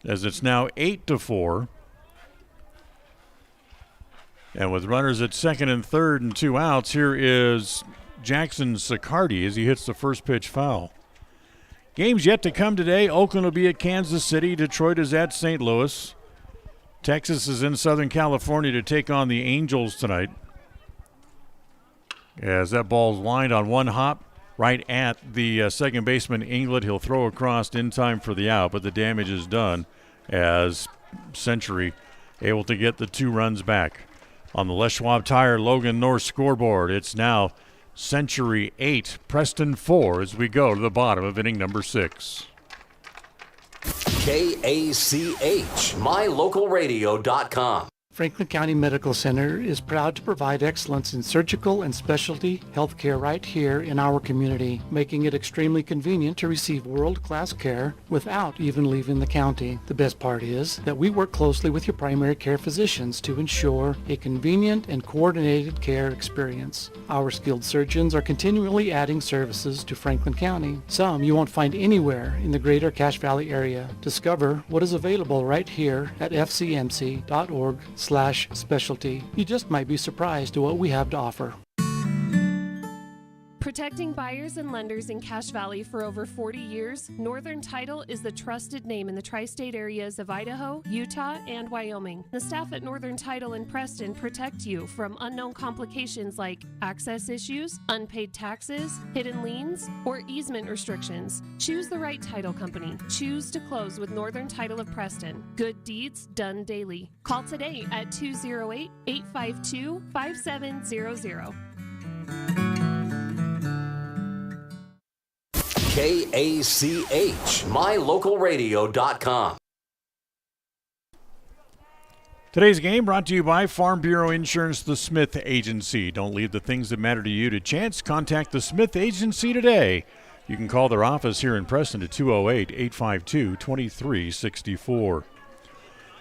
as it's now 8-4. And with runners at second and third and 2 outs, here is Jackson Sicardi as he hits the first pitch foul. Games yet to come today. Oakland will be at Kansas City. Detroit is at St. Louis. Texas is in Southern California to take on the Angels tonight. As that ball's lined on one hop right at the second baseman, England. He'll throw across in time for the out, but the damage is done as Century able to get the 2 runs back. On the Les Schwab Tire Logan North scoreboard, it's now Century 8, Preston 4 as we go to the bottom of inning number 6. KACH, mylocalradio.com. Franklin County Medical Center is proud to provide excellence in surgical and specialty healthcare right here in our community, making it extremely convenient to receive world-class care without even leaving the county. The best part is that we work closely with your primary care physicians to ensure a convenient and coordinated care experience. Our skilled surgeons are continually adding services to Franklin County, some you won't find anywhere in the greater Cache Valley area. Discover what is available right here at fcmc.org/specialty. You just might be surprised at what we have to offer. Protecting buyers and lenders in Cache Valley for over 40 years, Northern Title is the trusted name in the tri-state areas of Idaho, Utah, and Wyoming. The staff at Northern Title in Preston protect you from unknown complications like access issues, unpaid taxes, hidden liens, or easement restrictions. Choose the right title company. Choose to close with Northern Title of Preston. Good deeds done daily. Call today at 208-852-5700. KACH, mylocalradio.com. Today's game brought to you by Farm Bureau Insurance, the Smith Agency. Don't leave the things that matter to you to chance. Contact the Smith Agency today. You can call their office here in Preston at 208-852-2364.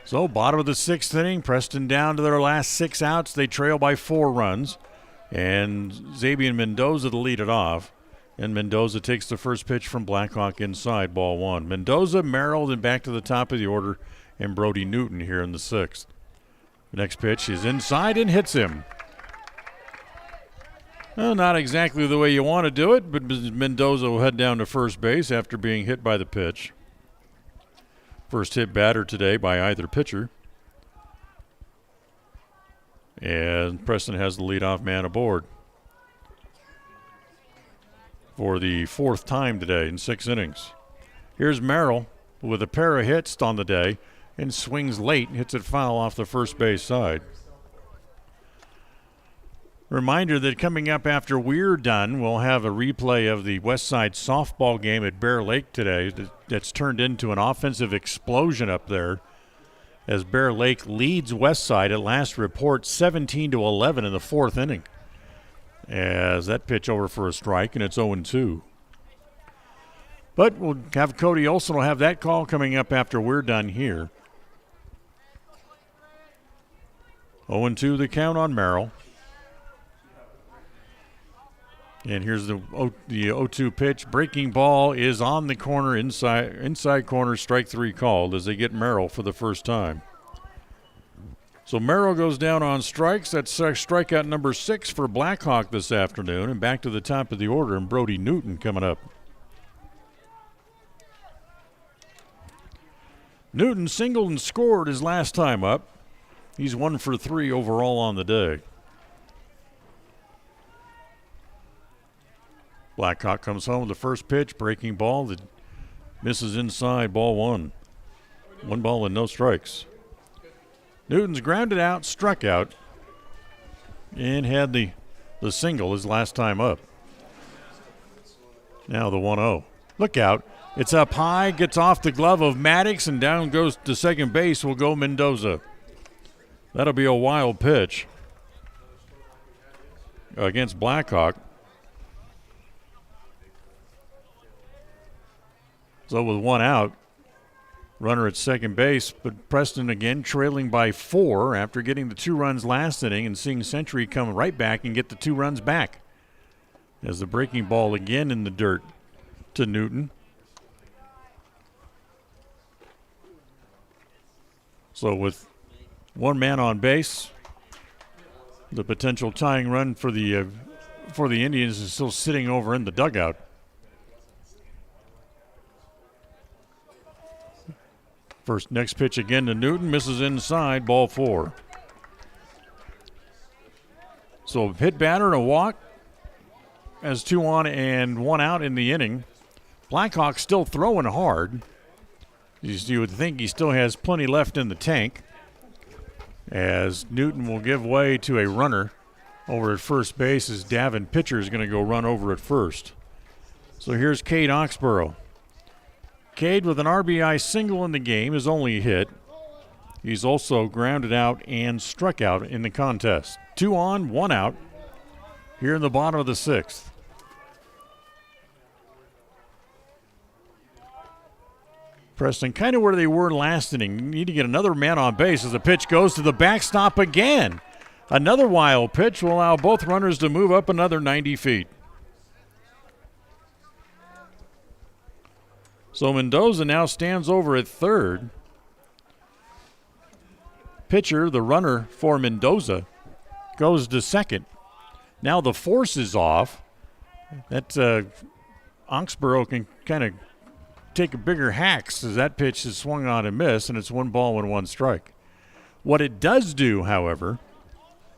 So, bottom of the 6th inning, Preston down to their last 6 outs. They trail by 4 runs. And Xavier Mendoza to lead it off. And Mendoza takes the first pitch from Blackhawk inside, ball 1. Mendoza, Merrill, then back to the top of the order, and Brody Newton here in the 6th. The next pitch is inside and hits him. Well, not exactly the way you want to do it, but Mendoza will head down to first base after being hit by the pitch. First hit batter today by either pitcher. And Preston has the leadoff man aboard for the 4th time today in 6 innings. Here's Merrill with a pair of hits on the day and swings late and hits it foul off the first base side. Reminder that coming up after we're done, we'll have a replay of the West Side softball game at Bear Lake today that's turned into an offensive explosion up there as Bear Lake leads West Side at last report 17-11 in the 4th inning. As that pitch over for a strike, and it's 0-2. But we'll have Cody Olson will have that call coming up after we're done here. 0-2 the count on Merrill. And here's the 0-2 pitch. Breaking ball is on the corner, inside corner, strike 3 called as they get Merrill for the first time. So Merrill goes down on strikes. That's strikeout number 6 for Blackhawk this afternoon. And back to the top of the order, and Brody Newton coming up. Newton singled and scored his last time up. He's 1 for 3 overall on the day. Blackhawk comes home with the first pitch, breaking ball that misses inside, ball 1. 1 ball and no strikes. Newton's grounded out, struck out, and had the single his last time up. Now the 1-0. Look out. It's up high, gets off the glove of Maddox, and down goes to second base will go Mendoza. That'll be a wild pitch against Blackhawk. So with 1 out, runner at second base, but Preston again trailing by 4 after getting the 2 runs last inning and seeing Century come right back and get the 2 runs back. As the breaking ball again in the dirt to Newton. So with 1 man on base, the potential tying run for the Indians is still sitting over in the dugout. Next pitch again to Newton, misses inside, ball 4. So hit batter and a walk as 2 on and 1 out in the inning. Blackhawk still throwing hard. You would think he still has plenty left in the tank, as Newton will give way to a runner over at first base as Davin Pitcher is going to go run over at first. So here's Cade Oxborough. Cade with an RBI single in the game, his only hit. He's also grounded out and struck out in the contest. 2 on, 1 out here in the bottom of the 6th. Preston kind of where they were last inning. You need to get another man on base as the pitch goes to the backstop again. Another wild pitch will allow both runners to move up another 90 feet. So Mendoza now stands over at third. Pitcher, the runner for Mendoza, goes to second. Now the force is off. That Oxborough can kind of take a bigger hacks as that pitch is swung on and missed, and it's 1 ball and 1 strike. What it does do, however,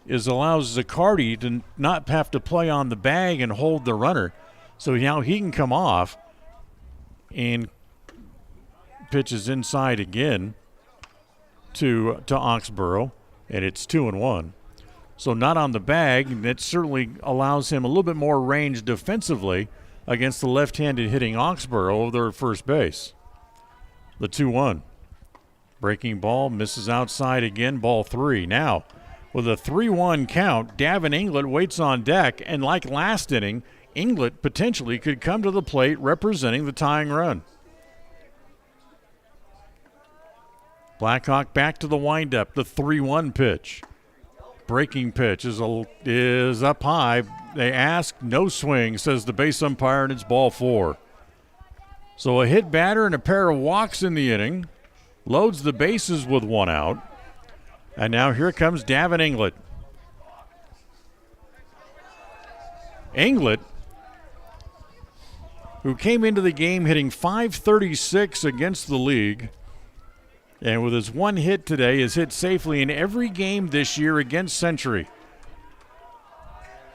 is allows Zaccardi to not have to play on the bag and hold the runner. So now he can come off and pitches inside again to Oxborough, and it's 2-1. So not on the bag, and it certainly allows him a little bit more range defensively against the left-handed hitting Oxborough over at first base. The 2-1. Breaking ball misses outside again, ball 3. Now, with a 3-1 count, Davin Inglett waits on deck, and like last inning, Inglett potentially could come to the plate representing the tying run. Blackhawk back to the windup, the 3-1 pitch. Breaking pitch is up high. They ask, no swing, says the base umpire, and it's ball 4. So a hit batter and a pair of walks in the inning. Loads the bases with 1 out. And now here comes Davin Inglett. Inglett, who came into the game hitting .536 against the league, and with his 1 hit today, has hit safely in every game this year against Century.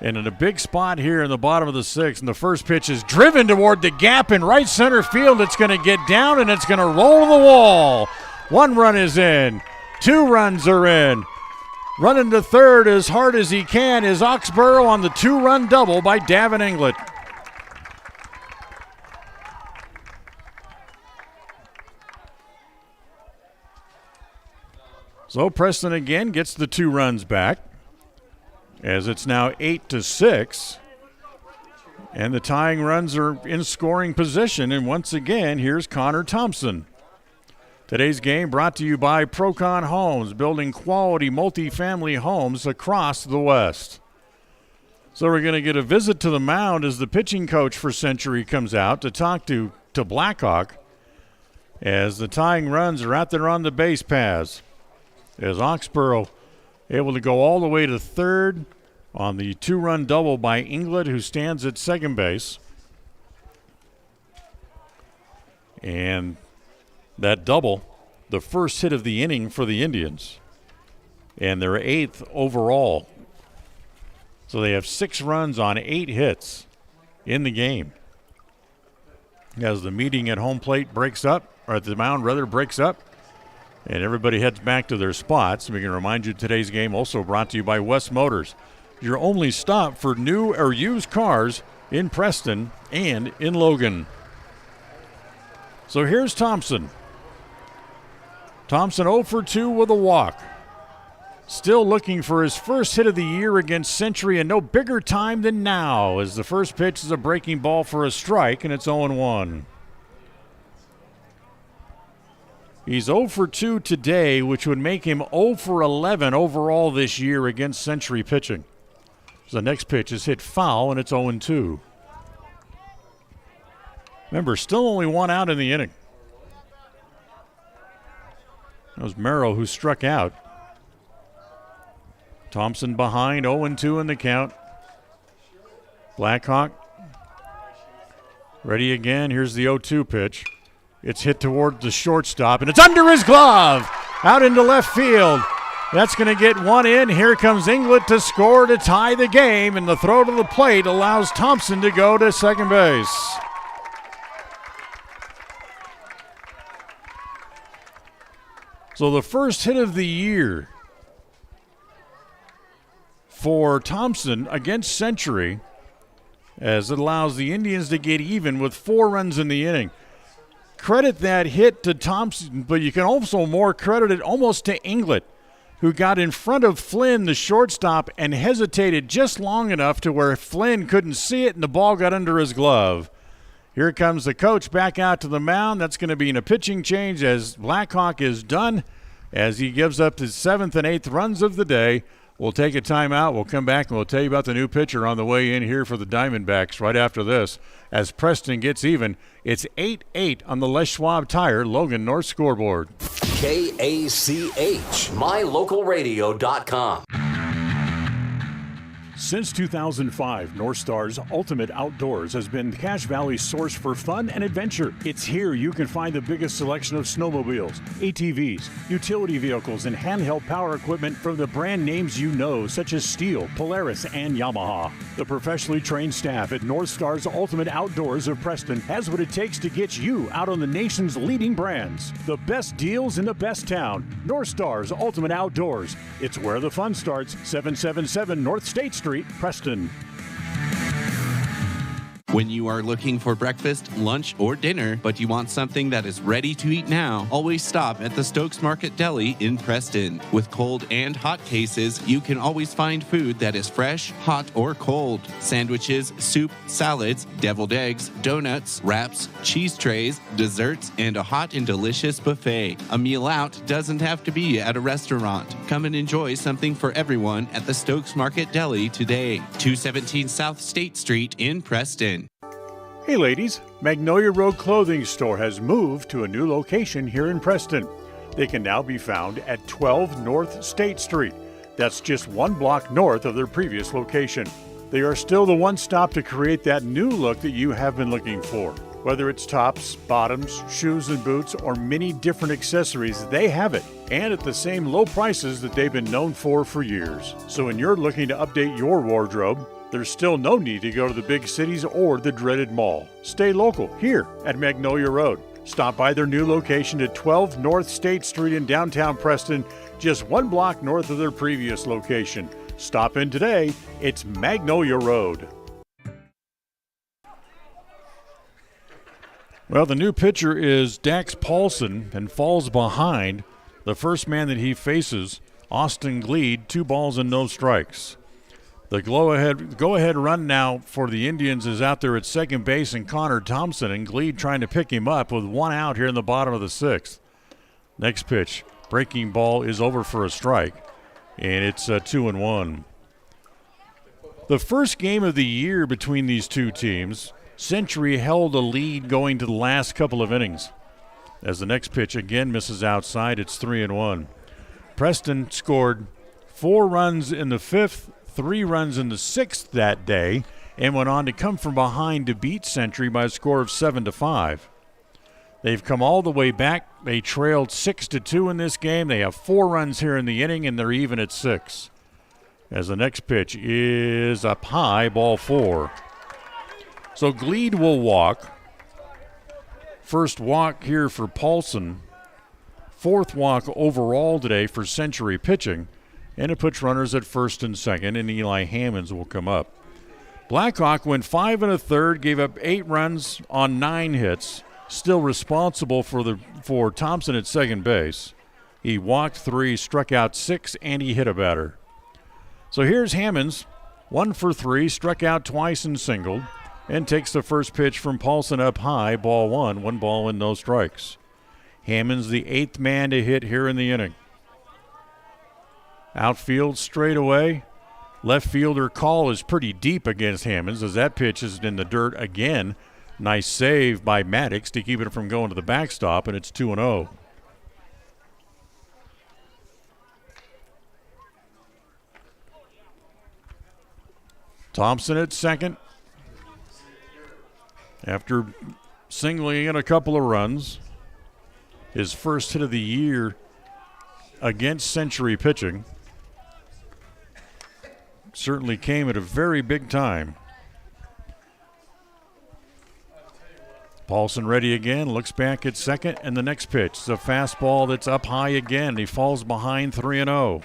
And in a big spot here in the bottom of the 6th, and the first pitch is driven toward the gap in right center field. It's going to get down, and it's going to roll to the wall. 1 run is in. 2 runs are in. Running to third as hard as he can is Oxborough on the 2-run double by Davin Inglett. So Preston again gets the 2 runs back, as it's now 8-6. And the tying runs are in scoring position. And once again, here's Connor Thompson. Today's game brought to you by Procon Homes, building quality multifamily homes across the West. So we're going to get a visit to the mound as the pitching coach for Century comes out to talk to Blackhawk, as the tying runs are out there on the base paths. As Oxborough able to go all the way to third on the 2-run double by Inglett, who stands at second base. And that double, the first hit of the inning for the Indians, and their 8th overall. So they have 6 runs on 8 hits in the game. As the meeting at home plate breaks up, or at the mound rather breaks up, And everybody heads back to their spots. We can remind you today's game also brought to you by West Motors, your only stop for new or used cars in Preston and in Logan. So here's Thompson. Thompson 0 for 2 with a walk. Still looking for his first hit of the year against Century, and no bigger time than now, as the first pitch is a breaking ball for a strike, and it's 0-1. He's 0 for 2 today, which would make him 0 for 11 overall this year against Century pitching. So the next pitch is hit foul, and it's 0-2. Remember, still only one out in the inning. That was Merrill who struck out. Thompson behind, 0-2 in the count. Blackhawk ready again. Here's the 0-2 pitch. It's hit toward the shortstop, and it's under his glove. Out into left field. That's going to get one in. Here comes Inglet to score to tie the game, and the throw to the plate allows Thompson to go to second base. So the first hit of the year for Thompson against Century, as it allows the Indians to get even with 4 runs in the inning. Credit that hit to Thompson, but you can also more credit it almost to Inglet, who got in front of Flynn, the shortstop, and hesitated just long enough to where Flynn couldn't see it and the ball got under his glove. Here comes the coach back out to the mound. That's going to be in a pitching change as Blackhawk is done, as he gives up his 7th and 8th runs of the day. We'll take a timeout. We'll come back and we'll tell you about the new pitcher on the way in here for the Diamondbacks right after this. As Preston gets even, it's 8-8 on the Les Schwab Tire Logan North scoreboard. KACH, mylocalradio.com. Since 2005, North Star's Ultimate Outdoors has been Cache Valley's source for fun and adventure. It's here you can find the biggest selection of snowmobiles, ATVs, utility vehicles, and handheld power equipment from the brand names you know, such as Steel, Polaris, and Yamaha. The professionally trained staff at North Star's Ultimate Outdoors of Preston has what it takes to get you out on the nation's leading brands. The best deals in the best town. North Star's Ultimate Outdoors. It's where the fun starts. 777 North State Street, Preston. When you are looking for breakfast, lunch, or dinner, but you want something that is ready to eat now, always stop at the Stokes Market Deli in Preston. With cold and hot cases, you can always find food that is fresh, hot, or cold. Sandwiches, soup, salads, deviled eggs, donuts, wraps, cheese trays, desserts, and a hot and delicious buffet. A meal out doesn't have to be at a restaurant. Come and enjoy something for everyone at the Stokes Market Deli today. 217 South State Street in Preston. Hey ladies, Magnolia Road Clothing Store has moved to a new location here in Preston. They can now be found at 12 North State Street. That's just 1 block north of their previous location. They are still the one stop to create that new look that you have been looking for. Whether it's tops, bottoms, shoes and boots, or many different accessories, they have it. And at the same low prices that they've been known for years. So when you're looking to update your wardrobe, there's still no need to go to the big cities or the dreaded mall. Stay local here at Magnolia Road. Stop by their new location at 12 North State Street in downtown Preston, just 1 block north of their previous location. Stop in today. It's Magnolia Road. Well, the new pitcher is Dax Paulson and falls behind the first man that he faces, Austin Gleed, 2 balls and no strikes. The go-ahead run now for the Indians is out there at second base, and Connor Thompson and Gleed trying to pick him up with 1 out here in the bottom of the 6th. Next pitch, breaking ball is over for a strike, and it's 2-1. The first game of the year between these two teams, Century held a lead going to the last couple of innings. As the next pitch again misses outside, it's 3-1. Preston scored 4 runs in the 5th, 3 runs in the 6th that day, and went on to come from behind to beat Century by a score of 7-5. They've come all the way back. They trailed 6-2 in this game. They have 4 runs here in the inning, and they're even at 6. As the next pitch is up high, ball 4. So Gleed will walk. First walk here for Paulson. 4th walk overall today for Century pitching, and it puts runners at first and second, and Eli Hammonds will come up. Blackhawk went 5 1/3, gave up 8 runs on 9 hits, still responsible for Thompson at second base. He walked 3, struck out 6, and he hit a batter. So here's Hammonds, 1 for 3, struck out twice and singled, and takes the first pitch from Paulson up high, ball 1, 1 ball and no strikes. Hammonds the 8th man to hit here in the inning. Outfield straight away. Left fielder call is pretty deep against Hammonds as that pitch is in the dirt again. Nice save by Maddox to keep it from going to the backstop, and it's 2-0. Thompson at second. After singling in a couple of runs, his first hit of the year against Century pitching. Certainly came at a very big time. Paulson ready again, looks back at second, and the next pitch is a fastball that's up high again. He falls behind 3-0.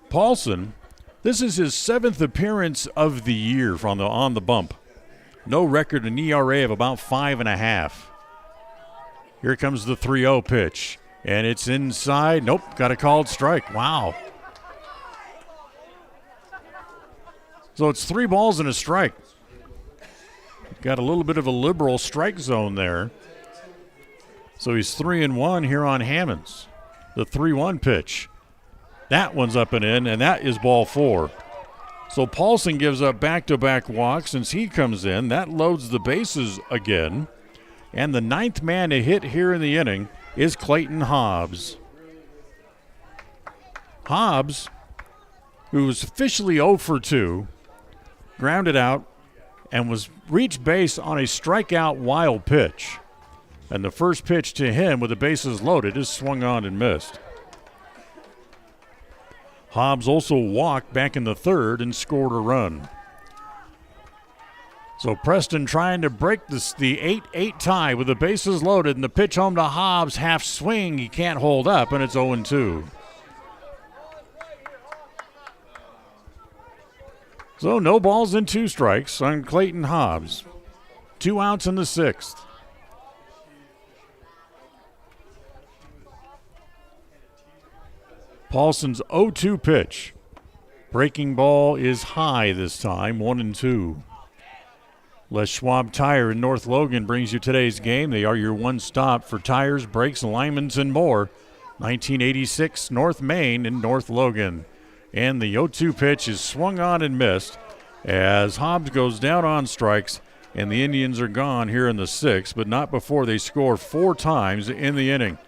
Paulson, this is his 7th appearance of the year on the bump. No record, an ERA of about 5.5. Here comes the 3-0 pitch. And it's inside. Nope, got a called strike. Wow. So it's 3 balls and a strike. Got a little bit of a liberal strike zone there. So he's 3-1 here on Hammonds. The 3-1 pitch. That one's up and in, and that is ball 4. So Paulson gives up back-to-back walks since he comes in. That loads the bases again. And the 9th man to hit here in the inning is Clayton Hobbs. Hobbs, who was officially 0 for 2, grounded out and was reached base on a strikeout wild pitch. And the first pitch to him with the bases loaded is swung on and missed. Hobbs also walked back in the 3rd and scored a run. So Preston trying to break the 8-8 tie with the bases loaded, and the pitch home to Hobbs, half swing, he can't hold up, and it's 0-2. So no balls and 2 strikes on Clayton Hobbs. 2 outs in the 6th. Paulson's 0-2 pitch. Breaking ball is high this time, 1-2. Les Schwab Tire in North Logan brings you today's game. They are your one-stop for tires, brakes, alignments, and more. 1986 North Main in North Logan. And the 0-2 pitch is swung on and missed as Hobbs goes down on strikes, and the Indians are gone here in the 6th, but not before they score 4 times in the inning.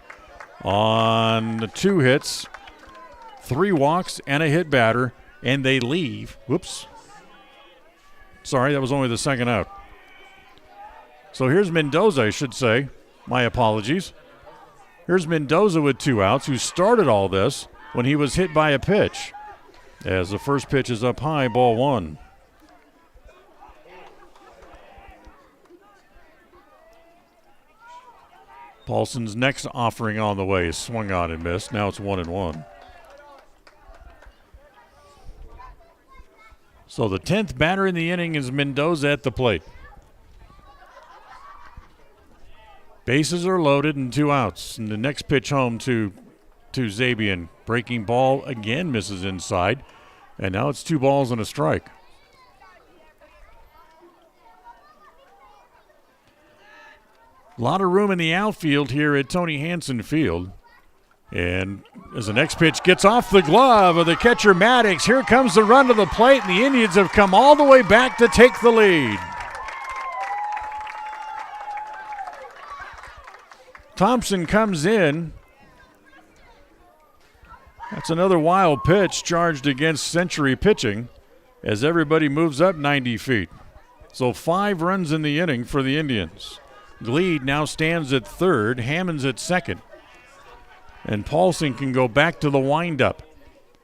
On the 2 hits, 3 walks, and a hit batter, and they leave. Whoops. Sorry, that was only the 2nd out. So here's Mendoza, I should say. My apologies. Here's Mendoza with 2 outs, who started all this when he was hit by a pitch. As the first pitch is up high, ball 1. Paulson's next offering on the way is swung on and missed. Now it's 1-1. So the 10th batter in the inning is Mendoza at the plate. Bases are loaded and 2 outs. And the next pitch home to Zabian. Breaking ball again misses inside. And now it's 2 balls and a strike. A lot of room in the outfield here at Tony Hansen Field. And as the next pitch gets off the glove of the catcher Maddox, here comes the run to the plate, and the Indians have come all the way back to take the lead. Thompson comes in. That's another wild pitch charged against Century pitching as everybody moves up 90 feet. So 5 runs in the inning for the Indians. Gleed now stands at 3rd, Hammonds at 2nd. And Paulson can go back to the windup.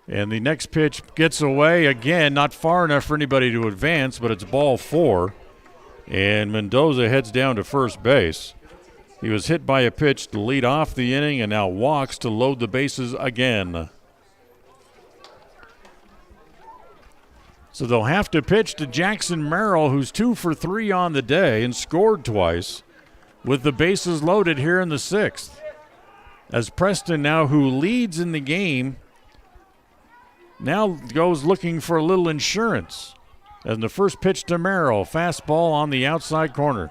And the next pitch gets away again, not far enough for anybody to advance, but it's ball 4. And Mendoza heads down to first base. He was hit by a pitch to lead off the inning and now walks to load the bases again. So they'll have to pitch to Jackson Merrill, who's 2 for 3 on the day and scored twice, with the bases loaded here in the 6th. As Preston now, who leads in the game, now goes looking for a little insurance. And the first pitch to Merrill, fastball on the outside corner.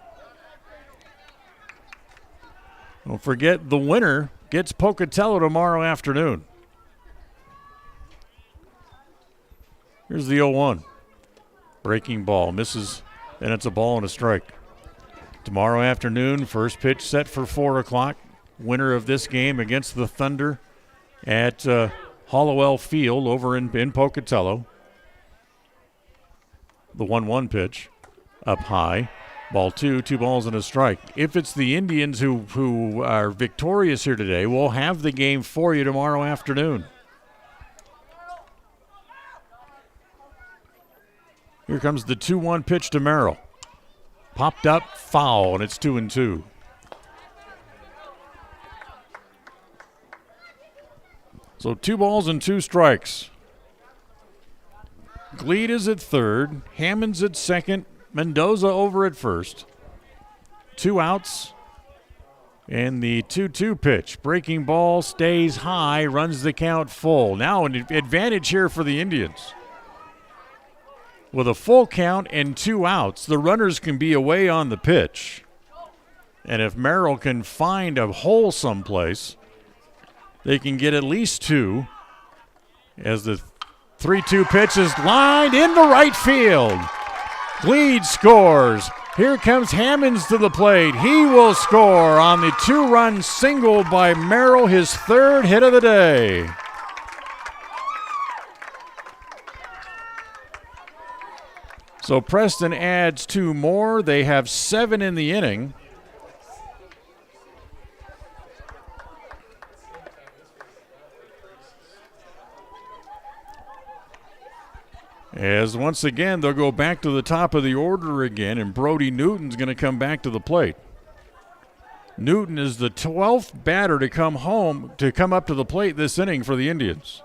Don't forget, the winner gets Pocatello tomorrow afternoon. Here's the 0-1. Breaking ball, misses, and it's a ball and a strike. Tomorrow afternoon, first pitch set for 4 o'clock. Winner of this game against the Thunder at Hollowell Field over in Pocatello. The 1-1 pitch up high. Ball 2, 2 balls and a strike. If it's the Indians who are victorious here today, we'll have the game for you tomorrow afternoon. Here comes the 2-1 pitch to Merrill. Popped up, foul, and it's 2-2. So 2 balls and 2 strikes. Gleed is at third, Hammond's at second, Mendoza over at first. 2 outs. And the 2-2 pitch. Breaking ball stays high, runs the count full. Now an advantage here for the Indians. With a full count and 2 outs, the runners can be away on the pitch. And if Merrill can find a hole someplace, they can get at least 2 as the 3-2 pitch is lined into right field. Gleed scores. Here comes Hammonds to the plate. He will score on the 2-run single by Merrill, his 3rd hit of the day. So Preston adds 2 more. They have 7 in the inning. As once again, they'll go back to the top of the order again, and Brody Newton's going to come back to the plate. Newton is the 12th batter to come up to the plate this inning for the Indians.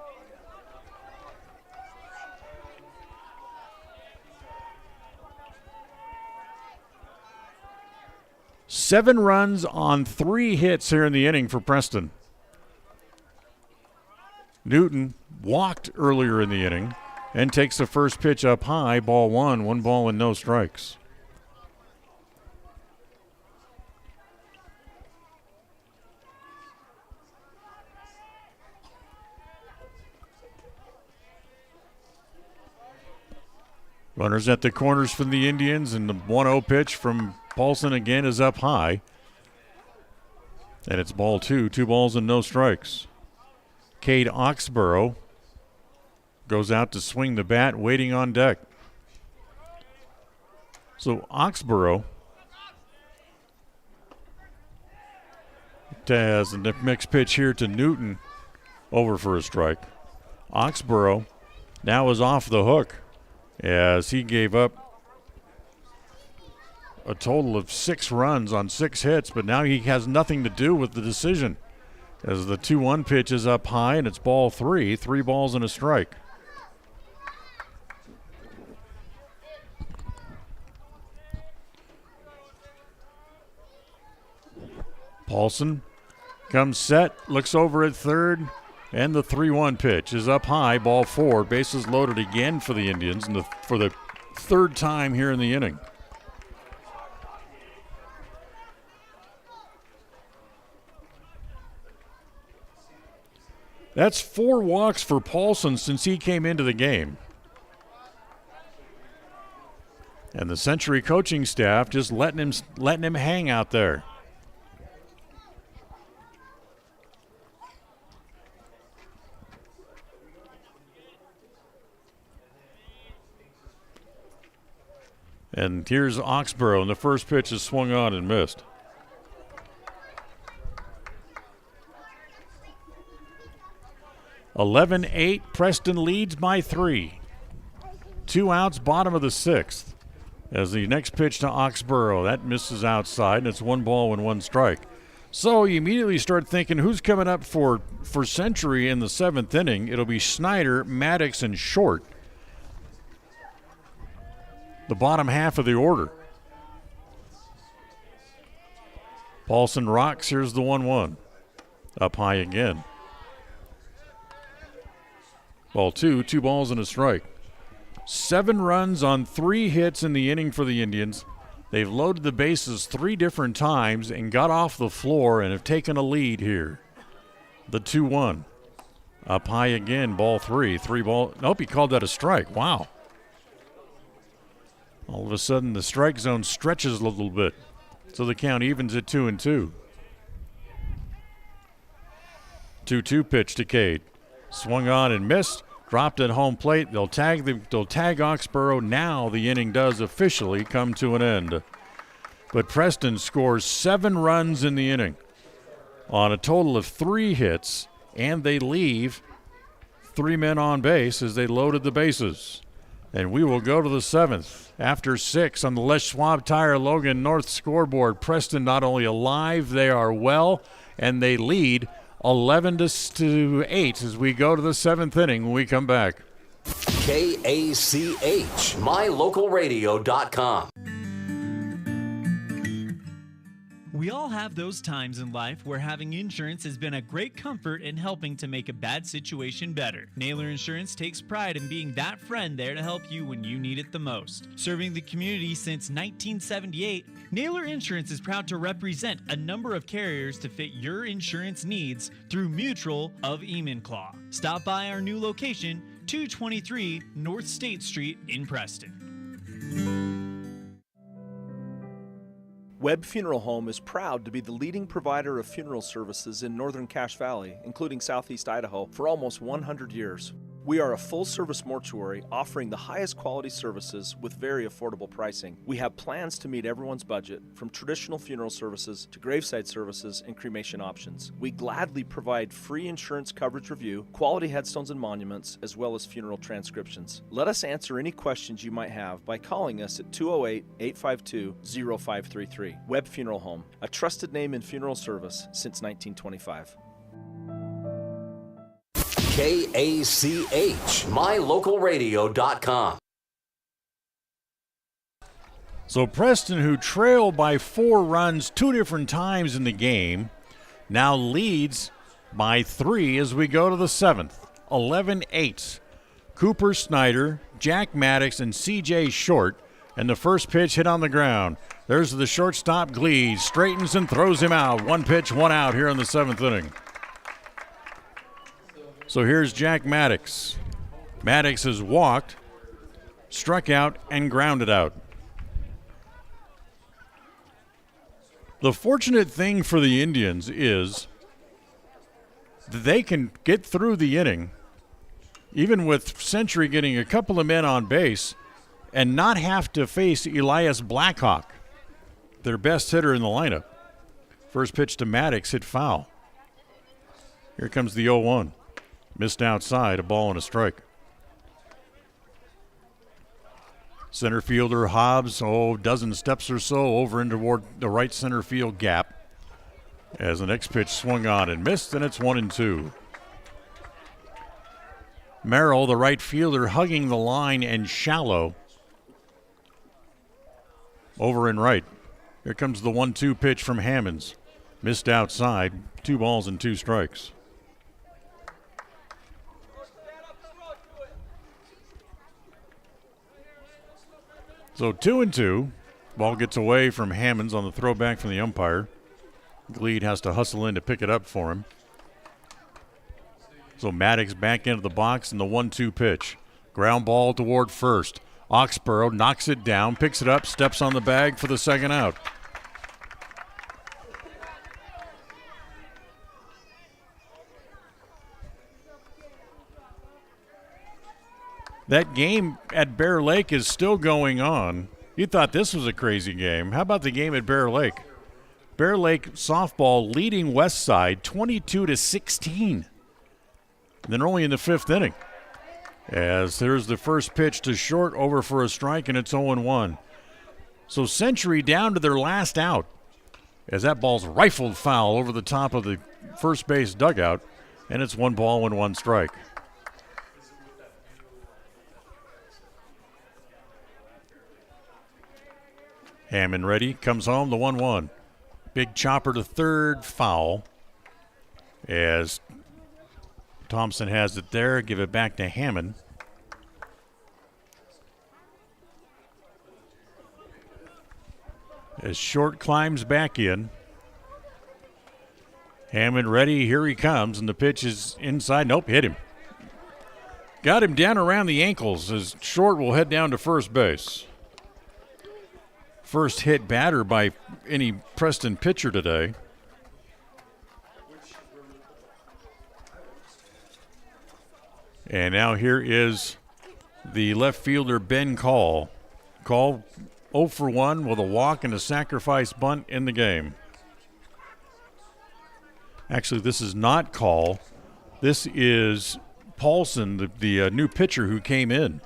Seven runs on 3 hits here in the inning for Preston. Newton walked earlier in the inning and takes the first pitch up high, ball 1, 1 ball and no strikes. Runners at the corners from the Indians, and the 1-0 pitch from Paulson again is up high. And it's ball 2, 2 balls and no strikes. Cade Oxborough goes out to swing the bat, waiting on deck. So Oxborough has the next pitch here to Newton, over for a strike. Oxborough now is off the hook as he gave up a total of 6 runs on 6 hits, but now he has nothing to do with the decision as the 2-1 pitch is up high and it's ball 3, 3 balls and a strike. Paulson comes set, looks over at third, and the 3-1 pitch is up high, ball 4. Bases loaded again for the Indians for the 3rd time here in the inning. That's 4 walks for Paulson since he came into the game. And the Century coaching staff just letting him hang out there. And here's Oxborough, and the first pitch is swung on and missed. (11-8), Preston leads by 3. 2 outs, bottom of the 6th. As the next pitch to Oxborough, that misses outside, and it's 1 ball and 1 strike. So you immediately start thinking, who's coming up for Century in the 7th inning? It'll be Snyder, Maddox, and Short. The bottom half of the order. Paulson rocks. Here's the 1-1. Up high again. Ball 2 balls and a strike. 7 runs on 3 hits in the inning for the Indians. They've loaded the bases 3 different times and got off the floor and have taken a lead here. The 2-1. Up high again, ball 3. Nope, he called that a strike. Wow. All of a sudden, the strike zone stretches a little bit. So the count evens at 2-2. 2-2 pitch to Cade. Swung on and missed. Dropped at home plate. They'll tag Oxborough. Now the inning does officially come to an end. But Preston scores 7 runs in the inning on a total of 3 hits, and they leave 3 men on base as they loaded the bases. And we will go to the 7th. After 6 on the Les Schwab Tire Logan North scoreboard, Preston not only alive, they are well, and they lead 11-8 as we go to the 7th inning when we come back. KACH, mylocalradio.com. We all have those times in life where having insurance has been a great comfort in helping to make a bad situation better. Naylor Insurance takes pride in being that friend there to help you when you need it the most. Serving the community since 1978, Naylor Insurance is proud to represent a number of carriers to fit your insurance needs through Mutual of Enumclaw. Stop by our new location, 223 North State Street in Preston. Webb Funeral Home is proud to be the leading provider of funeral services in northern Cache Valley, including southeast Idaho, for almost 100 years. We are a full-service mortuary offering the highest quality services with very affordable pricing. We have plans to meet everyone's budget, from traditional funeral services to graveside services and cremation options. We gladly provide free insurance coverage review, quality headstones and monuments, as well as funeral transcriptions. Let us answer any questions you might have by calling us at 208-852-0533. Webb Funeral Home, a trusted name in funeral service since 1925. KACH, mylocalradio.com. So Preston, who trailed by 4 runs 2 different times in the game, now leads by 3 as we go to the 7th. 11-8. Cooper Snyder, Jack Maddox, and C.J. Short, and the first pitch hit on the ground. There's the shortstop, Gleed, straightens and throws him out. 1 pitch, 1 out here in the 7th inning. So here's Jack Maddox. Maddox has walked, struck out, and grounded out. The fortunate thing for the Indians is that they can get through the inning, even with Century getting a couple of men on base, and not have to face Elias Blackhawk, their best hitter in the lineup. First pitch to Maddox hit foul. Here comes the 0-1. Missed outside, a ball and a strike. Center fielder Hobbs, dozen steps or so over into toward the right center field gap. As the next pitch swung on and missed, and it's 1-2. Merrill, the right fielder, hugging the line and shallow. Over and right. Here comes the 1-2 pitch from Hammonds. Missed outside, 2 balls and 2 strikes. So 2-2. Ball gets away from Hammonds on the throwback from the umpire. Gleed has to hustle in to pick it up for him. So Maddox back into the box and the 1-2 pitch. Ground ball toward first. Oxborough knocks it down, picks it up, steps on the bag for the second out. That game at Bear Lake is still going on. You thought this was a crazy game. How about the game at Bear Lake? Bear Lake softball leading Westside 22-16. They're only in the 5th inning. As there's the first pitch to Short, over for a strike, and it's 0-1. So Century down to their last out. as that ball's rifled foul over the top of the first base dugout, and it's 1 ball and 1 strike. Hammond ready, comes home, the 1-1. Big chopper to third, foul. As Thompson has it there, give it back to Hammond. As Short climbs back in. Hammond ready, here he comes, and the pitch is inside. Nope, hit him. Got him down around the ankles as Short will head down to first base. First hit batter by any Preston pitcher today. And now here is the left fielder, Ben Call. Call 0 for 1 with a walk and a sacrifice bunt in the game. Actually, this is not Call. This is Paulson, the new pitcher who came in.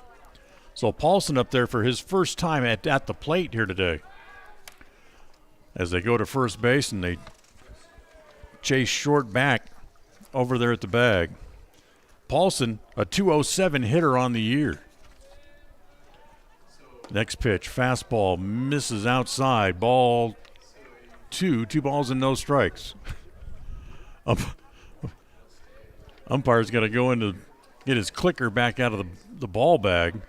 So Paulson up there for his first time at the plate here today. As they go to first base and they chase Short back over there at the bag. Paulson, a 207 hitter on the year. Next pitch, fastball, misses outside. Ball 2 balls and no strikes. Umpire's got to go in to get his clicker back out of the ball bag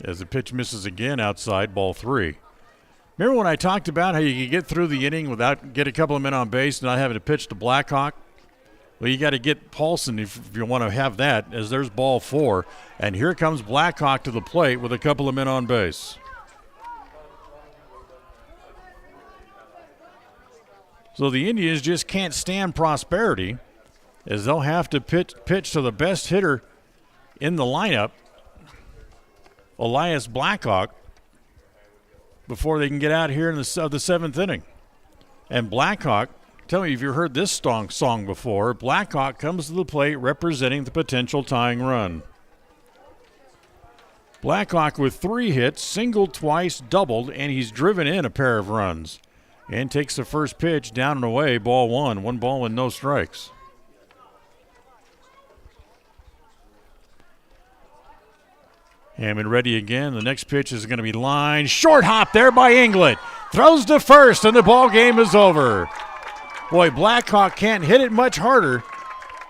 as the pitch misses again outside, ball 3. Remember when I talked about how you could get through the inning without get a couple of men on base, not having to pitch to Blackhawk? Well, you got to get Paulson if you want to have that, as there's ball 4. And here comes Blackhawk to the plate with a couple of men on base. So the Indians just can't stand prosperity, as they'll have to pitch to the best hitter in the lineup, Elias Blackhawk, before they can get out here in the 7th inning. And Blackhawk, tell me if you've heard this song before, Blackhawk comes to the plate representing the potential tying run. Blackhawk with 3 hits, singled twice, doubled, and he's driven in a pair of runs. And takes the first pitch down and away, ball 1, 1 ball and no strikes. Hammond ready again. The next pitch is going to be lined. Short hop there by Inglet. Throws to first, and the ball game is over. Boy, Blackhawk can't hit it much harder,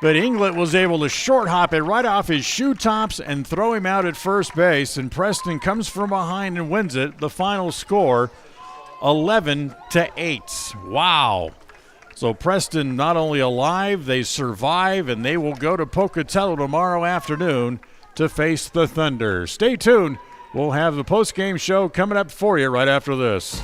but Inglet was able to short hop it right off his shoe tops and throw him out at first base, and Preston comes from behind and wins it. The final score, 11-8. Wow. So Preston not only alive, they survive, and they will go to Pocatello tomorrow afternoon to face the Thunder. Stay tuned. We'll have the post-game show coming up for you right after this.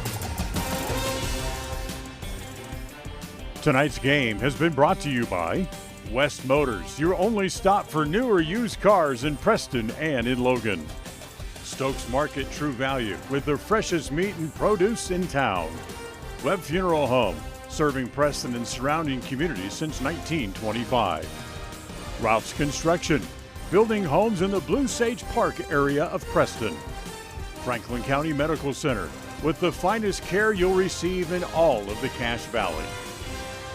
Tonight's game has been brought to you by West Motors, your only stop for new or used cars in Preston and in Logan. Stokes Market True Value with the freshest meat and produce in town. Webb Funeral Home, serving Preston and surrounding communities since 1925. Ralph's Construction, building homes in the Blue Sage Park area of Preston. Franklin County Medical Center, with the finest care you'll receive in all of the Cache Valley.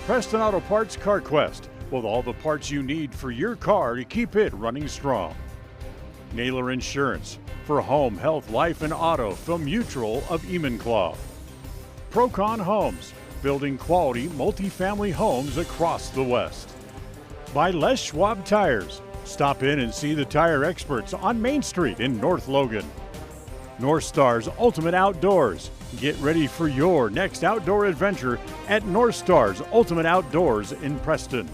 Preston Auto Parts CarQuest, with all the parts you need for your car to keep it running strong. Naylor Insurance, for home, health, life, and auto from Mutual of Enumclaw. Procon Homes, building quality multifamily homes across the West. By Les Schwab Tires, stop in and see the tire experts on Main Street in North Logan. North Star's Ultimate Outdoors. Get ready for your next outdoor adventure at North Star's Ultimate Outdoors in Preston.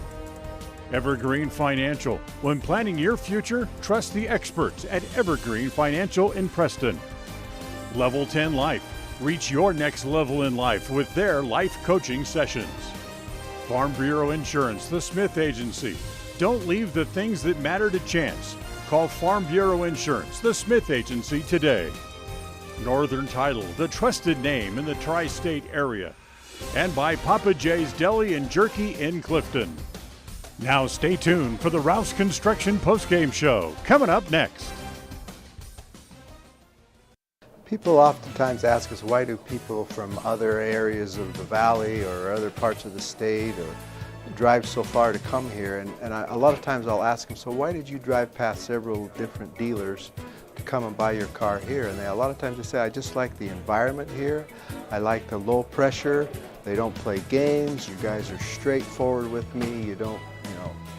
Evergreen Financial. When planning your future, trust the experts at Evergreen Financial in Preston. Level 10 Life. Reach your next level in life with their life coaching sessions. Farm Bureau Insurance, the Smith Agency. Don't leave the things that matter to chance. Call Farm Bureau Insurance, the Smith Agency, today. Northern Title, the trusted name in the tri-state area. And by Papa J's Deli and Jerky in Clifton. Now stay tuned for the Rouse Construction postgame show, coming up next. People oftentimes ask us, why do people from other areas of the valley or other parts of the state or drive so far to come here? And a lot of times I'll ask them, so why did you drive past several different dealers to come and buy your car here? And a lot of times they say, I just like the environment here. I like the low pressure. They don't play games. You guys are straightforward with me. You don't,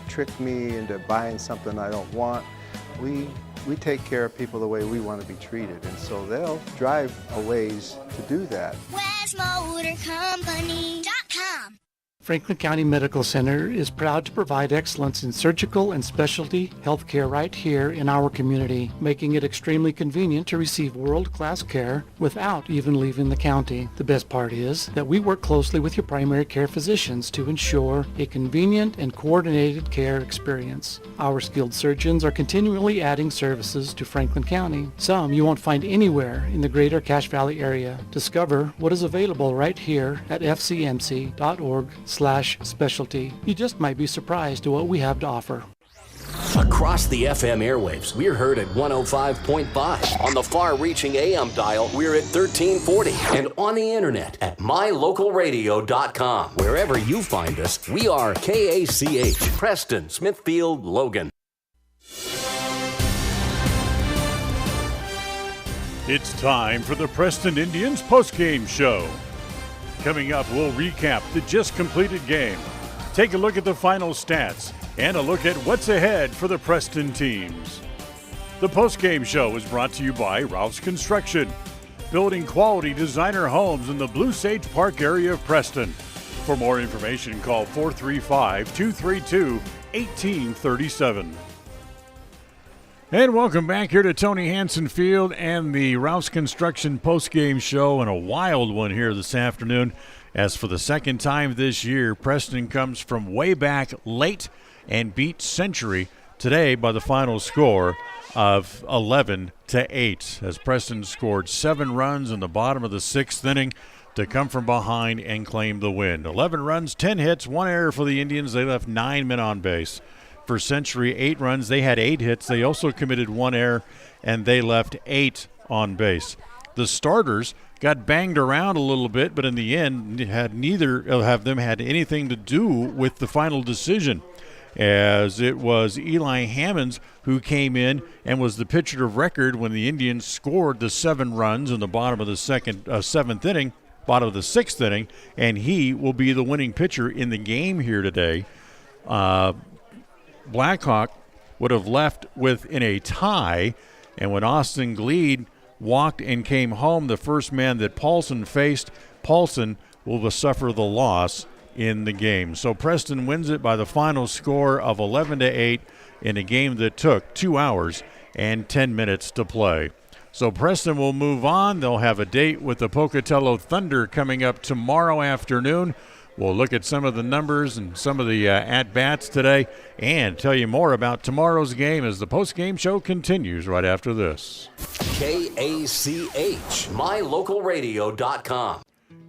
trick me into buying something I don't want. We take care of people the way we want to be treated, and so they'll drive a ways to do that. WestMotorCompany.com. Franklin County Medical Center is proud to provide excellence in surgical and specialty healthcare right here in our community, making it extremely convenient to receive world-class care without even leaving the county. The best part is that we work closely with your primary care physicians to ensure a convenient and coordinated care experience. Our skilled surgeons are continually adding services to Franklin County, some you won't find anywhere in the greater Cache Valley area. Discover what is available right here at fcmc.org/specialty. You just might be surprised at what we have to offer. Across the FM airwaves, we're heard at 105.5. On the far-reaching AM dial, we're at 1340. And on the internet at mylocalradio.com. Wherever you find us, we are KACH, Preston, Smithfield, Logan. It's time for the Preston Indians postgame show. Coming up, we'll recap the just completed game, take a look at the final stats, and a look at what's ahead for the Preston teams. The postgame show is brought to you by Ralph's Construction, building quality designer homes in the Blue Sage Park area of Preston. For more information, call 435-232-1837. And welcome back here to Tony Hansen Field and the Ralph's Construction postgame show, and a wild one here this afternoon. As for the second time this year, Preston comes from way back late and beat Century today by the final score of 11-8, as Preston scored 7 runs in the bottom of the 6th inning to come from behind and claim the win. 11 runs, 10 hits, 1 error for the Indians. They left 9 men on base. For Century, 8 runs. They had 8 hits. They also committed 1 error, and they left 8 on base. The starters got banged around a little bit, but in the end, neither of them had anything to do with the final decision, as it was Eli Hammonds who came in and was the pitcher of record when the Indians scored the 7 runs in the bottom of the 7th inning, bottom of the 6th inning, and he will be the winning pitcher in the game here today. Blackhawk would have left in a tie, and when Austin Gleed walked and came home, the first man that Paulson faced, Paulson will suffer the loss in the game. So Preston wins it by the final score of 11-8 in a game that took 2 hours and 10 minutes to play. So Preston will move on. They'll have a date with the Pocatello Thunder coming up tomorrow afternoon. We'll look at some of the numbers and some of the at-bats today and tell you more about tomorrow's game as the post-game show continues right after this. KACH, mylocalradio.com.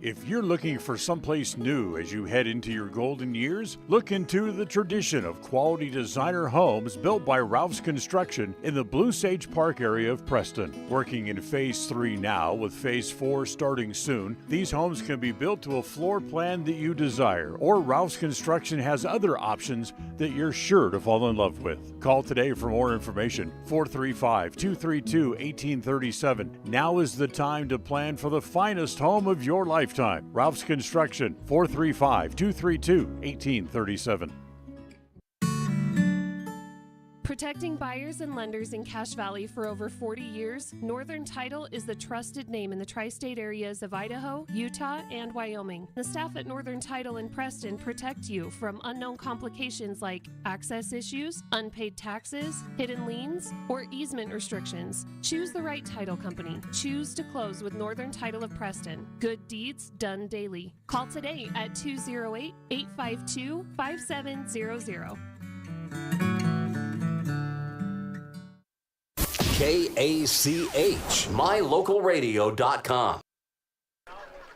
If you're looking for someplace new as you head into your golden years, look into the tradition of quality designer homes built by Ralph's Construction in the Blue Sage Park area of Preston. Working in Phase 3 now, with Phase 4 starting soon, these homes can be built to a floor plan that you desire, or Ralph's Construction has other options that you're sure to fall in love with. Call today for more information, 435-232-1837. Now is the time to plan for the finest home of your lifetime. Ralph's Construction, 435-232-1837. Protecting buyers and lenders in Cache Valley for over 40 years, Northern Title is the trusted name in the tri-state areas of Idaho, Utah, and Wyoming. The staff at Northern Title in Preston protect you from unknown complications like access issues, unpaid taxes, hidden liens, or easement restrictions. Choose the right title company. Choose to close with Northern Title of Preston. Good deeds done daily. Call today at 208-852-5700. KACH, mylocalradio.com.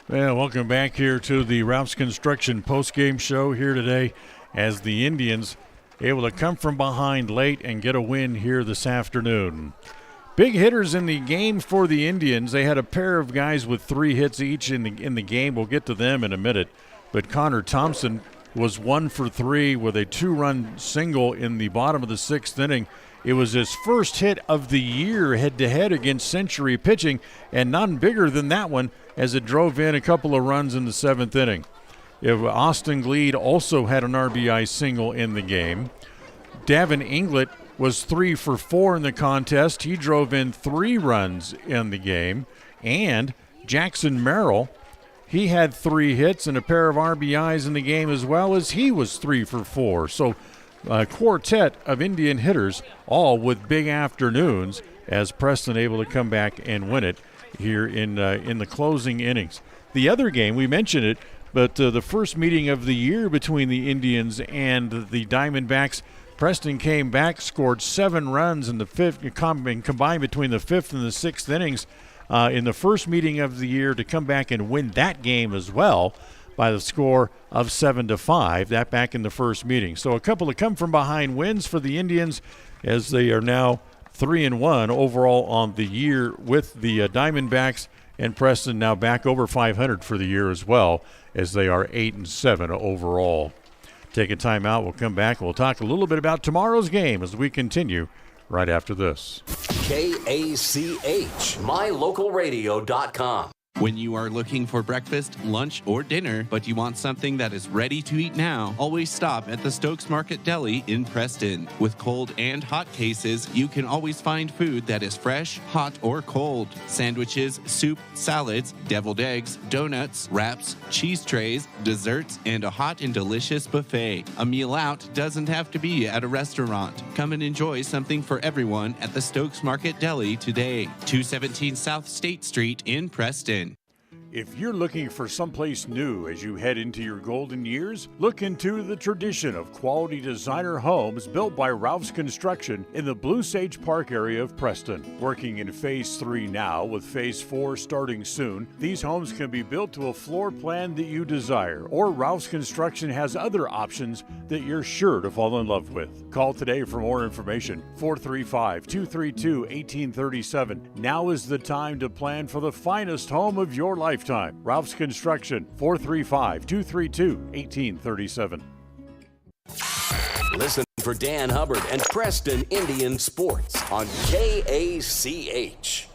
Well, welcome back here to the Ralph's Construction postgame show here today as the Indians able to come from behind late and get a win here this afternoon. Big hitters in the game for the Indians. They had a pair of guys with 3 hits each in the game. We'll get to them in a minute. But Connor Thompson was 1 for 3 with a 2-run single in the bottom of the 6th inning. It was his first hit of the year head-to-head against Century pitching, and none bigger than that one as it drove in a couple of runs in the 7th inning. Austin Gleed also had an RBI single in the game. Davin Inglett was 3 for 4 in the contest. He drove in 3 runs in the game. And Jackson Merrill, he had 3 hits and a pair of RBIs in the game as well, as he was 3 for 4. So a quartet of Indian hitters, all with big afternoons, as Preston able to come back and win it here in the closing innings. The other game, we mentioned it, but the first meeting of the year between the Indians and the Diamondbacks, Preston came back, scored 7 runs in the 5th, combined between the 5th and the 6th innings in the first meeting of the year, to come back and win that game as well by the score of 7-5, that back in the first meeting. So a couple of come-from-behind wins for the Indians, as they are now 3-1 overall on the year with the Diamondbacks, and Preston now back over 500 for the year as well, as they are 8-7 overall. Take a time out. We'll come back and we'll talk a little bit about tomorrow's game as we continue right after this. KACH, mylocalradio.com. When you are looking for breakfast, lunch, or dinner, but you want something that is ready to eat now, always stop at the Stokes Market Deli in Preston. With cold and hot cases, you can always find food that is fresh, hot, or cold. Sandwiches, soup, salads, deviled eggs, donuts, wraps, cheese trays, desserts, and a hot and delicious buffet. A meal out doesn't have to be at a restaurant. Come and enjoy something for everyone at the Stokes Market Deli today. 217 South State Street in Preston. If you're looking for someplace new as you head into your golden years, look into the tradition of quality designer homes built by Ralph's Construction in the Blue Sage Park area of Preston. Working in Phase 3 now, with Phase 4 starting soon, these homes can be built to a floor plan that you desire, or Ralph's Construction has other options that you're sure to fall in love with. Call today for more information, 435-232-1837. Now is the time to plan for the finest home of your lifetime. Ralph's Construction, 435-232-1837. Listen for Dan Hubbard and Preston Indian Sports on KACH.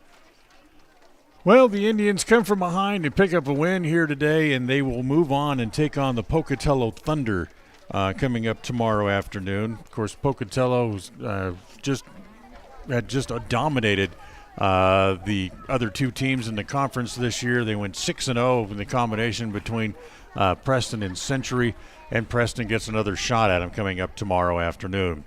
Well, the Indians come from behind and pick up a win here today, and they will move on and take on the Pocatello Thunder coming up tomorrow afternoon. Of course, Pocatello just dominated the other 2 teams in the conference this year. They went 6-0 in the combination between Preston and Century, and Preston gets another shot at them coming up tomorrow afternoon.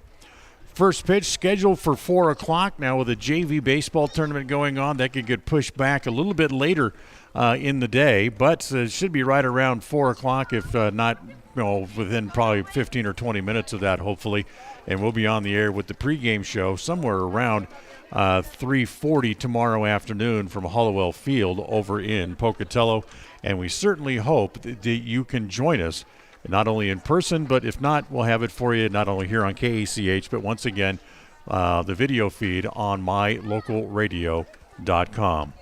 First pitch scheduled for 4 o'clock. Now with a JV baseball tournament going on, that could get pushed back a little bit later in the day, but it should be right around 4 o'clock, if not within probably 15 or 20 minutes of that, hopefully. And we'll be on the air with the pregame show somewhere around 3:40 tomorrow afternoon from Hollowell Field over in Pocatello. And we certainly hope that you can join us, not only in person, but if not, we'll have it for you not only here on KACH, but once again, the video feed on mylocalradio.com.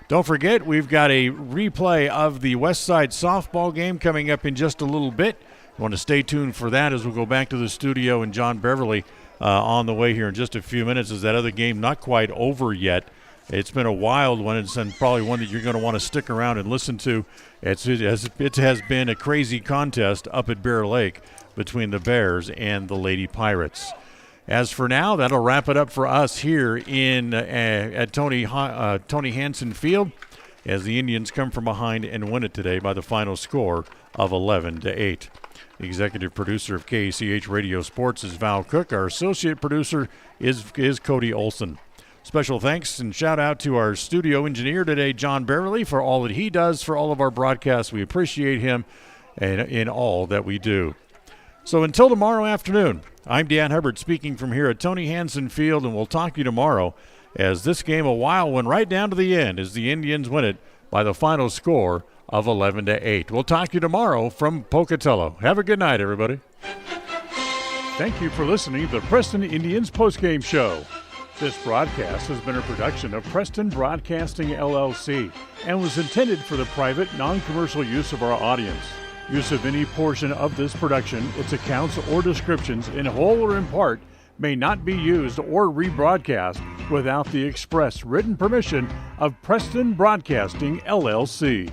Don't forget, we've got a replay of the Westside softball game coming up in just a little bit. You want to stay tuned for that as we'll go back to the studio, and John Beverly on the way here in just a few minutes. Is that other game not quite over yet? It's been a wild one, and probably one that you're going to want to stick around and listen to. It has been a crazy contest up at Bear Lake between the Bears and the Lady Pirates. As for now, that'll wrap it up for us here at Tony Hansen Field, as the Indians come from behind and win it today by the final score of 11-8. The executive producer of KACH Radio Sports is Val Cook. Our associate producer is Cody Olson. Special thanks and shout out to our studio engineer today, John Beverly, for all that he does for all of our broadcasts. We appreciate him and in all that we do. So until tomorrow afternoon, I'm Dan Hubbard speaking from here at Tony Hansen Field, and we'll talk to you tomorrow as this game, a wild one right down to the end, as the Indians win it by the final score of 11-8. We'll talk to you tomorrow from Pocatello. Have a good night, everybody. Thank you for listening to the Preston Indians postgame show. This broadcast has been a production of Preston Broadcasting LLC and was intended for the private, non-commercial use of our audience. Use of any portion of this production, its accounts or descriptions, in whole or in part, may not be used or rebroadcast without the express written permission of Preston Broadcasting LLC.